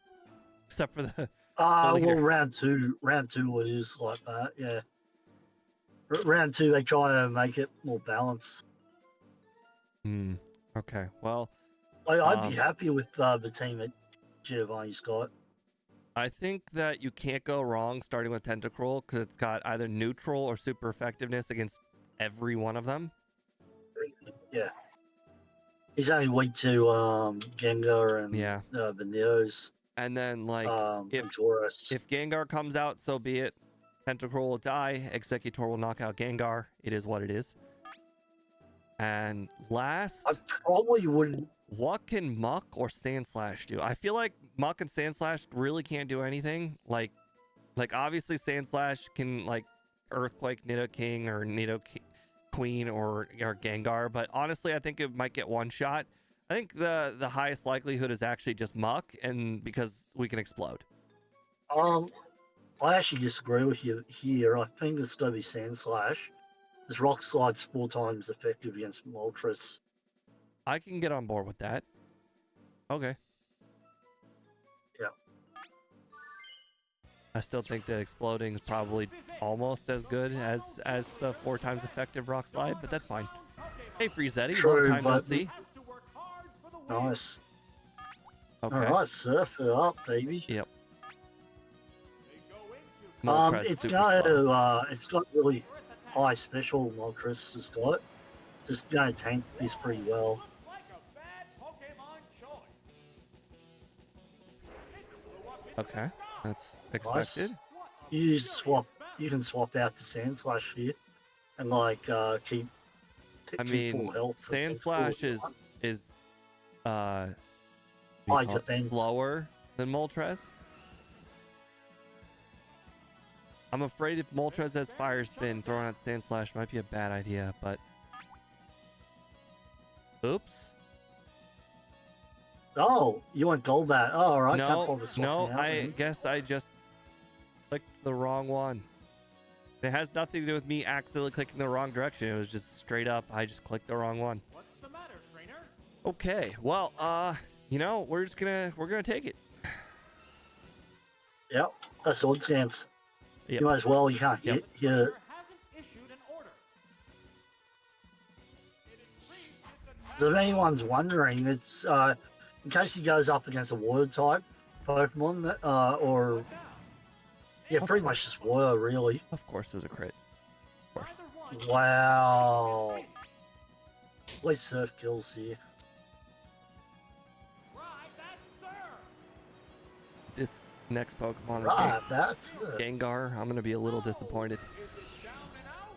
except for the. Well, leader. round two was like that, yeah. Round 2, they try to make it more balanced. Okay. Well, I'd be happy with the team that Giovanni's got. I think that you can't go wrong starting with Tentacruel because it's got either neutral or super effectiveness against every one of them. Yeah. He's only weak to Gengar and Yeah. the Neos. And then like And if Tauros. if Gengar comes out, so be it. Tentacruel will die. Executor will knock out Gengar. It is what it is. And last, I probably wouldn't. what can Muck or Sand Slash do? I feel like Muck and Sand Slash really can't do anything. Like, Like, obviously, Sandslash can, like, Earthquake Nidoking or Queen or Gengar, but honestly, I think it might get one shot. I think the highest likelihood is actually just Muck, and because we can explode. I actually disagree with you here. I think it's going to be Sandslash. This Rock Slide's 4 times effective against Moltres. I can get on board with that. Okay. Yeah. I still think that exploding is probably almost as good as the 4 times effective Rock Slide, but that's fine. Hey, Freezetti, long time no see. Nice. Okay. Alright, surf it up, baby. Yep. Moltres It's super slow. it's got really high special Moltres has got. Just gonna tank this pretty well. Okay, that's expected. Nice. You can swap out to Sandslash here and like keep I full mean, health. Sandslash is high defense. slower than Moltres. I'm afraid if Moltres has Fire Spin, throwing out Sandslash might be a bad idea, but oops. Oh, you went Golbat. Oh, all right. No, I guess I just clicked the wrong one. It has nothing to do with me accidentally clicking the wrong direction. It was just straight up, I just clicked the wrong one. What's the matter, trainer? Okay, well, you know, we're gonna take it. Yep, that's Sword Stance. Yep. You might as well. You can't Yep. hit. You, Hasn't issued an order. It increased its so if attack. anyone's wondering, it's in case he goes up against a water type Pokemon, or yeah, Of pretty much just water, really. Of course, there's a crit. Of course. Neither one Wow. is At least Surf kills here. right, that's sir. This next Pokemon is Right, that's it. Gengar. I'm gonna be a little disappointed. Is it down and out?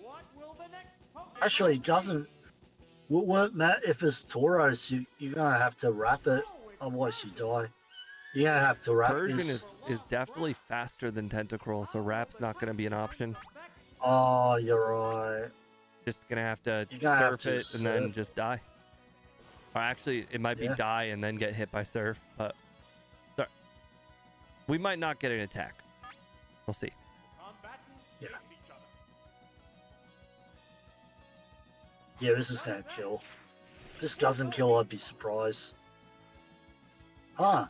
What will the next Pokemon Actually, it be? doesn't. What Matt? If it's Tauros, you're gonna have to wrap it, otherwise you die. You're gonna have to wrap Persian this. is definitely faster than Tentacruel, so Rap's not gonna be an option. Oh, you're right. Just gonna have to You're gonna have surf to it and then surf. just die. Or actually, it might be Yeah. die and then get hit by surf, but we might not get an attack. We'll see. Combatants Yeah. face each other. Yeah, this is gonna kill. If this doesn't kill, I'd be surprised. Huh.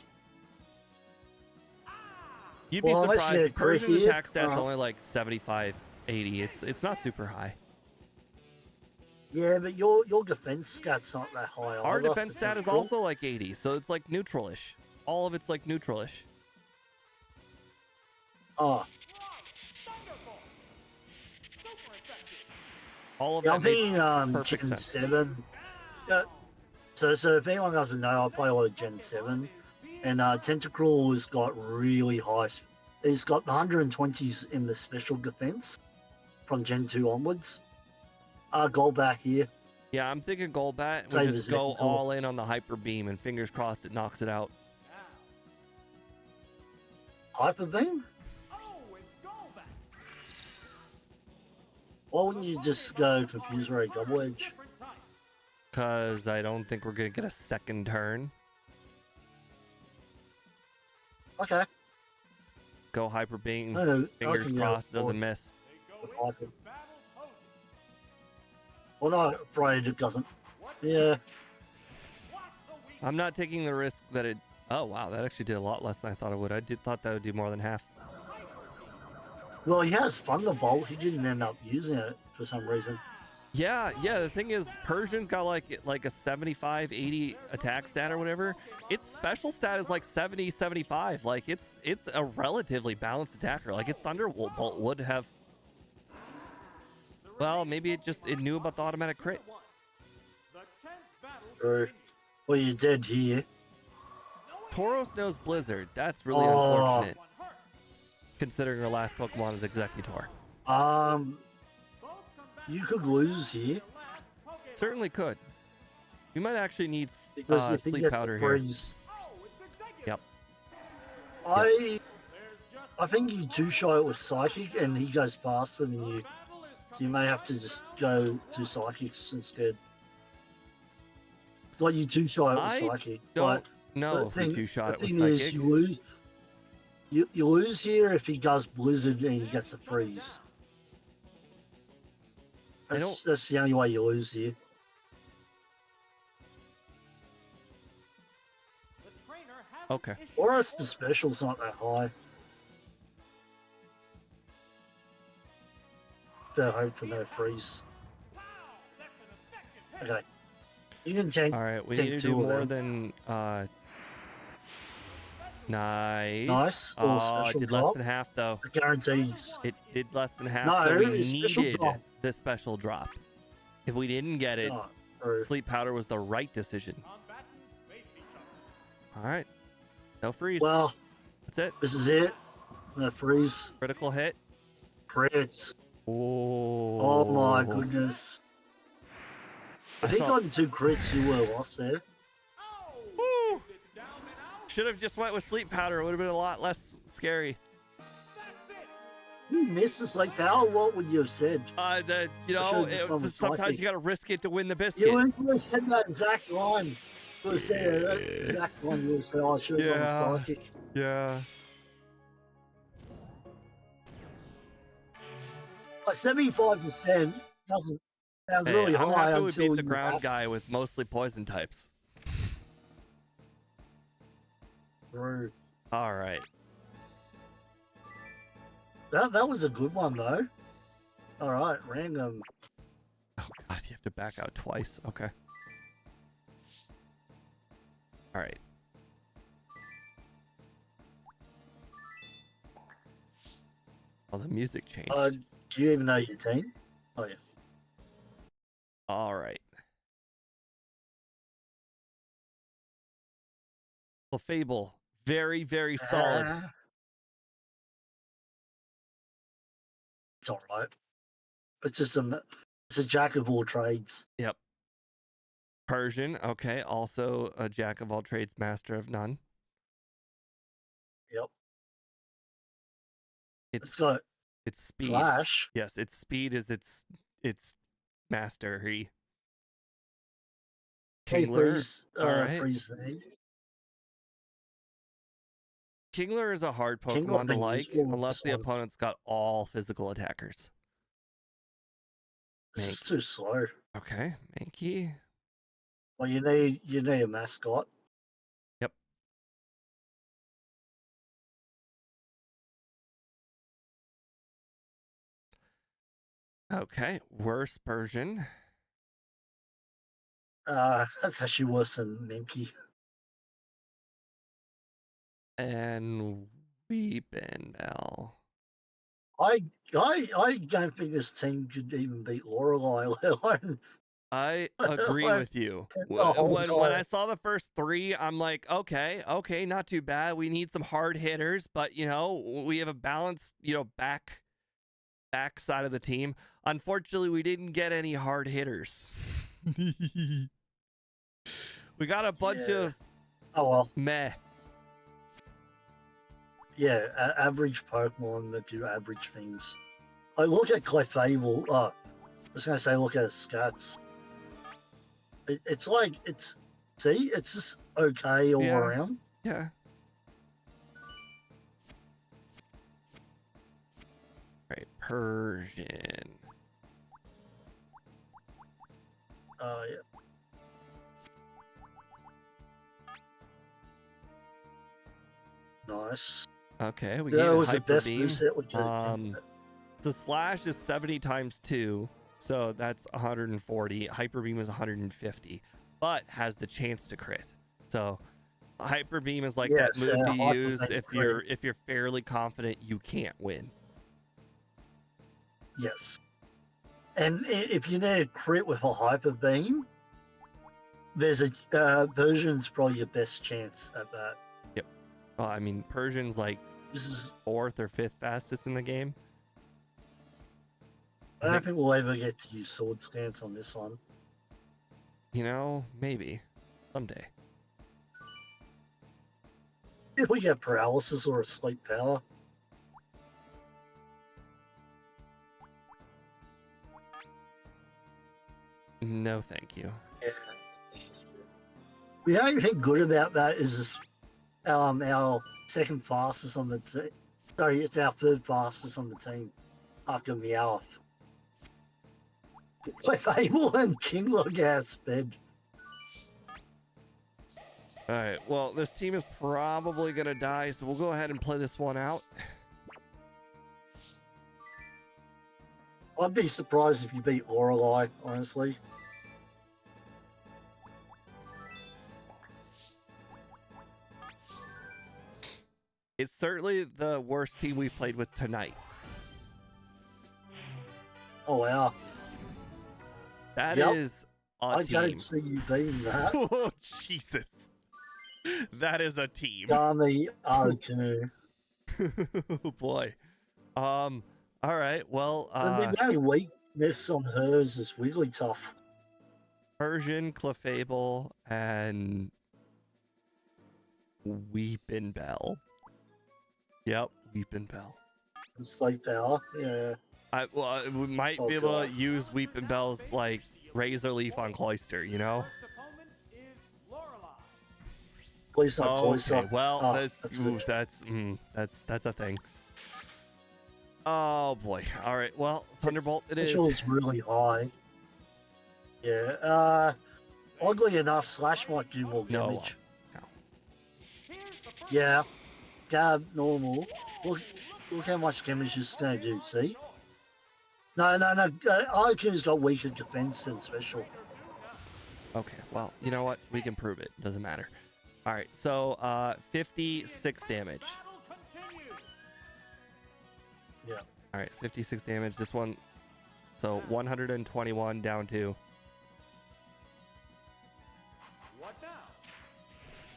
You'd be Well, unless you surprised. get a crit Persian's here, attack stat's only like 75, 80. It's not super high. Yeah, but your defense stat's not that high. Our either, defense stat is potential. also like 80, so it's like neutral-ish. All of it's like neutral-ish. Oh, Right, Thunderbolt. Super effective. All of yeah, that I'm makes being perfect Gen sense. 7. Yeah. So if anyone doesn't know, I play a lot of Gen 7, and Tentacruel has got really high. It's got 120s in the special defense from Gen 2 onwards. Golbat here. Yeah, I'm thinking Golbat. Same We just as go Exeggutor. all in on the Hyper Beam, and fingers crossed it knocks it out. Now. Hyper Beam? Oh, it's Golbat. Why wouldn't you just go Confuse Ray Double Edge? Different type. Because I don't think we're going to get a second turn. Okay. Go Hyper Beam. No, Fingers crossed it doesn't miss. They go Hyper. into battle poses. Well, no, afraid it doesn't. What's Yeah. what's the weak I'm not taking the risk that it... Oh, wow, that actually did a lot less than I thought it would. Thought that would do more than half. Well, he has Thunderbolt. He didn't end up using it for some reason. Yeah, the thing is, Persian's got like a 75, 80 attack stat or whatever. Its special stat is like 70, 75. Like, it's a relatively balanced attacker. Like, its Thunderbolt would have... Well, maybe it knew about the automatic crit. The 10th battle True. continues. Well, you did here. Tauros knows Blizzard. That's really Oh. unfortunate, One hurt. considering our last Pokemon is Exeggutor. Both combatants You could lose here their last Pokemon. Certainly could. We might actually need because if he Sleep gets Powder a here. freeze. Oh, it's Exeggutor. Yep. I There's just I think you two-shot it with Psychic, and he goes faster than you. battle is So you coming may have to right just down go to Psychics instead. Like you two-shot it with I Psychic. don't But know the if we thing, two-shot the it with thing is, psychic. you lose. You lose here if he does Blizzard and he gets the Shut it freeze. I don't- That's the only way you lose here. down. The trainer has Okay. issued Or an else the order. special's not that high. Better hope for no freeze. Wow, that's an effective hit. Okay. You can tank. All right, we Take need to two do of more them. than nice. Nice. Or Oh, it special did less drop. than half though. It guarantees. It did less than half, No, so we it's special needed drop. the special drop. If we didn't get it, Oh, or- sleep powder was the right decision. Combatants face each other. All right, no freeze. well, That's it. this is it. No freeze. Critical hit. Crits. Oh. Oh my goodness. If he saw- gotten two crits, you would have lost there. Oh! Woo! Is it down and out? Should have just went with sleep powder. It would have been a lot less scary. That's it. You missed this like power. What would you have said? You know, should've just gone with sometimes psychic. you got to risk it to win the biscuit. You would have said that exact line. You would have said that exact line. You would have said, "Oh, I should have Yeah. gone psychic." Yeah. Like 75% doesn't sounds Hey, really I'm high happy we until beat the you ground have guy with mostly poison types. through. All right. That was a good one though. All right, random. Oh god, you have to back out twice. Okay. All right. Well, the music changed. Do you even know your team? Oh yeah. All right. Well, Fable, very, very solid. It's all right. It's just it's a jack of all trades. Yep. Persian, okay. Also a jack of all trades, master of none. Yep. It's It's got speed. Slash. Yes, its speed is its mastery. Hey, Kingler. freeze, alright. freeze thing. Kingler is a hard Kingler Pokemon to being like, useful with unless this the one. opponent's got all physical attackers. This is too slow. Okay, Mankey. Well, you need a mascot. Yep. Okay, worse Persian. That's actually worse than Minky. And Weepinbell. I don't think this team could even beat Lorelei, let alone I agree Like, with you. the whole When I time. saw the first three, I'm like, okay, not too bad. We need some hard hitters, but you know, we have a balanced, back side of the team. Unfortunately, we didn't get any hard hitters. We got a bunch Yeah. of oh well. meh. Yeah, average Pokemon that do average things. I look at Clefable. I was gonna say look at his stats. It's like it's just okay all Yeah. around. Yeah. Right, Persian. Yeah. Nice. Okay, we That gave it was the Hyper best Beam. moveset we could have. So Slash is 70 times 2, so that's 140. Hyper Beam is 150, but has the chance to crit. So Hyper Beam is like that Yes, move to Hyper use Beam if you're fairly confident you can't win. Yes. And if you need a crit with a Hyper Beam, there's a Persian's probably your best chance at that. Well, I mean, Persian's like This is 4th or 5th fastest in the game. I don't think we'll ever get to use Sword Stance on this one. You know, maybe someday. If we get paralysis or a sleep power. No, thank you. Yeah. The only thing good about that is this, our second fastest on the team. Sorry, it's our third fastest on the team after Meowth. Fable and Kinglog has sped. All right. Well, this team is probably gonna die, so we'll go ahead and play this one out. I'd be surprised if you beat Lorelei, honestly. It's certainly the worst team we've played with tonight. Oh wow. That Yep. is a I team. don't see you beating that. Oh, Jesus. That is a team. Gami Arku. Oh, boy. All right. Well, The only weakness on hers is Wigglytuff. Persian, Clefable, and Weepin' Bell. Yep, Weepin' Bell. And Sleep Power, yeah. We might Oh, be able God. to use Weepin' Bell's like Razor Leaf on Cloyster, you know? First opponent is Lorelei. Please not Oh, Cloyster. okay. Well, Oh, that's it. that's a thing. Oh boy. All right. Well, Thunderbolt it is. Special is really high. Yeah. Oddly enough, Slash might do more No, damage. Here's the first Yeah. Gab normal. Look how much damage this is going to do, see? No. IQ's got weaker defense than special. Okay. Well, you know what? We can prove it. Doesn't matter. All right. So, 56 damage. battle continues. Yeah. All right, 56 damage. This one, so 121 down to. What now?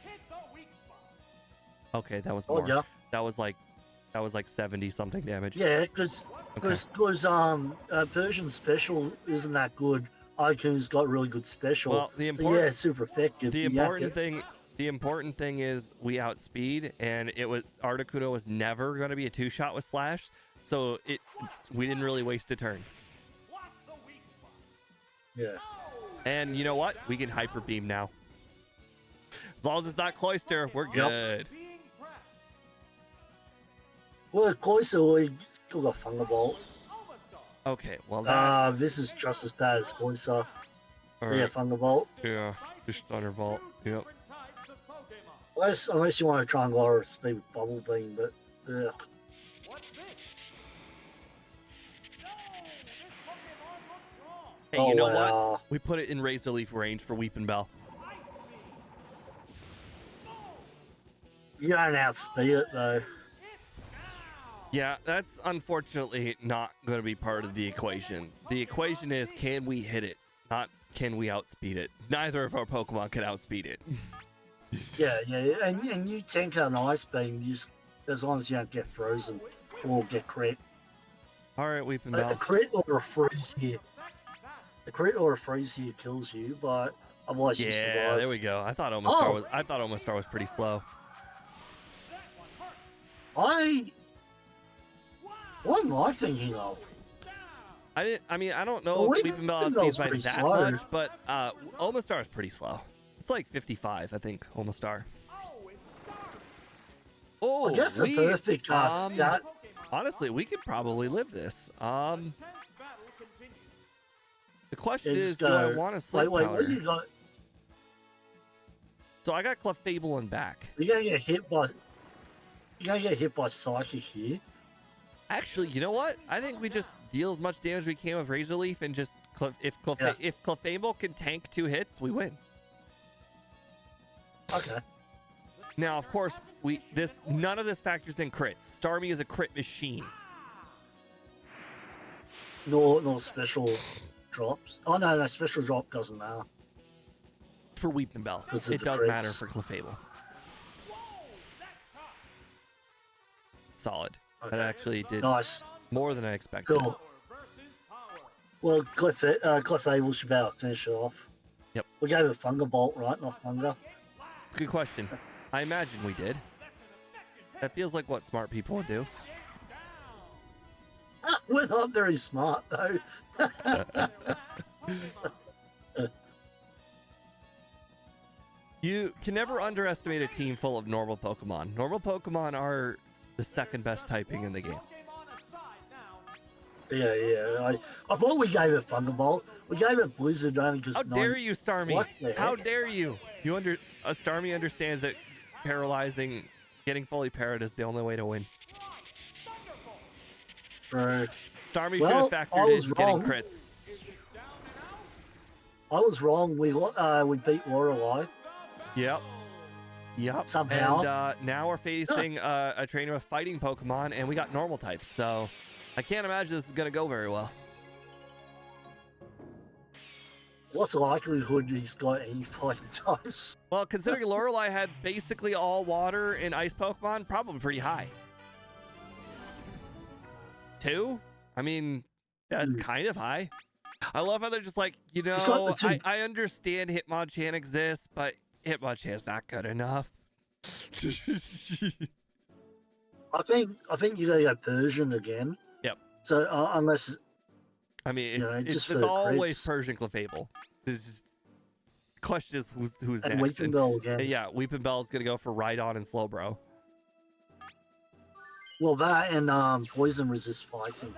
Hit the weak spot. Okay, that was Oh, more. yeah. That was like 70 something damage. Yeah, because Persian special isn't that good. IQ's got really good special. Well, the So, important yeah, it's super effective. the You have important to- thing the important thing is we outspeed, and it was Articuno was never going to be a two-shot with Slash, so we didn't really waste a turn. Block the weak spot. Yeah. And you know what? We can Hyper Beam now. As long as it's not Cloyster, we're good. Being pressed. Well, Cloyster, we still got Thunderbolt. Omastar. Okay, well that's This is just as bad as Cloyster. all Yeah, right. Thunderbolt. Yeah, just Thunderbolt. Two Yep. different types of Pokemon. Unless you want to try and lower speed with Bubble Beam, but What's this? No! This Pokemon looks wrong. Hey, you know what? wow. We put it in Razor Leaf range for Weepin' Bell. Ice Beam. No! You don't outspeed it though. It's down. Yeah, that's unfortunately not going to be part of the equation. The equation is can we hit it, not can we outspeed it. Neither of our Pokemon can outspeed it. Yeah, and you tank an Ice Beam as long as you don't get frozen or get crit. All right, Weepin' A Bell. crit or a freeze here. A crit or a freeze here kills you, but otherwise you Yeah, survive. there we go. I thought Omastar Oh. was pretty slow. That one hurt. Wow. What am I thinking of? Down. I don't know Well, if Weepin' Weepin' Bell Bell's outspeeds by pretty that slow. much, but Omastar is pretty slow. It's like 55, I think, Omastar. Oh, it's starving. Oh, I guess a we perfect um, stat. Pokemon. honestly, we could probably live this. The tense battle continues. The question Yeah, is, just do I go- want to sleep Wait, powder? what you got? So I got Clefable and back. You're gonna get hit by Psychic here. Actually, you know what? I think we just deal as much damage as we can with Razor Leaf, and just if Clefable can tank 2 hits, we win. Okay. Now, of course, none of this factors in crits. Starmie is a crit machine. No special drops. Oh no, special drop doesn't matter. For Weepin' Bell, Because of it the does crits. matter for Clefable. Whoa, that's tough. Solid. That Okay. actually did Nice. more than I expected. Cool. Power versus power. Well, Clefable should be able to finish it off. Yep. We gave it Thunderbolt, right? Not Thunder. Good question. I imagine we did. That's an That feels like what smart people would do. We're not very smart though. You can never underestimate a team full of normal Pokemon. Normal Pokemon are the second best typing in the game. Yeah. I thought we gave it Thunderbolt. We gave it Blizzard only because. How dare you, Starmie? What the heck? How dare you? Starmie understands that paralyzing, getting fully parried is the only way to win. Bro. Starmie Well, should have I factored was in getting wrong. crits. I was wrong. We beat Lorelei. Yep. Somehow. And now we're facing a trainer of fighting Pokemon, and we got normal types. So I can't imagine this is going to go very well. What's the likelihood he's got any fighting types? Well, considering Lorelei had basically all water and ice Pokemon, probably pretty high. 2? I mean, that's kind of high. I love how they're just like, you know, I understand Hitmonchan exists, but Hitmonchan's not good enough. I think you gotta go Persian again. Yep. So unless I mean, it's for always crits. Persian Clefable. This is the question is who's And next. Weepinbell again. Yeah, Weepinbell's gonna go for Rhydon and Slowbro. Well, that and poison resist fighting.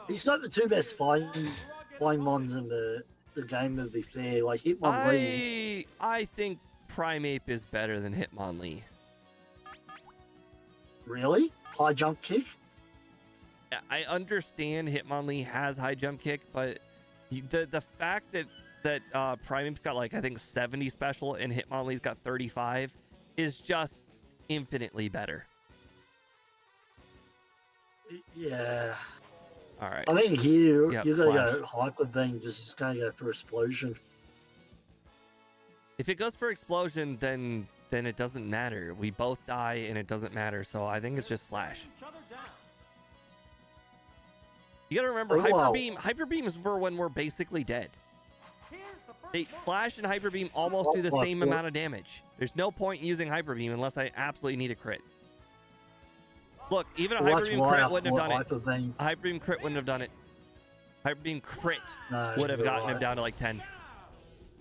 He's got the two best fighting mons in the game, to be fair. Like Hitmonlee. I think Primeape is better than Hitmonlee. Really? High jump kick? I understand Hitmonlee has high jump kick, but the fact that Primeape's got like I think 70 special and Hitmonlee's got 35 is just infinitely better. Yeah. All right. I mean, here Yep, you gotta Slash. go Hyper Beam. Just gonna go for Explosion. If it goes for Explosion, then it doesn't matter. We both die and it doesn't matter. So I think it's just Slash. You gotta remember, Hyper Beam is for when we're basically dead. Slash and Hyper Beam almost do the same amount of damage. There's no point in using Hyper Beam unless I absolutely need a crit. Look, even a Hyper Beam crit wouldn't have done it. A Hyper Beam crit wouldn't have done it. Hyper Beam crit would have gotten him down to like 10,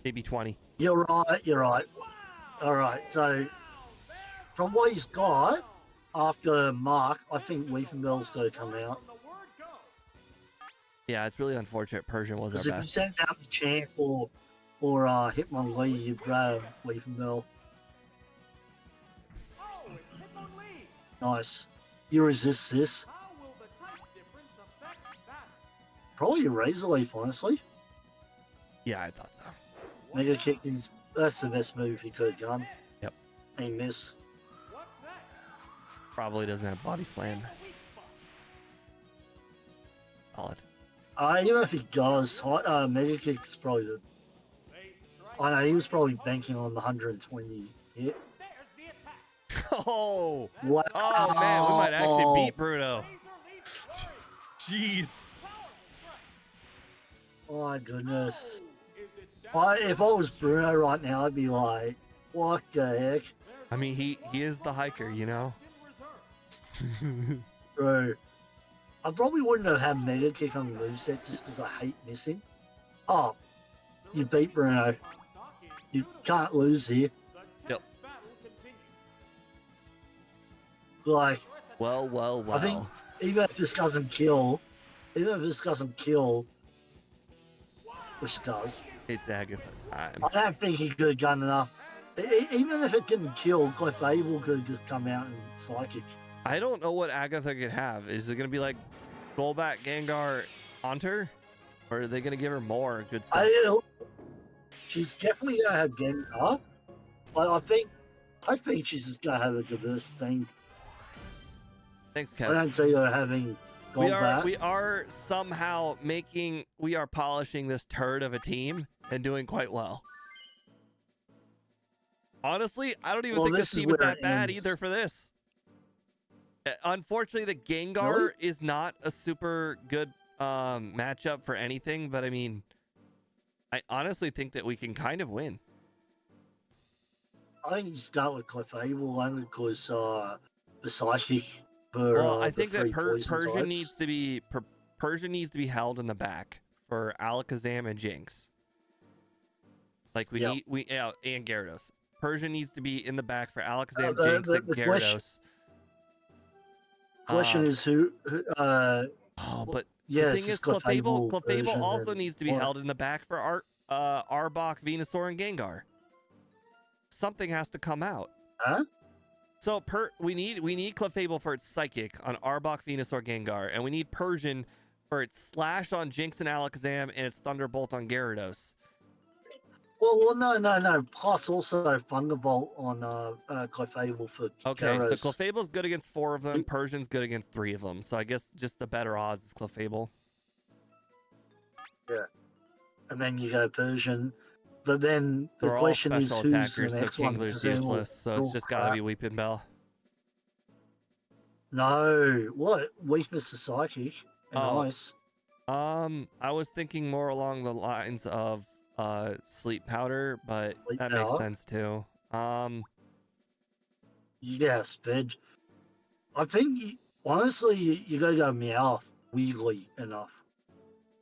maybe 20. You're right. All right, so from what he's got after Mark, I think Weepinbell's got to come out. Yeah, it's really unfortunate. Persian was our Because if he best. sends out the champ or Hitmonlee, you grab Weepinbell. Nice. You resist this. Probably a Razor Leaf, honestly. Yeah, I thought so. Mega Kick is that's the best move he could have done. Yep. And he missed. Probably doesn't have Body Slam. Solid. Even if he does, Mega Kick is probably the. I know he was probably banking on the 120 hit. Oh! Wow. Oh man, we might actually beat Bruno. Jeez. Oh my goodness. If I was Bruno right now, I'd be like, what the heck? I mean, he is the hiker, you know? Bro. I probably wouldn't have had Mega Kick on the moveset just because I hate missing. Oh, you beat Bruno. You can't lose here. Yep. Like, Well. I think even if this doesn't kill, which it does, It's Agatha time. I don't think he could have done enough. Even if it didn't kill, Clefable could have just come out and Psychic. I don't know what Agatha could have. Is it going to be like Golbat, Gengar, Haunter? Or are they going to give her more good stuff? She's definitely going to have Gengar, but I think she's just going to have a diverse team. Thanks, I Kevin. don't see her having Golbat. We are somehow we are polishing this turd of a team and doing quite well. Honestly, I don't even think this team is that bad either for this. Unfortunately, the Gengar is not a super good matchup for anything, but I mean, I honestly think that we can kind of win. I think you start with Clefable only because the psychic for Well, I the think that three poison Persian types. needs to be Persian needs to be held in the back for Alakazam and Jinx. Like Yep. and Gyarados. Persian needs to be in the back for Alakazam, The- Jinx, the- and the question- Gyarados. Question is who Oh, but yeah, the it's thing is, just Clefable, Clefable Persian, also and needs to be held in the back for Arbok, Venusaur, and Gengar. Something has to come out. Huh? So we need Clefable for its Psychic on Arbok, Venusaur, Gengar, and we need Persian for its Slash on Jinx and Alakazam and its Thunderbolt on Gyarados. Well, no. Plus also Thunderbolt on Clefable for Okay, Gyarados. so Clefable's good against 4 of them. Persian's good against 3 of them. So I guess just the better odds is Clefable. Yeah. And then you go Persian. But then the They're all question is special who's the attackers, so next one? Kingler's Because they're all- useless. So they're it's all just got to be crap. Weeping Bell. No. What? Weakness to Psychic and Oh. Ice. I was thinking more along the lines of Sleep Powder, but Sleep that makes Powder? sense too. You get outsped. I think, honestly, you gotta go Meowth weirdly enough.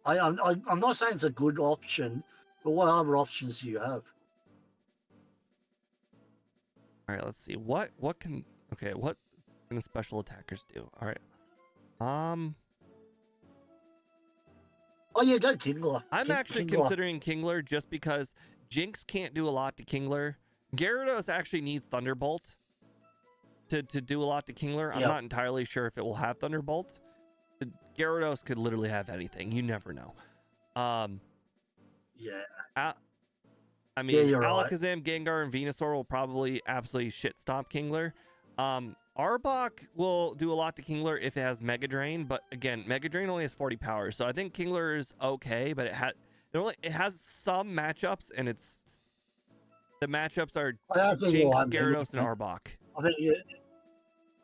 I'm not saying it's a good option, but what other options do you have? All right, let's see. What can the special attackers do? All right. Oh yeah, go Kingler. I'm actually Kingler. considering Kingler just because Jinx can't do a lot to Kingler. Gyarados actually needs Thunderbolt to do a lot to Kingler. I'm Yep. not entirely sure if it will have Thunderbolt. Gyarados could literally have anything. You never know. Yeah. I mean, Yeah, you're right. Alakazam, Gengar, and Venusaur will probably absolutely shit stomp Kingler. Arbok will do a lot to Kingler if it has Mega Drain, but again, Mega Drain only has 40 power, so I think Kingler is okay, but it has some matchups, and the matchups are I don't think Jinx, we'll have Gyarados, and Mega- Arbok.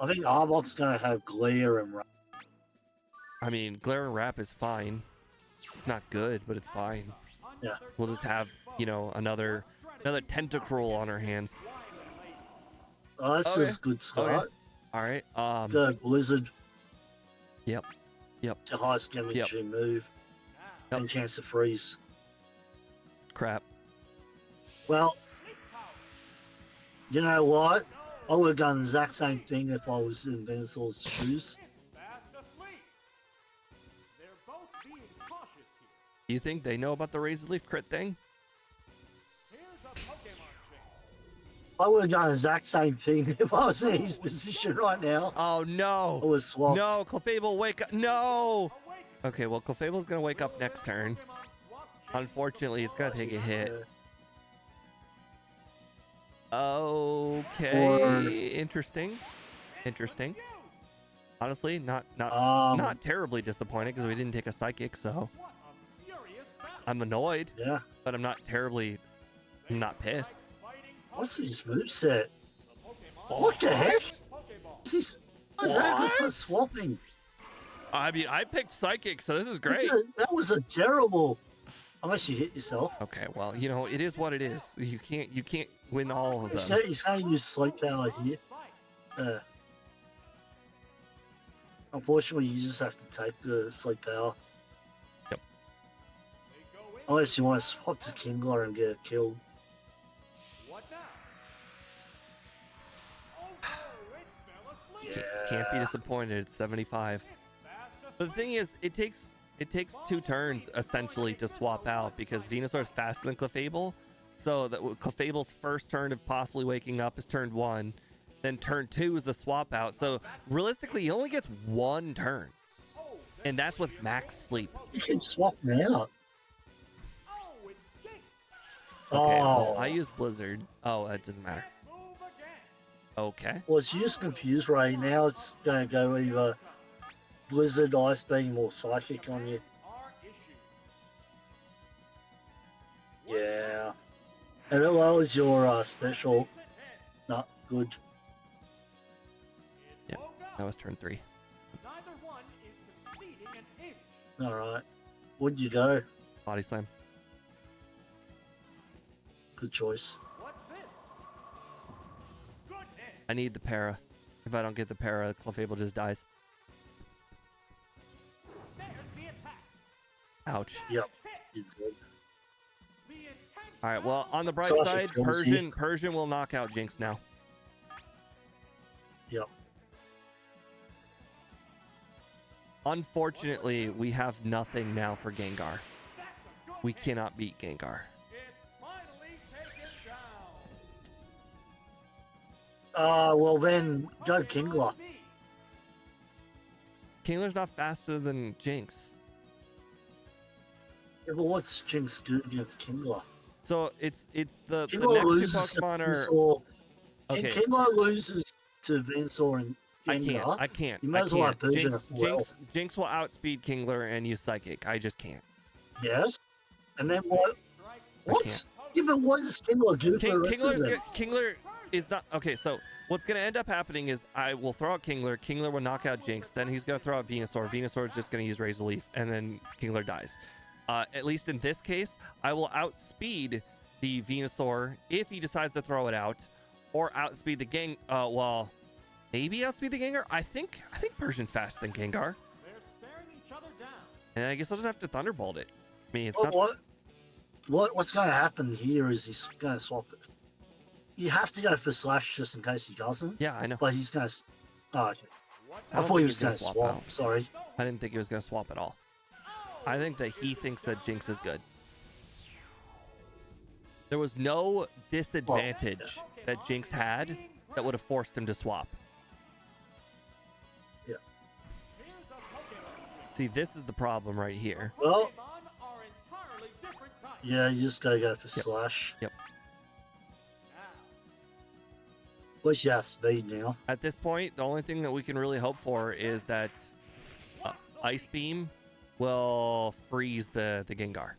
I think Arbok's gonna have Glare and I mean, Glare and Wrap is fine. It's not good, but it's fine. Yeah. We'll just have, another Tentacruel on our hands. Oh, that's Okay. just a good start. All right. Go Blizzard. Yep. To highest damage move. Yep. And chance to freeze. Crap. Well, you know what? I would have done the exact same thing if I was in Venusaur's shoes. Fast asleep. They're both being cautious here. Do you think they know about the Razor Leaf crit thing? Here's a Pokemon trick. I would have done the exact same thing if I was in his position right now. Oh I no! would swap. No, Clefable, wake up! No! Awaken. Okay, well, Clefable's gonna wake up next turn. Pokemon swap change. Unfortunately, it's gonna take a hit. Yeah. Okay, interesting. Honestly, not terribly disappointed because we didn't take a Psychic, so What a furious battle. I'm annoyed, Yeah. but I'm not pissed. Fighting What's his Pokemon. moveset? The Pokemon What the heck? Pokeball. Is this, what is that What? for swapping? I mean, I picked Psychic, so this is That's great. that was a terrible. Unless you hit yourself. Okay, well, it is what it is. You can't win all of He's them. going to use Sleep Power here. Unfortunately, you just have to take the Sleep Power. They go in. Unless you want to swap to Kingler and get it killed. What now? Oh no, it fell asleep. Yeah. Can't be disappointed. It's 75. It's fast But the asleep. thing is, it takes 2 turns essentially to swap out because Venusaur is faster than Clefable. So that Clefable's first turn of possibly waking up is turn 1. Then turn 2 is the swap out. So realistically, he only gets 1 turn, Oh, and that's with max sleep. You can swap them out. oh, it's Jinx. Okay, Oh. well, I used Blizzard. Oh, it doesn't matter. Can't move again. Okay. Well, it's just confused right now. It's going to go either Blizzard, Ice Beam, or Psychic on you. Our issue. Yeah. And it lowers your special. Not good. It Yep. woke up. That was turn 3. Neither one is conceding an inch. Alright. Would you go? Body Slam. Good choice. What's this? I need the para. If I don't get the para, Clefable just dies. There's the attack. Ouch. Yep. It's good. The intense All right. Well, on the bright Sasha side, kills you. Persian will knock out Jinx now. Yep. Unfortunately, we have nothing now for Gengar. That's a good We hit. cannot beat Gengar. It's finally taken down. Well then, go Kingler. Pokemon Z. Kingler's not faster than Jinx. Yeah, but what's Jinx do against Kingler? So it's the Kingler next two loses to Pokemon are Venusaur. okay. And Kingler loses to Venusaur and Gengar. I can't. You might I as well can't. have Persian as well. Jinx will outspeed Kingler and use Psychic. I just can't. Yes. And then what? Strike. What? can't. Yeah, but what does Kingler do for the rest of them? Kingler is not okay. So what's gonna end up happening is I will throw out Kingler. Kingler will knock out Jinx. Then he's gonna throw out Venusaur. Venusaur is just gonna use Razor Leaf, and then Kingler dies. At least in this case, I will outspeed the Venusaur if he decides to throw it out, or outspeed the well, maybe outspeed the Gengar. I think Persian's faster than Gengar, They're staring each other down. and I guess I'll just have to Thunderbolt it. I mean, it's Well, not. what's going to happen here is he's going to swap it. You have to go for Slash just in case he doesn't, Yeah, I know. but he's going to. Oh, okay. What I I don't thought think he he's was gonna going to swap swap. out. Sorry. I didn't think he was gonna swap at all. I think that he thinks that Jinx is good. There was no disadvantage that Jinx had that would have forced him to swap. Yeah. Here's a Pokemon. See, this is the problem right here. Well, Pokemon are entirely different types. yeah, you just got to go for Slash. Now, At least you have speed now. At this point, the only thing that we can really hope for is that Ice Beam will freeze the Gengar.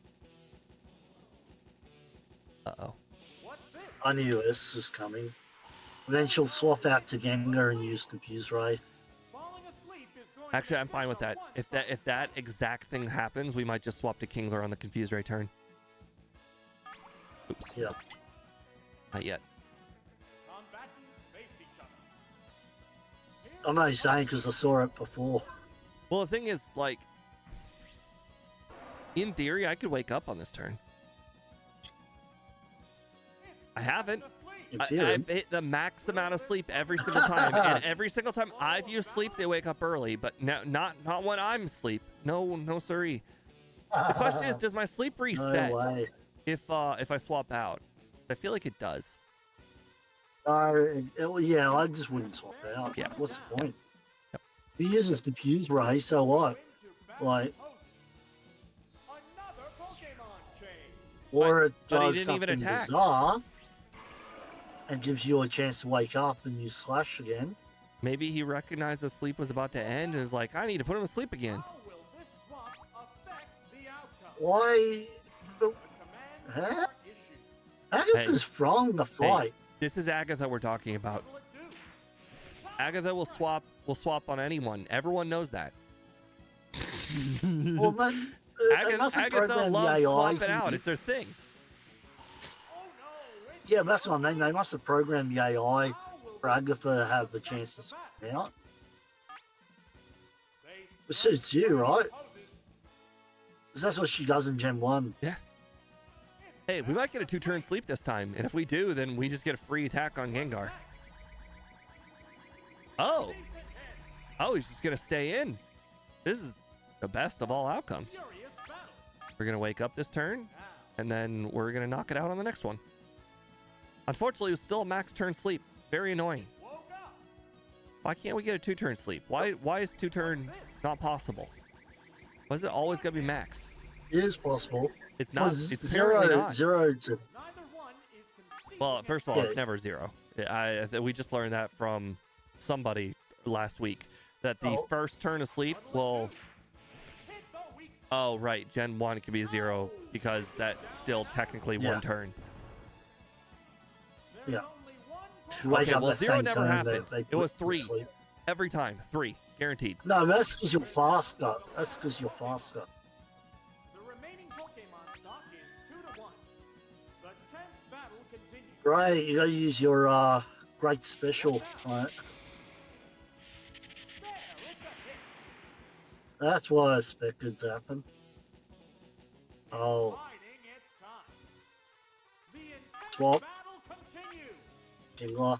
Uh-oh. what's this? I knew this was coming. Then she'll swap out to Gengar and use Confuse Ray. Falling asleep is going Actually, to I'm fine with that. If that exact thing happens, we might just swap to Kingler on the Confuse Ray turn. Oops. Yeah. Not yet. Combatants face each other. Here's I'm only saying because I saw it before. Well, the thing is, like, in theory, I could wake up on this turn. I haven't. In theory. I've hit the max amount of sleep every single time, and every single time I've used sleep, they wake up early. But not when I'm asleep. No, siree. The question is, does my sleep reset No way. if I swap out? I feel like it does. Yeah, I just wouldn't swap out. Yeah. What's the point? Yep. He uses Confuse Ray, so what? Like, another Pokemon chain. or it but he does didn't even something attack. bizarre and gives you a chance to wake up and use Slash again. Maybe he recognized the sleep was about to end and is like, I need to put him to sleep again. How will this swap affect the outcome? Why? The commands Huh? are issued. Agatha's from the fight. This is Agatha we're talking about. What will it do? Agatha will swap on anyone. Everyone knows that. Well, man, they must have Agatha programmed the loves AI. swapping out. It's her thing. Oh no! It's Yeah, that's what I mean. They must have programmed the AI How will for Agatha to have the chance to swap out. they It suits you, right? poses? 'Cause that's what she does in Gen 1. Hey, we might get a 2-turn sleep this time, and if we do, then we just get a free attack on Gengar. Oh, he's just gonna stay in. This is the best of all outcomes. Furious battle. We're gonna wake up this turn, Now, and then we're gonna knock it out on the next one. Unfortunately, it's still a max turn sleep. Very annoying. woke up. Why can't we get a 2-turn sleep? Why is 2-turn not possible? Why is it always gonna be max? It is possible. It's not. Well, It's apparently not. zero to. Neither one is conceding. Well, first of all, Yeah. it's never 0. We just learned that from somebody last week, that the Oh. first turn of sleep will. Hit the weak. Oh, right. Gen 1 can be 0 because that's still technically Yeah. 1 turn. There's Yeah. only one You wake Okay, up well, that 0 same never turn, happened. they It was put you to 3. sleep. Every time. 3. Guaranteed. No, that's because you're faster. That's because you're faster. The remaining Pokemon stock is 2-1. The 10th battle continues. Right, you gotta use your great special. Right? There, it's a hit. That's what I expected to happen. Oh, Fighting its time. The intense swap, battle continues. Kingler.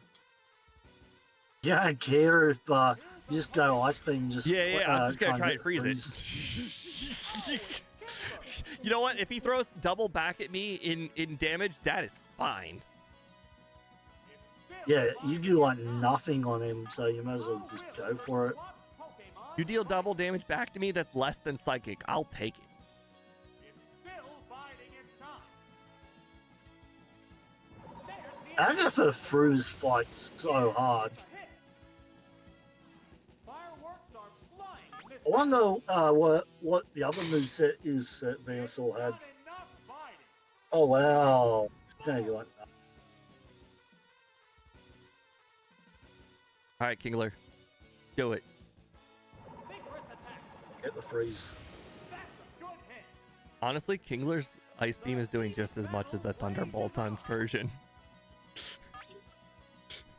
You don't care if you just go ice beam, just Yeah, I'm just gonna try and get freeze it. You know what? If he throws double back at me in damage, that is fine. Yeah, you do like nothing on him, so you might as well just go for it. You deal double damage back to me, that's less than psychic. I'll take it. Agatha Fru's fights so hard. I wonder what the other moveset is that Venusaur had. Oh wow, it's gonna go like that. All right, Kingler, do it. Get the freeze. Honestly, Kingler's Ice Beam is doing just as much as the Thunderbolton's version.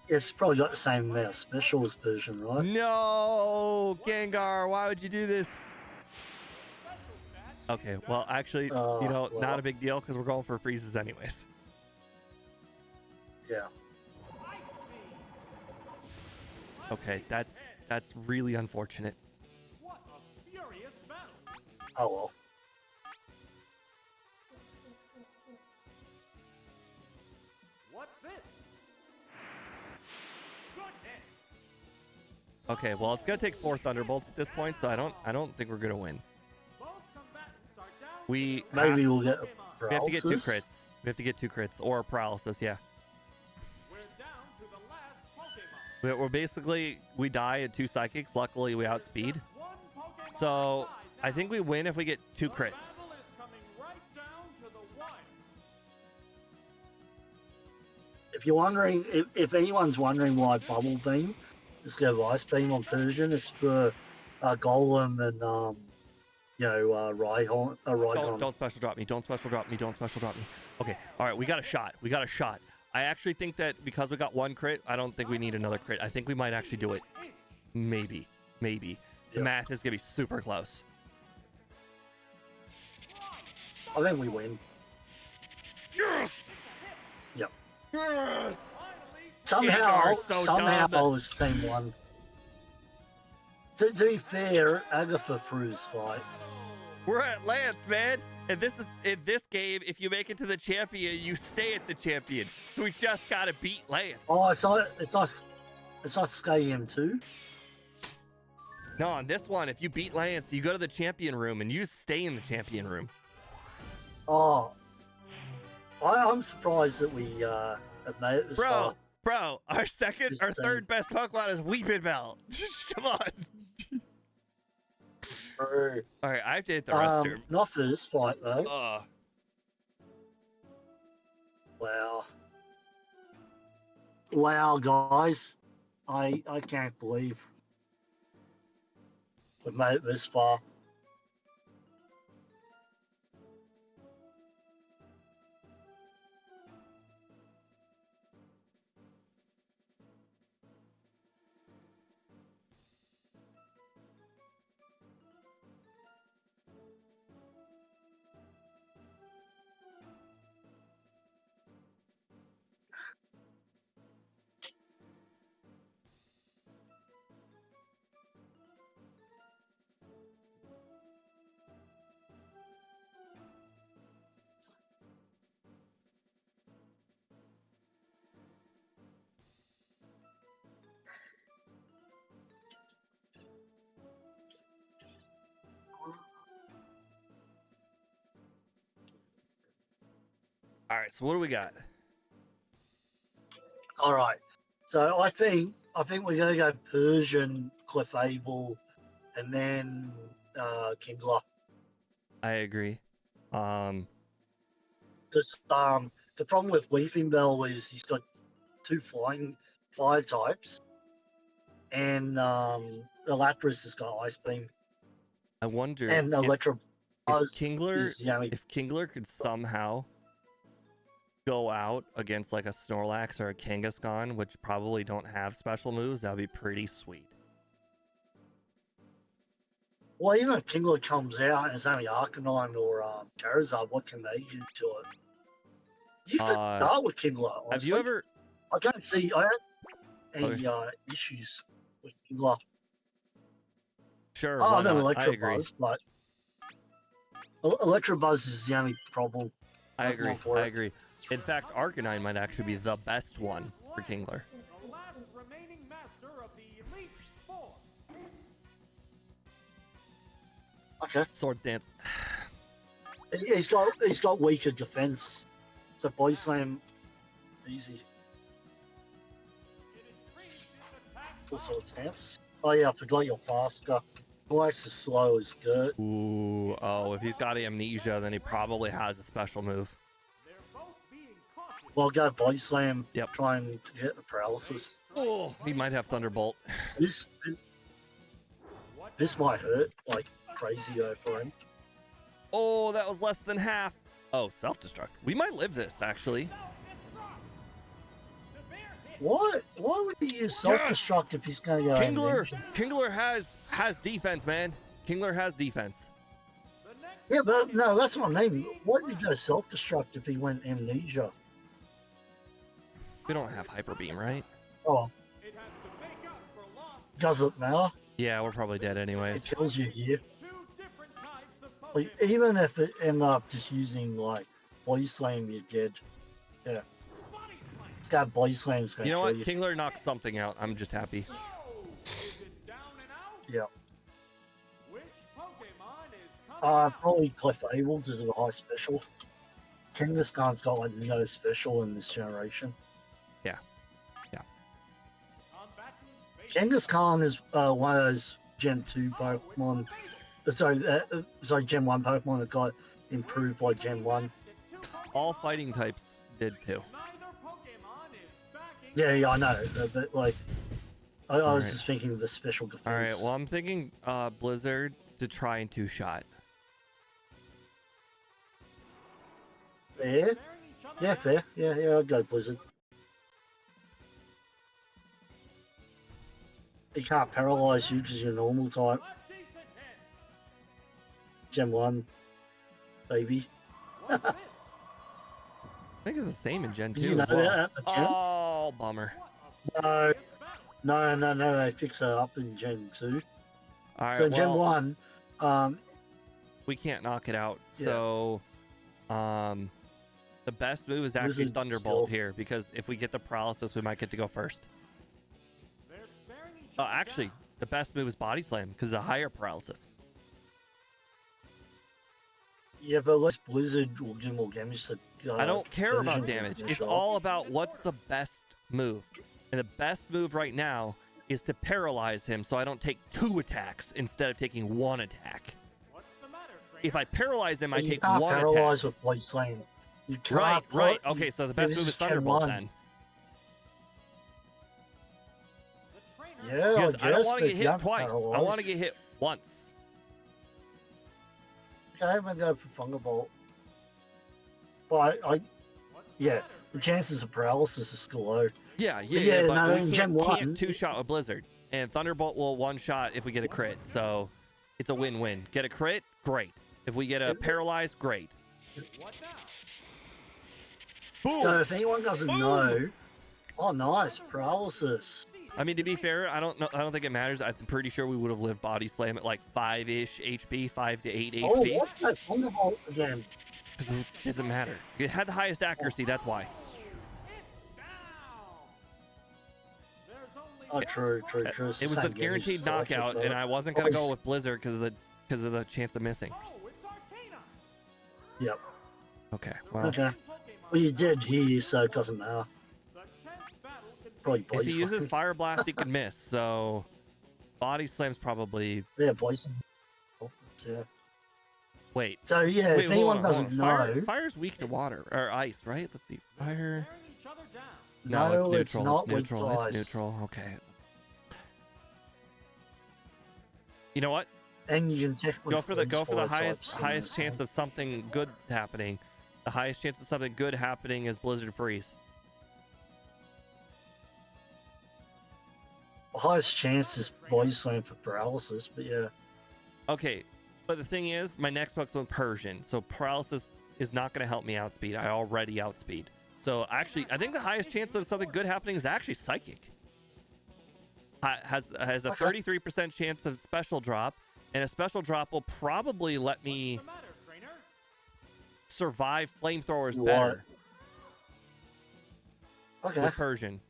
It's probably got the same amount of specials version, right? No, Gengar, why would you do this? Okay, well, actually, well, not a big deal because we're going for freezes anyways. Yeah. Okay, that's really unfortunate. What a furious battle. Oh well. What's this? Good hit. Okay, well, it's gonna take 4 Thunderbolts at this point, so I don't think we're gonna win. Both combatants are down We Maybe we'll get a we have to get 2 paralysis. crits. We have to get 2 crits or paralysis. Yeah. We're down to the last Pokemon. We're basically we die at 2 psychics. Luckily, we outspeed. One Pokemon So outside I now. think we win if we get 2 The crits. battle is coming right down to the wire. If you're wondering, if anyone's wondering why Bubble Beam, just go Ice Beam on Persian. It's for Golem and Rhyhorn. Don't special drop me. Don't special drop me. Don't special drop me. Okay. All right. We got a shot. We got a shot. I actually think that because we got 1 crit, I don't think we need another crit. I think we might actually do it. Maybe. The Yeah. math is gonna be super close. I think we win. Yes. Yep. Yes. Somehow, Gengar's so somehow, dumb. it's team one. To be fair, Agatha Fru's fight. We're at Lance, man. And this is in this game. If you make it to the champion, you stay at the champion. So we just gotta beat Lance. Oh, it's not Stadium 2. No, on this one, if you beat Lance, you go to the champion room and you stay in the champion room. Oh, I'm surprised that we have made it this far. Bro, our Just third best Pokemon is Weeping Bell. Come on. True. All right, I have to hit the restroom. Not for this fight though. Wow, guys, I can't believe we've made it this far. All right, so what do we got? All right, so I think we're gonna go Persian, Clefable, and then Kingler. I agree. Because the problem with Weeping Bell is he's got 2 fire types, and Lapras has got Ice Beam, I wonder and Electro if Kingler is the only. if Kingler could somehow go out against like a Snorlax or a Kangaskhan, which probably don't have special moves, that would be pretty sweet. Well, you know, Kingler comes out and it's only Arcanine or Charizard. What can they do to it? You could start with Kingler. Honestly. Have you ever? I don't see. I don't any issues with Kingler. Sure. Oh, why no, not? I agree. Electrobuzz, but Electrobuzz is the only problem. I agree. In fact, Arcanine might actually be the best one for Kingler. The last remaining master of the Elite Four. Okay. Sword Dance. He's got weaker defense, so Body Slam easy. Full Sword Dance. Oh yeah, I forgot you're faster. Black's as slow as Gert. Ooh, oh, if he's got amnesia, then he probably has a special move. Well, go Body Slam. Yep. Trying to get the paralysis. Oh, he might have Thunderbolt. This might hurt like crazy though for him. Oh, that was less than half. Oh, self-destruct. We might live this, actually. What? Why would he use self-destruct if he's going to go Kingler has defense, man. Kingler has defense. Yeah, but no, that's what I mean. Why did he go self-destruct if he went amnesia? We don't have Hyper Beam, right? Oh. Doesn't matter. Yeah, we're probably dead anyways. It kills you here. Like, even if it ended up just using like Body Slam, you're dead. Yeah. It's got Body Slam's gonna You know what? you. Kingler knocked something out. I'm just happy. Yeah. Probably Clefable because of the high special. Kangaskhan's got like no special in this generation. Yeah. Kangaskhan is one of those Gen 2 Pokemon. Sorry, Gen 1 Pokemon that got improved by Gen 1. All fighting types did too. Yeah, I know, but like, I was just thinking of the special defense. All right, well, I'm thinking Blizzard to try and two-shot. Fair? Yeah, fair. Yeah, I'll go Blizzard. He can't paralyze you because you're normal type. Gen 1, baby. I think it's the same in Gen 2 You know as well. that, Oh, bummer. No, they fix it up in Gen 2. All right, So in Gen 1, we can't knock it out. Yeah. So, the best move is actually Blizzard Thunderbolt skill. here, because if we get the paralysis, we might get to go first. Oh, actually, the best move is Body Slam, because the higher paralysis. yeah, but less Blizzard will do more damage. I don't care about version damage. of It's the all about what's the best move. And the best move right now is to paralyze him so I don't take 2 attacks instead of taking 1 attack. If I paralyze him, I take 1 attack. Paralyze with Body Slam. You can't Right. Okay, so the best this move is is Gen Thunderbolt 1. then. Yeah, Because I don't guess, want to but get you hit don't twice. I paralyze. want to get hit once. Okay, I'm gonna go for Thunderbolt. But yeah, the chances of paralysis is still low. Yeah, yeah, but no, we in can't, Gen 1 can't two-shot with Blizzard. And Thunderbolt will one-shot if we get a crit. So it's a win-win. Get a crit? Great. If we get a paralyzed, great. Boom! So if anyone doesn't Boom! know, oh nice, paralysis. I mean, to be fair, I don't think it matters. I'm pretty sure we would have lived Body Slam at like 5-ish HP, 5 to 8 Oh, HP. what's that Thunderbolt again? It doesn't matter. It had the highest accuracy, that's why. Oh, true. It was the guaranteed knockout, and I wasn't gonna go with Blizzard because of the chance of missing. Yep. Okay. Well, Okay. Well, you did here, so it doesn't matter. Probably if Body he Slam. uses Fire Blast, he could miss. So, Body Slam's probably. Yeah, Body Slam. Yeah. Wait. So yeah, Wait, if anyone doesn't know, Fire's weak to water or ice, right? Let's see. Fire. No, it's it's neutral. not It's neutral. weak to It's ice. neutral. Okay. You know what? and you can technically Go for the freeze fire highest types in this chance game. of something good happening. The highest chance of something good happening is Blizzard Freeze. The highest chance is body slam for paralysis, but yeah. Okay, but the thing is, my next Pokemon Persian, so paralysis is not going to help me outspeed. I already outspeed. So actually, I think the highest chance of something good happening is actually Psychic. Has a 33% chance of special drop, and a special drop will probably let me survive flamethrowers better. Okay. With Persian.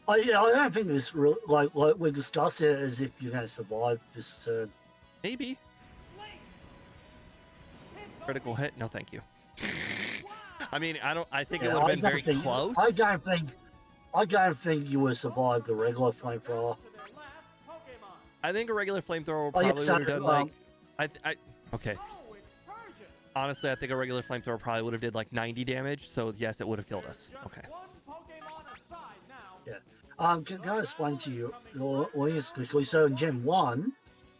I don't think this real like we discussed it as if you're going to survive this turn. Maybe. Critical hit? No, thank you. I mean, I think it would have been very close. I don't think you would survive the regular flamethrower. I think a regular flamethrower probably would have done okay. Honestly, I think a regular flamethrower probably would have did like 90 damage. So yes, it would have killed us. Okay. Yeah. Can I explain to you audience quickly? So in Gen 1,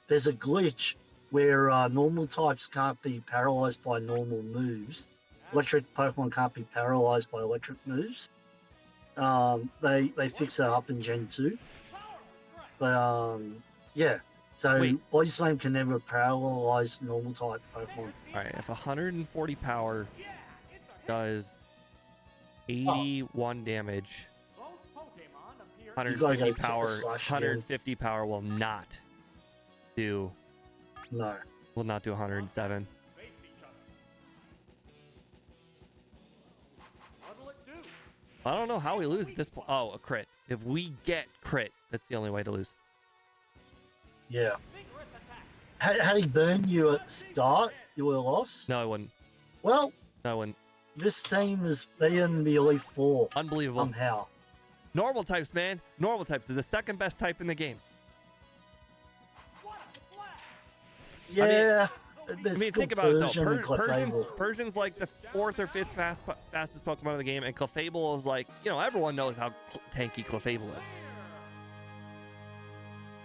there's a glitch where normal types can't be paralyzed by normal moves. Electric Pokemon can't be paralyzed by electric moves. They fix that up in Gen 2. But yeah. So Body Slam can never paralyze normal type Pokemon. Alright, if 140 power does 81 damage, 150 power, 150 power will not do. No. Will not do 107. I don't know how we lose at this point. Oh, a crit. If we get crit, that's the only way to lose. Yeah. Had he burned you at start, you would have lost? No, I wouldn't. Well, no, I wouldn't. This team has beaten the Elite Four. Unbelievable. Somehow. Normal types, man. Normal types is the second best type in the game. Yeah. I mean think about it though. Persian's like the 4th or 5th fastest Pokemon in the game, and Clefable is like, you know, everyone knows how tanky Clefable is.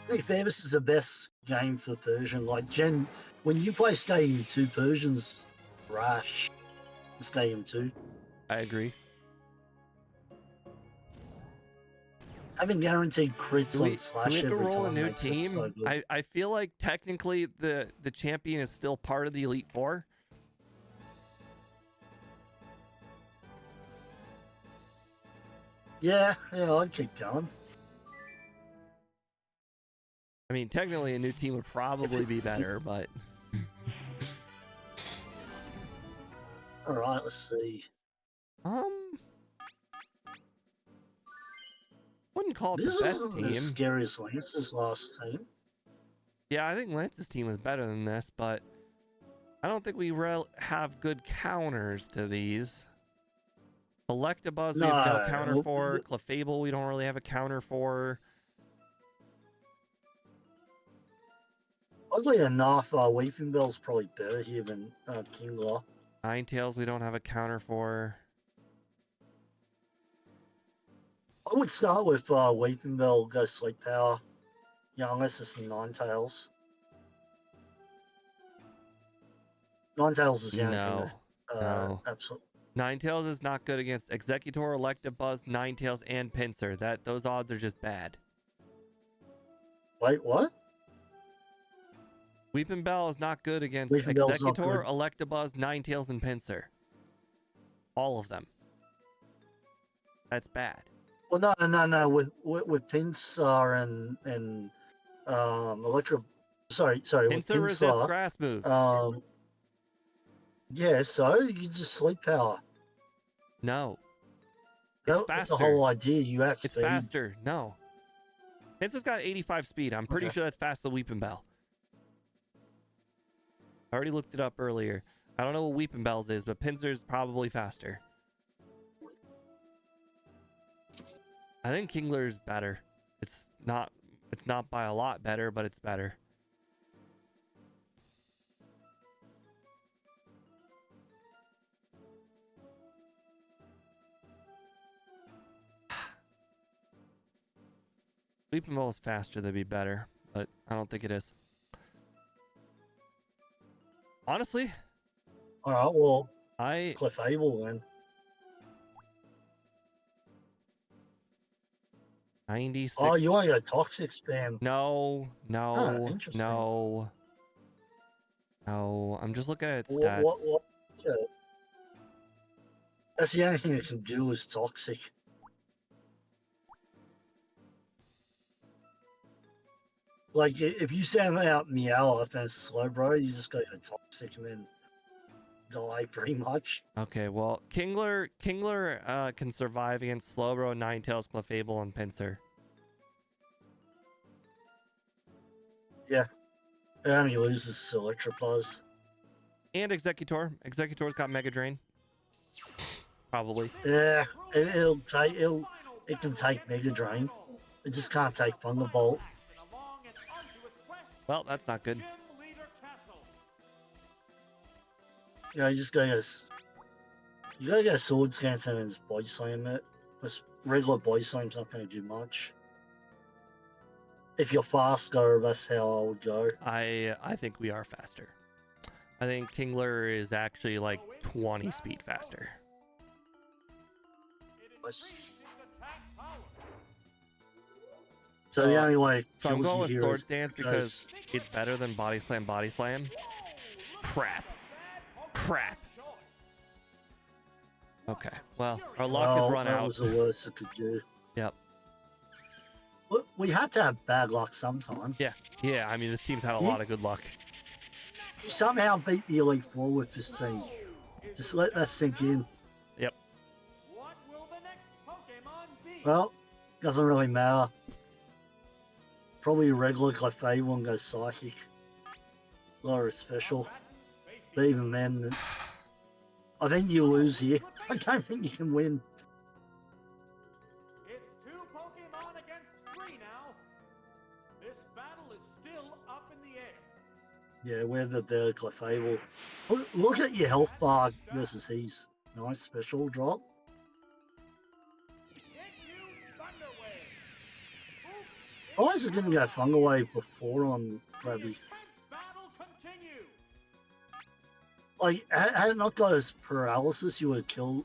To be fair, this is the best game for Persian. Like when you play Stadium 2, Persian's rash. Stadium 2. I agree. Having guaranteed crits on Slash do we have to roll a new makes team? So I feel like technically the champion is still part of the Elite Four. Yeah, I'd keep going. I mean, technically a new team would probably be better, but... Alright, let's see. Wouldn't call it the best team. This is the scariest Lance's last team. Yeah, I think Lance's team was better than this, but I don't think we have good counters to these. Electabuzz we have no counter for. Clefable we don't really have a counter for. Oddly enough, Weeping Bell's probably better here than Kingler. Ninetales we don't have a counter for. I would start with Weeping Bell, go Sleep Power. Yeah, unless it's Ninetales. Ninetales is the only thing no. Absolutely. Ninetales is not good against Executor, Electabuzz, Ninetales, and Pinsir. Those odds are just bad. Wait, what? Weeping Bell is not good against Executor, Electabuzz, Ninetales, and Pinsir. All of them. That's bad. Well, no. With Pinsir and Electro, sorry. Pinsir resists grass moves. Yeah, so you just Sleep Power. No. It's faster. That's the whole idea. You have to. It's faster. No. Pinsir's got 85 speed. I'm pretty sure that's faster than Weeping Bell. I already looked it up earlier. I don't know what Weeping Bell's is, but Pinsir's probably faster. I think Kingler's better. It's not by a lot better, but it's better. Weeping Bell is faster, that'd be better, but I don't think it is. Honestly, All right, well, I Clefable then. 96. Oh, you want to go Toxic spam? No, no, interesting. no, no. I'm just looking at its What? stats. Yeah. That's the only thing it can do is Toxic. Like, if you send out Meowth and Slowbro, you just go to Toxic and then die pretty much. Okay, well, Kingler can survive against Slowbro, Ninetales, Clefable, and Pinsir. Yeah. It only loses to Electropause. And Executor. Executor's got Mega Drain. Probably. Yeah, it can take Mega Drain. It just can't take Thunderbolt. Well, that's not good. You know, you gotta go Sword Stance and Body Slam it. Because regular Body Slam's not gonna do much. If you're faster, that's how I would go. I think we are faster. I think Kingler is actually like 20 speed faster. So the only way So I'm kills going you with here Sword is Stance because it's better than Body Slam, Body Slam. Crap. Crap. Okay, well, our luck is run that out. was the worst it could do. Yep. We had to have bad luck sometime. Yeah, I mean, this team's had a lot of good luck. You somehow beat the Elite Four with this team. Just let that sink in. Yep. What will the next Pokemon be? Well, doesn't really matter. Probably regular Clefable and go Psychic. Or special. But even then, I think you lose here. I don't think you can win. It's 2 Pokemon against 3 now. This battle is still up in the air. Yeah, we're the better Clefable. Look at your health bar versus his. Nice special drop. Hit you, Thunder Wave. Why is it going to go Fungal Wave before on Krabby? Intense battle continue. Like, had it not got his paralysis, you would have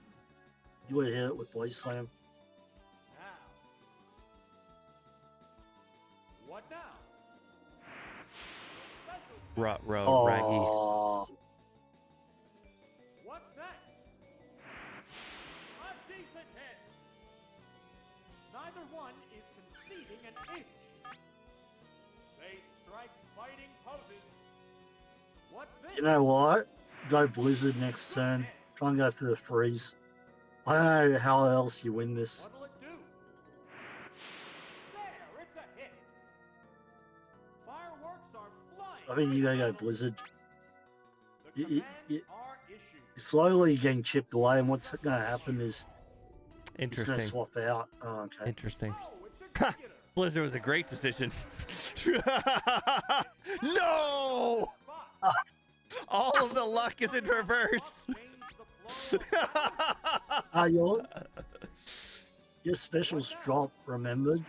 hit it with Body Slam. Now. What now? Special Raggy. Oh, What's next? A decent hit. Neither one is conceding an inch. They strike fighting poses. What's this? you know what? Go Blizzard next turn. Try and go for the freeze. I don't know how else you win this. What'll it do? There, it's a hit. Fireworks are flying. I think you gotta go Blizzard. The You- commands you- are issued. Slowly getting chipped away, and what's going to happen is it's going to Interesting. swap out. Oh, okay. Interesting. Oh, it's Executor. Blizzard was a great decision. No! Spot. All of the luck is in reverse. Change the flow. Your specials drop, remembered?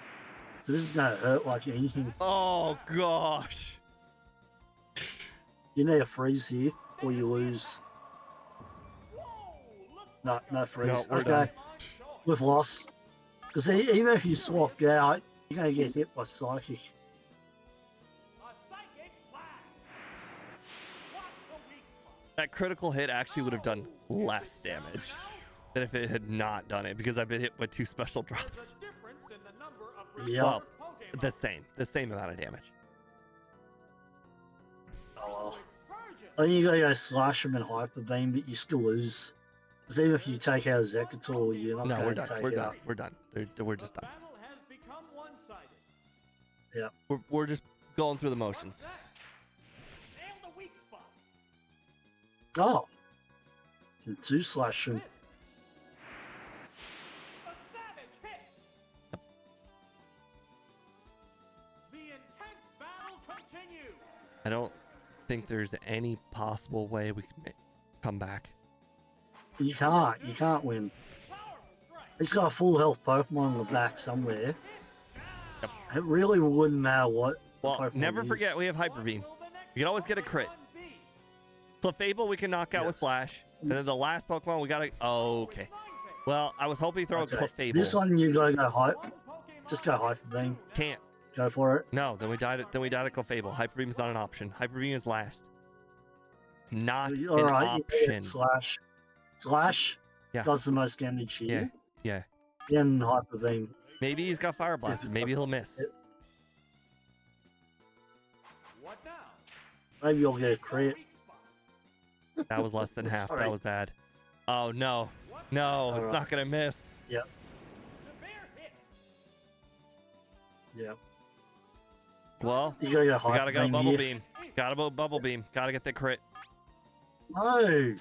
So this is going to hurt like anything. Oh gosh. You need a freeze here, or you lose. Whoa, looks No, like no a freeze. No, we're Okay, done. Pokemon we've lost. Because even if you swapped out, you're going to get hit by Psychic. A psychic blast. What's the weak spot? That critical hit actually would have done less damage than if it had not done it because I've been hit by 2 special drops. The difference in the number of Yeah. Well, Pokemon. the same amount of damage. Oh well. Version. I think you got to go slash him and Hyper Beam, but you still lose. Because even if you take out Executor, you're not No, we're going to done. take We're out. done. We're done. We're just The done. battle has become one-sided. We're just going through the What's motions. that? Nail the weak spot. Oh. And 2 slash him. Miss. A savage hit. The intense battle continues. I don't think there's any possible way we can come back. You can't win. Powerful strike. He's got a full health Pokemon in the back somewhere. Yep. It really wouldn't matter what. Well, Pokemon never is. forget we have Hyper What Beam. will the next You can always get a crit. Pokemon be? Clefable we can knock out with Yes. Slash. And then the last Pokemon we gotta... Oh, okay. Well, I was hoping to throw a Clefable. This one you gotta go hype. Just go Hyper Beam. Can't. Go for it. No, then we died at Clefable. Hyper Beam is not an option. Hyper Beam is last. It's not an option. Slash. Slash Yeah. does the most damage here. Yeah. Then Hyper Beam. Maybe he's got Fire Blast. Maybe he'll miss. What now? Maybe you'll get a crit. That was less than half. That Sorry. was bad. Oh, no. No, it's Alright. not going to miss. The bear hit. Yeah. Well, You gotta go we Hyper got to go Beam Bubble here. Beam. Got to go Bubble Beam. Got to get the crit. No.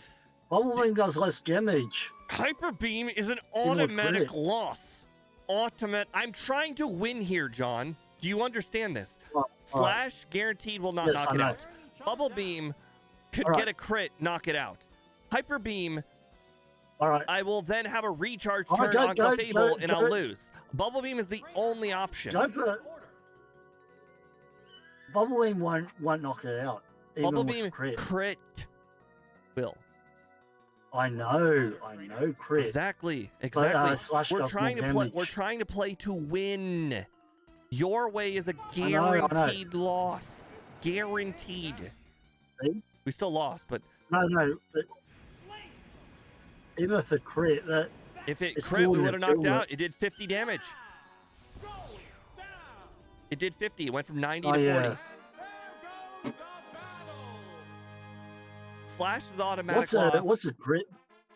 Bubble Beam does less damage. Hyper Beam is an more automatic crit. loss. I'm trying to win here, John. Do you understand this? Oh, Slash guaranteed will not Yes, knock I it know. out. Bubble Beam could Alright. get a crit, knock it out. Hyper Beam, Alright. I will then have a recharge Alright, turn go, on go, Clefable go, and go. I'll lose. Bubble Beam is the only option. Go for Bubble Beam won't knock it out. Even Bubble with Beam crit. will. I know crit. Exactly. Slash We're does trying more to play. damage. We're trying to play to win. Your way is a know. guaranteed loss. Guaranteed. See? We still lost, but No, but even if it crit, that if it It's crit, still we gonna would have knocked kill out. It did 50 damage. Going down. It did 50. It went from 90 Oh, to 40. There goes the battle. Slash is automatic loss what's a crit?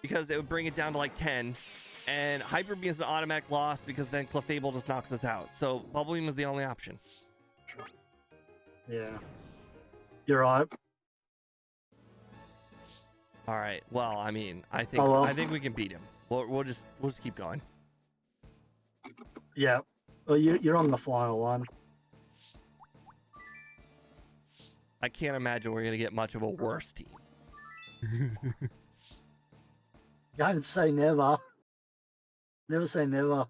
because it would bring it down to like 10. And Hyper Beam is an automatic loss because then Clefable just knocks us out. So Bubble Beam is the only option. Yeah. You're right. All right. Well, I mean, I think Oh, well. I think we can beat him. We'll just keep going. Yeah. Well, you're on the final one. I can't imagine we're gonna get much of a worse team. Don't say never. Never say never.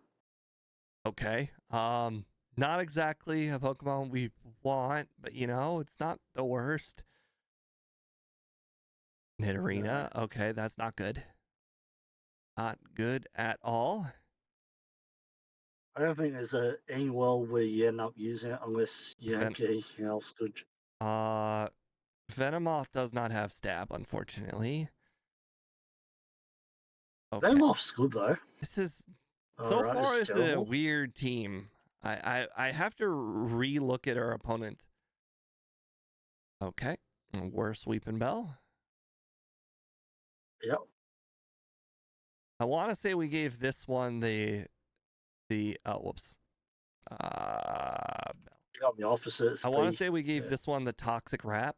Okay. Not exactly a Pokemon we want, but you know, it's not the worst. Nidorina. Okay, that's not good. Not good at all. I don't think there's any world where you end up using it unless you Ven- don't get anything else good. Venomoth does not have stab, unfortunately. Okay. Venomoth's good though. This is so Alright, far. it's This is a terrible. weird team. I have to re-look at our opponent. Okay, we're Sweeping Bell. Yep. I want to say we gave this one the whoops. You got the opposite. I want to say we gave this one the toxic rap.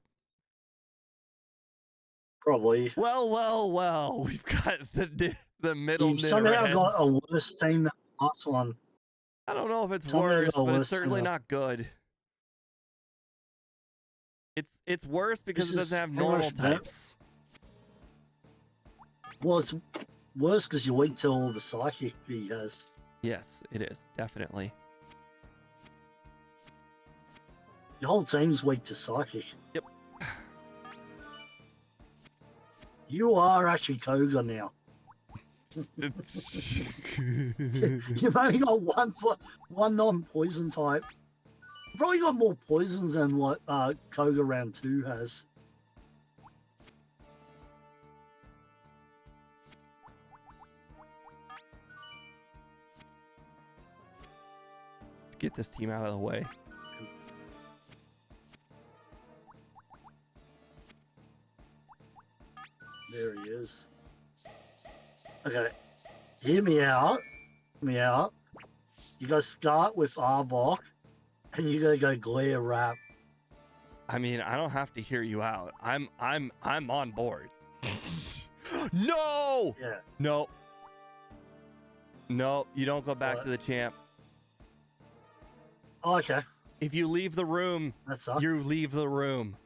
Probably. Well. We've got the middle. You somehow got a Nidorans. worse team than the last one. I don't know if it's somehow worse, got but it's worse, certainly yeah. not good. It's worse because This it doesn't is have pretty normal much that. types. Well, it's worse because you're weak to all the psychic he has. Yes, it is definitely. Your whole team's weak to psychic. Yep. You are actually Koga now. You've only got one non-poison type. You've probably got more poisons than what Koga round 2 has. Get this team out of the way. There he is. Okay, hear me out. Hear me out. You gotta start with Arbok, and you gotta go Glare Wrap. I mean, I don't have to hear you out. I'm on board. No! Yeah. No. No, you don't go back What? to the champ. Oh, okay. If you leave the room, That's up. you leave the room.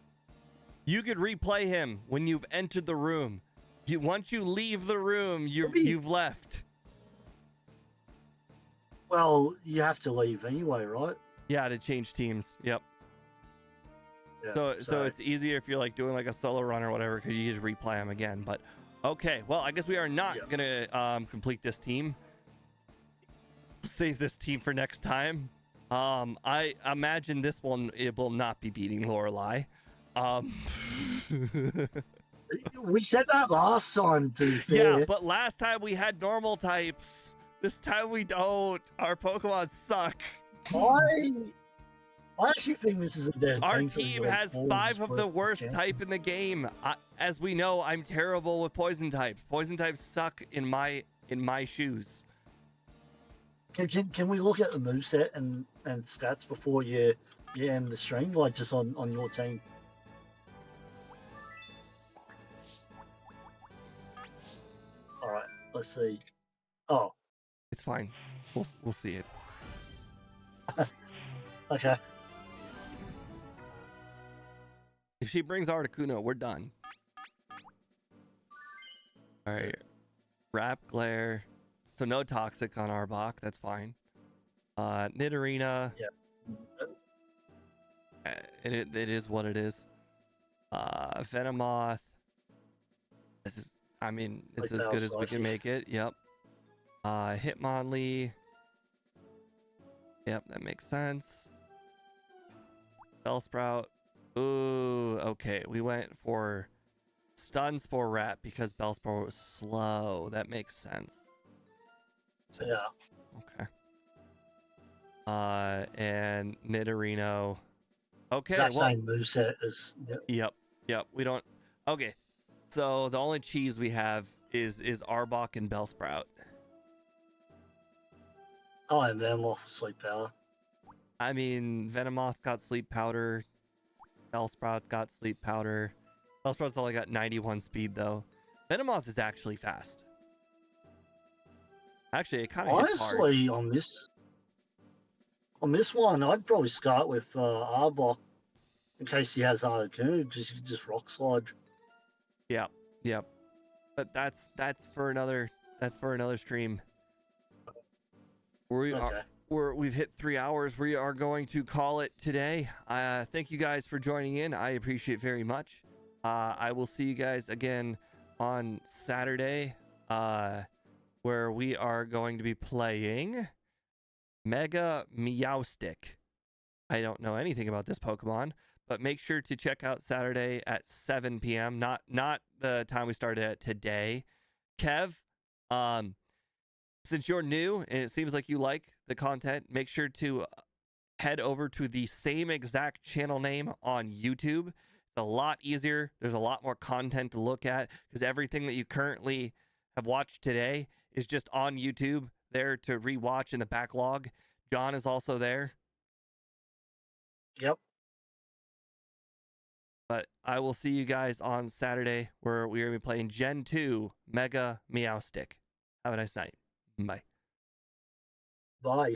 You could replay him when you've entered the room. Once you leave the room, you've left. Well, you have to leave anyway, right? Yeah, to change teams. Yep. Yeah, So it's easier if you're like doing like a solo run or whatever, because you just replay them again. But okay, well, I guess we are not Yeah. gonna complete this team. Save this team for next time. I imagine this one, it will not be beating Lorelei. We said that last time, to be Yeah, fair. but last time we had normal types. This time we don't. Our Pokemon suck. I actually think this is a better Our team for team the has Elite 5 of the Fours worst champion. type in the game. As we know, I'm terrible with poison types. Poison types suck in my shoes. Can we look at the moveset and stats before you end the stream, like just on your team? All right, let's see. Oh, It's fine. We'll see it. okay. If she brings Articuno, we're done. All right. Wrap Glare. So no Toxic on Arbok. That's fine. Nidorina. Yeah. It is what it is. Venomoth. This is, I mean, it's Like as good as we Bellsprout, can yeah. make it. Yep. Hitmonlee. Yep, that makes sense. Bellsprout. Ooh, okay. We went for Stun Spore Rat because Bellsprout was slow. That makes sense. Yeah. Okay. And Nidorino. Okay, Exact well, same moveset as. Yep. We don't. Okay, so the only cheese we have is Arbok and Bellsprout. Oh, and Venomoth Sleep Power. I mean, Venomoth got Sleep Powder. Bellsprout got Sleep Powder. Bellsprout's only got 91 speed though. Venomoth is actually fast. Actually, it kind of hits hard. Honestly, on this one, I'd probably start with Arbok in case he has Articuno. Just Rock Slide. Yep. But that's for another stream. Okay. We've hit 3 hours. We are going to call it today. Thank you guys for joining in. I appreciate it very much. I will see you guys again on Saturday, where we are going to be playing Mega Meowstic. I don't know anything about this Pokemon, but make sure to check out Saturday at 7 p.m. Not the time we started at today. Kev, since you're new and it seems like you like the content, make sure to head over to the same exact channel name on YouTube. It's a lot easier. There's a lot more content to look at because everything that you currently have watched today is just on YouTube there to rewatch in the backlog. John is also there. Yep. But I will see you guys on Saturday where we are going to be playing Gen 2 Mega Meowstic. Have a nice night. Bye. Bye.